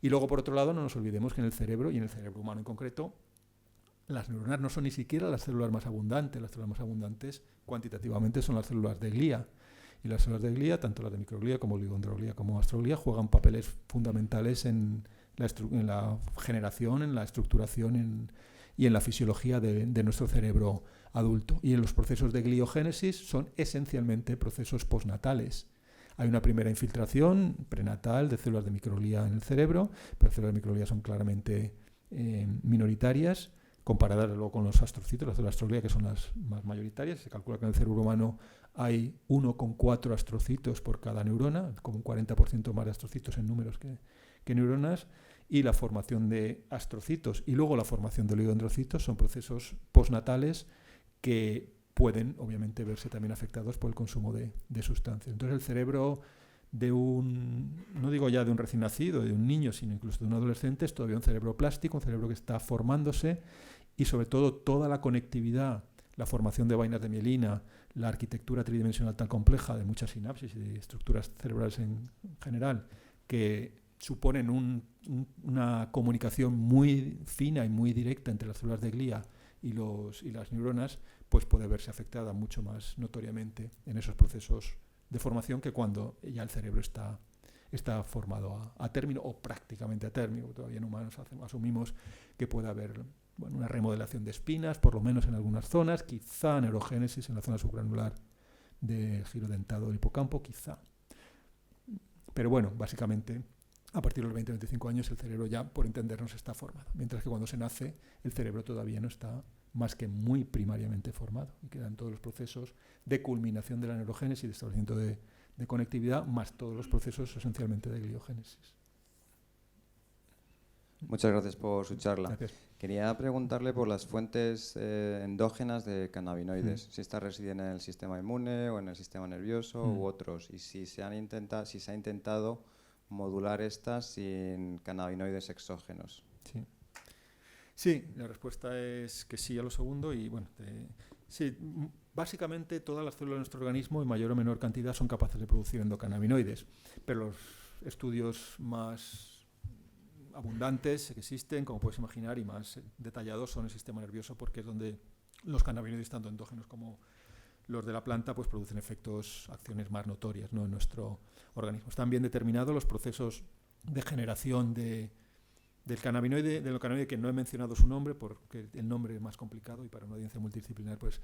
Y luego, por otro lado, no nos olvidemos que en el cerebro, y en el cerebro humano en concreto, las neuronas no son ni siquiera las células más abundantes. Las células más abundantes cuantitativamente son las células de glía. Y las células de glía, tanto las de microglía como oligondroglía como astroglía, juegan papeles fundamentales en la generación, en la estructuración y en la fisiología de nuestro cerebro adulto. Y en los procesos de gliogénesis son esencialmente procesos postnatales. Hay una primera infiltración prenatal de células de microglía en el cerebro, pero las células de microglía son claramente minoritarias, comparadas luego con los astrocitos, las células de astroglía, que son las más mayoritarias. Se calcula que en el cerebro humano hay 1,4 astrocitos por cada neurona, como un 40% más de astrocitos en números que neuronas, y la formación de astrocitos y luego la formación de oligodendrocitos son procesos postnatales que pueden, obviamente, verse también afectados por el consumo de sustancias. Entonces, el cerebro no digo ya de un recién nacido, de un niño, sino incluso de un adolescente, es todavía un cerebro plástico, un cerebro que está formándose, y sobre todo toda la conectividad, la formación de vainas de mielina, la arquitectura tridimensional tan compleja de muchas sinapsis y de estructuras cerebrales en general, que suponen una comunicación muy fina y muy directa entre las células de glía y las neuronas, pues puede verse afectada mucho más notoriamente en esos procesos de formación que cuando ya el cerebro está formado a término o prácticamente a término. Todavía en humanos asumimos que puede haber una remodelación de espinas, por lo menos en algunas zonas, quizá neurogénesis en la zona subgranular del giro dentado del hipocampo, quizá. Pero bueno, básicamente, a partir de los 20-25 años el cerebro ya, por entendernos, está formado, mientras que cuando se nace el cerebro todavía no está más que muy primariamente formado y quedan todos los procesos de culminación de la neurogénesis y de establecimiento de conectividad, más todos los procesos esencialmente de gliogénesis. Muchas gracias por su charla. Gracias. Quería preguntarle por las fuentes endógenas de cannabinoides, si estas residen en el sistema inmune o en el sistema nervioso u otros, y si se ha intentado modular estas sin cannabinoides exógenos. Sí, la respuesta es que sí a lo segundo y bueno, sí, básicamente todas las células de nuestro organismo en mayor o menor cantidad son capaces de producir endocannabinoides, pero los estudios más abundantes que existen, como puedes imaginar, y más detallados son el sistema nervioso, porque es donde los cannabinoides, tanto endógenos como los de la planta pues producen acciones más notorias, ¿no?, en nuestro organismo. Están bien determinados los procesos de generación del cannabinoide, que no he mencionado su nombre porque el nombre es más complicado y para una audiencia multidisciplinar pues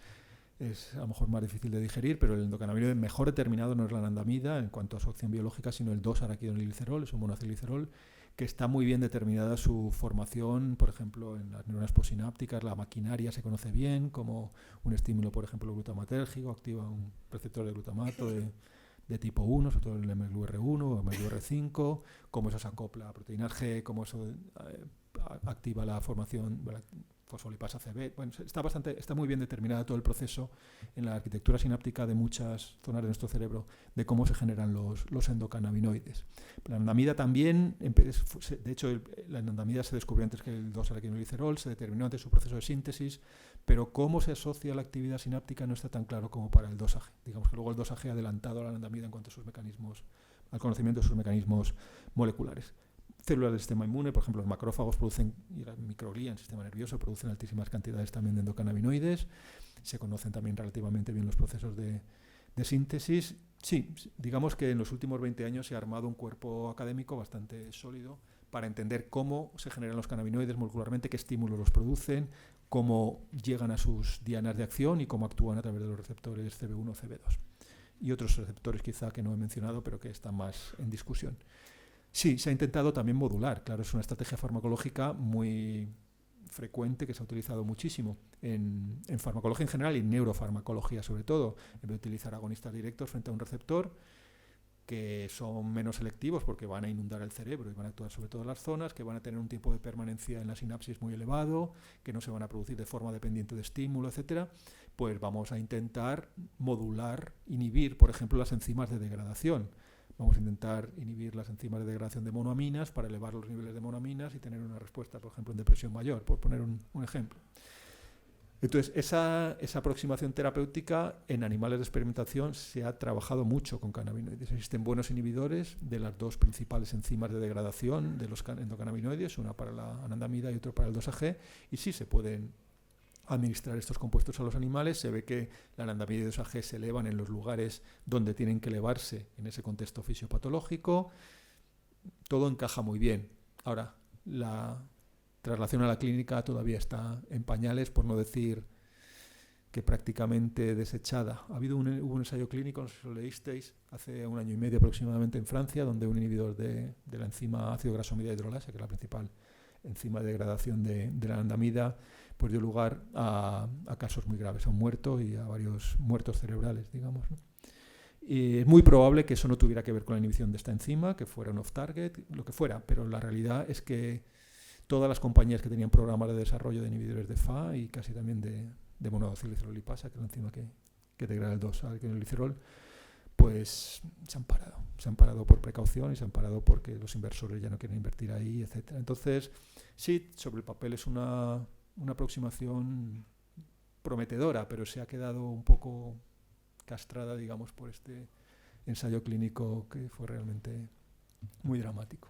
es a lo mejor más difícil de digerir, pero el endocannabinoide mejor determinado no es la anandamida en cuanto a su acción biológica, sino el 2-araquidonilglicerol, es un monoacilglicerol, que está muy bien determinada su formación, por ejemplo, en las neuronas postsinápticas. La maquinaria se conoce bien como un estímulo, por ejemplo, glutamatérgico, activa un receptor de glutamato de tipo 1, sobre todo el MLUR1 o MLUR5, cómo eso se acopla a proteínas G, cómo eso activa la formación fosfolipasa CB. Bueno, está muy bien determinado todo el proceso en la arquitectura sináptica de muchas zonas de nuestro cerebro de cómo se generan los endocannabinoides. La anandamida también, de hecho, la anandamida se descubrió antes que el 2-araquidonilglicerol, se determinó antes su proceso de síntesis, pero cómo se asocia a la actividad sináptica no está tan claro como para el 2-AG. Digamos que luego el 2-AG ha adelantado a la anandamida en cuanto a sus mecanismos, al conocimiento de sus mecanismos moleculares. Células del sistema inmune, por ejemplo, los macrófagos producen, y la microglía en el sistema nervioso producen altísimas cantidades también de endocannabinoides. Se conocen también relativamente bien los procesos de síntesis. Sí, digamos que en los últimos 20 años se ha armado un cuerpo académico bastante sólido para entender cómo se generan los cannabinoides molecularmente, qué estímulos los producen, cómo llegan a sus dianas de acción y cómo actúan a través de los receptores CB1 o CB2. Y otros receptores quizá que no he mencionado, pero que están más en discusión. Sí, se ha intentado también modular. Claro, es una estrategia farmacológica muy frecuente que se ha utilizado muchísimo en farmacología en general y en neurofarmacología sobre todo. En vez de utilizar agonistas directos frente a un receptor, que son menos selectivos porque van a inundar el cerebro y van a actuar sobre todas las zonas, que van a tener un tiempo de permanencia en la sinapsis muy elevado, que no se van a producir de forma dependiente de estímulo, etcétera, pues vamos a intentar modular, inhibir, por ejemplo, las enzimas de degradación. Vamos a intentar inhibir las enzimas de degradación de monoaminas para elevar los niveles de monoaminas y tener una respuesta, por ejemplo, en depresión mayor, por poner un ejemplo. Entonces, esa aproximación terapéutica en animales de experimentación se ha trabajado mucho con cannabinoides. Existen buenos inhibidores de las dos principales enzimas de degradación de los endocannabinoides, una para la anandamida y otra para el 2-AG, y sí se pueden administrar estos compuestos a los animales. Se ve que la anandamida y el 2-AG se elevan en los lugares donde tienen que elevarse en ese contexto fisiopatológico. Todo encaja muy bien. Ahora, la traslación a la clínica todavía está en pañales, por no decir que prácticamente desechada. Hubo un ensayo clínico, no sé si lo leísteis, hace 1 año y medio aproximadamente en Francia, donde un inhibidor de la enzima ácido grasoamida hidrolasa, que es la principal enzima de degradación de la anandamida, pues dio lugar a casos muy graves, a un muerto y a varios muertos cerebrales, digamos, ¿no? Y es muy probable que eso no tuviera que ver con la inhibición de esta enzima, que fuera un off-target, lo que fuera, pero la realidad es que todas las compañías que tenían programas de desarrollo de inhibidores de FA y casi también de monoacilglicerol-lipasa, que es la enzima que degrada el 2-araquidonilglicerol, pues se han parado por precaución y se han parado porque los inversores ya no quieren invertir ahí, etcétera. Entonces, sí, sobre el papel es una aproximación prometedora, pero se ha quedado un poco castrada, digamos, por este ensayo clínico que fue realmente muy dramático.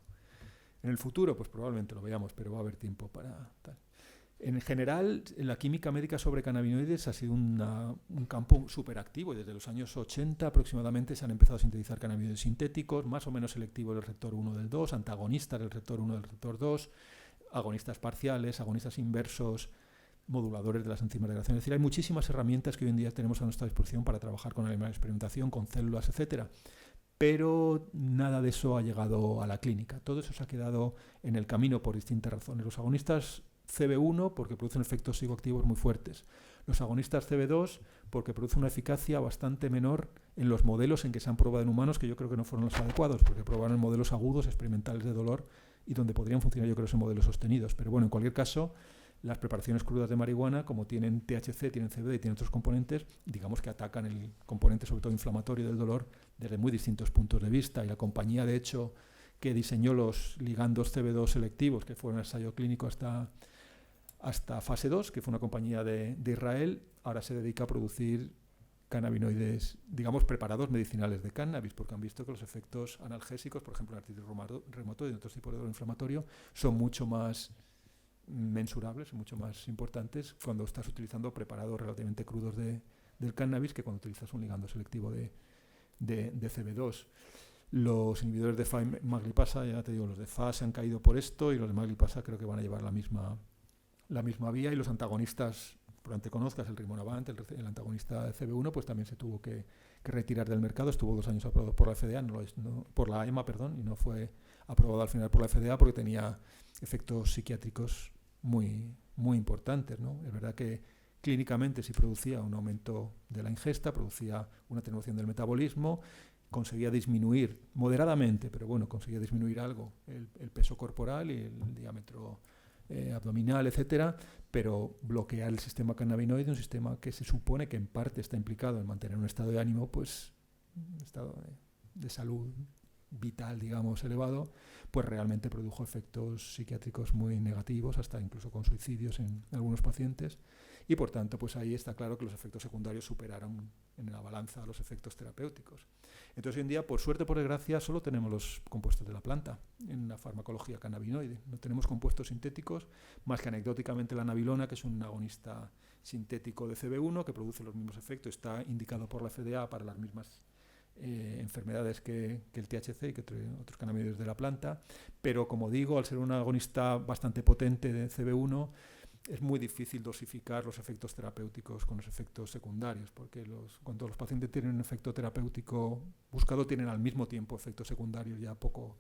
En el futuro, pues probablemente lo veamos, pero va a haber tiempo para tal. En general, la química médica sobre cannabinoides ha sido un campo súper activo y desde los años 80 aproximadamente se han empezado a sintetizar cannabinoides sintéticos, más o menos selectivos del receptor 1 del 2, antagonistas del receptor 1 del receptor 2, agonistas parciales, agonistas inversos, moduladores de las enzimas de degradación. Es decir, hay muchísimas herramientas que hoy en día tenemos a nuestra disposición para trabajar con animales de experimentación, con células, etcétera. Pero nada de eso ha llegado a la clínica. Todo eso se ha quedado en el camino por distintas razones. Los agonistas CB1 porque producen efectos psicoactivos muy fuertes. Los agonistas CB2 porque producen una eficacia bastante menor en los modelos en que se han probado en humanos, que yo creo que no fueron los adecuados, porque probaron en modelos agudos, experimentales de dolor, y donde podrían funcionar yo creo en modelos sostenidos. Pero bueno, en cualquier caso, las preparaciones crudas de marihuana, como tienen THC, tienen CBD y tienen otros componentes, digamos que atacan el componente sobre todo inflamatorio del dolor desde muy distintos puntos de vista. Y la compañía, de hecho, que diseñó los ligandos CB2 selectivos, que fueron ensayo clínico hasta fase 2, que fue una compañía de Israel, ahora se dedica a producir cannabinoides, digamos, preparados medicinales de cannabis, porque han visto que los efectos analgésicos, por ejemplo, en artritis reumatoide y en otros tipos de dolor inflamatorio, son mucho más mensurables, mucho más importantes cuando estás utilizando preparados relativamente crudos de del cannabis que cuando utilizas un ligando selectivo de CB2. Los inhibidores de FA y Maglipasa, ya te digo, los de FA se han caído por esto y los de Maglipasa creo que van a llevar la misma vía, y los antagonistas, probablemente conozcas el Rimonabant, el antagonista de CB1, pues también se tuvo que retirar del mercado. Estuvo 2 años aprobado por la FDA, por la EMA, y no fue aprobado al final por la FDA porque tenía efectos psiquiátricos muy, muy importantes, ¿no? Es verdad que clínicamente sí producía un aumento de la ingesta, producía una atenuación del metabolismo, conseguía disminuir moderadamente, pero bueno, conseguía disminuir algo el peso corporal y el diámetro abdominal, etcétera, pero bloquear el sistema cannabinoide, un sistema que se supone que en parte está implicado en mantener un estado de ánimo, pues un estado de salud vital, digamos, elevado, pues realmente produjo efectos psiquiátricos muy negativos, hasta incluso con suicidios en algunos pacientes, y por tanto, pues ahí está claro que los efectos secundarios superaron en la balanza los efectos terapéuticos. Entonces hoy en día, por suerte, por desgracia, solo tenemos los compuestos de la planta en la farmacología cannabinoide. No tenemos compuestos sintéticos, más que anecdóticamente la nabilona, que es un agonista sintético de CB1 que produce los mismos efectos, está indicado por la FDA para las mismas enfermedades que el THC y que otros cannabinoides de la planta, pero como digo, al ser un agonista bastante potente de CB1, es muy difícil dosificar los efectos terapéuticos con los efectos secundarios, porque cuando los pacientes tienen un efecto terapéutico buscado, tienen al mismo tiempo efectos secundarios ya poco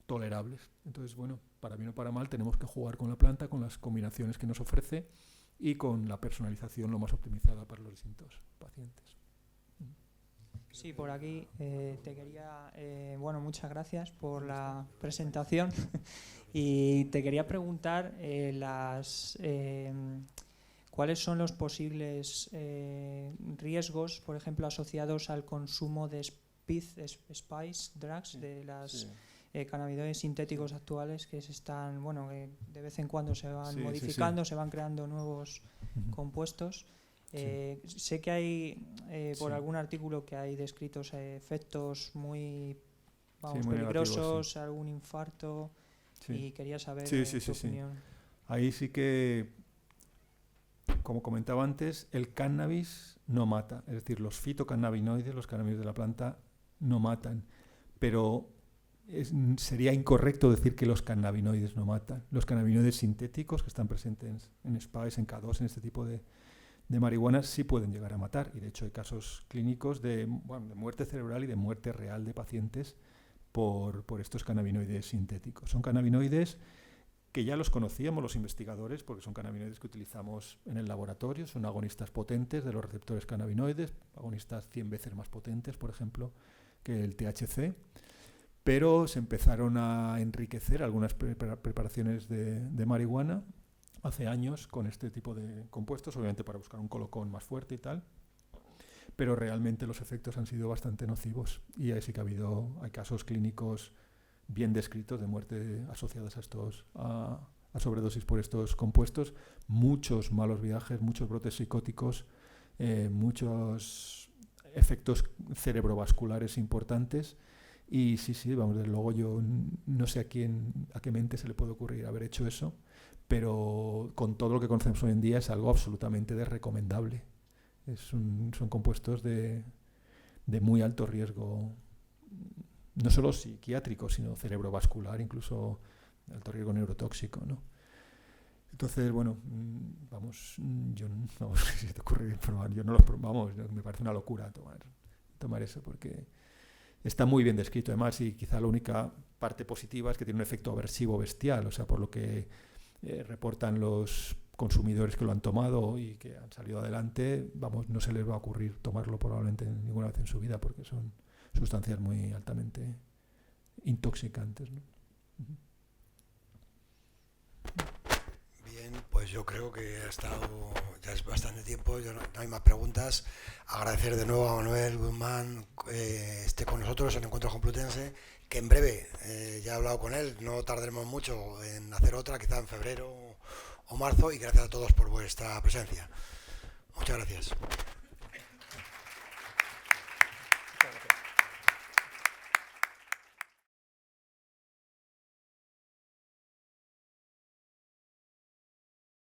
tolerables. Entonces, bueno, para bien o para mal, tenemos que jugar con la planta, con las combinaciones que nos ofrece y con la personalización lo más optimizada para los distintos pacientes. Sí, por aquí te quería, bueno, muchas gracias por la presentación y te quería preguntar cuáles son los posibles riesgos, por ejemplo, asociados al consumo de spice drugs, de las cannabinoides sintéticos actuales que se están, bueno, que de vez en cuando se van modificando, se van creando nuevos compuestos. Sé que hay, por algún artículo, que hay descritos efectos muy peligrosos, algún infarto, y quería saber tu opinión. Ahí sí que, como comentaba antes, el cannabis no mata, es decir, los fitocannabinoides, los cannabinoides de la planta, no matan, pero sería incorrecto decir que los cannabinoides no matan. Los cannabinoides sintéticos que están presentes en Spice, en K2, en este tipo de marihuana, sí pueden llegar a matar, y de hecho hay casos clínicos de muerte cerebral y de muerte real de pacientes por estos cannabinoides sintéticos. Son cannabinoides que ya los conocíamos los investigadores, porque son cannabinoides que utilizamos en el laboratorio, son agonistas potentes de los receptores cannabinoides, agonistas 100 veces más potentes, por ejemplo, que el THC, pero se empezaron a enriquecer algunas preparaciones de marihuana hace años con este tipo de compuestos, obviamente para buscar un colocón más fuerte y tal, pero realmente los efectos han sido bastante nocivos, y ahí sí que hay casos clínicos bien descritos de muerte asociadas a sobredosis por estos compuestos, muchos malos viajes, muchos brotes psicóticos, muchos efectos cerebrovasculares importantes. Y sí, vamos, desde luego yo no sé a qué mente se le puede ocurrir haber hecho eso, pero con todo lo que conocemos hoy en día es algo absolutamente desrecomendable. Son compuestos de muy alto riesgo, no solo psiquiátrico, sino cerebrovascular, incluso alto riesgo neurotóxico, ¿no? Entonces, bueno, yo no sé si te ocurre probar, yo no los probamos, me parece una locura tomar eso, porque está muy bien descrito además, y quizá la única parte positiva es que tiene un efecto aversivo bestial, o sea, por lo que reportan los consumidores que lo han tomado y que han salido adelante, no se les va a ocurrir tomarlo probablemente ninguna vez en su vida, porque son sustancias muy altamente intoxicantes, ¿no? Bien, pues yo creo que ha estado, ya es bastante tiempo, no hay más preguntas. Agradecer de nuevo a Manuel Guzmán esté con nosotros en el Encuentro Complutense, que en breve, ya he hablado con él, no tardaremos mucho en hacer otra, quizá en febrero o marzo, y gracias a todos por vuestra presencia. Muchas gracias.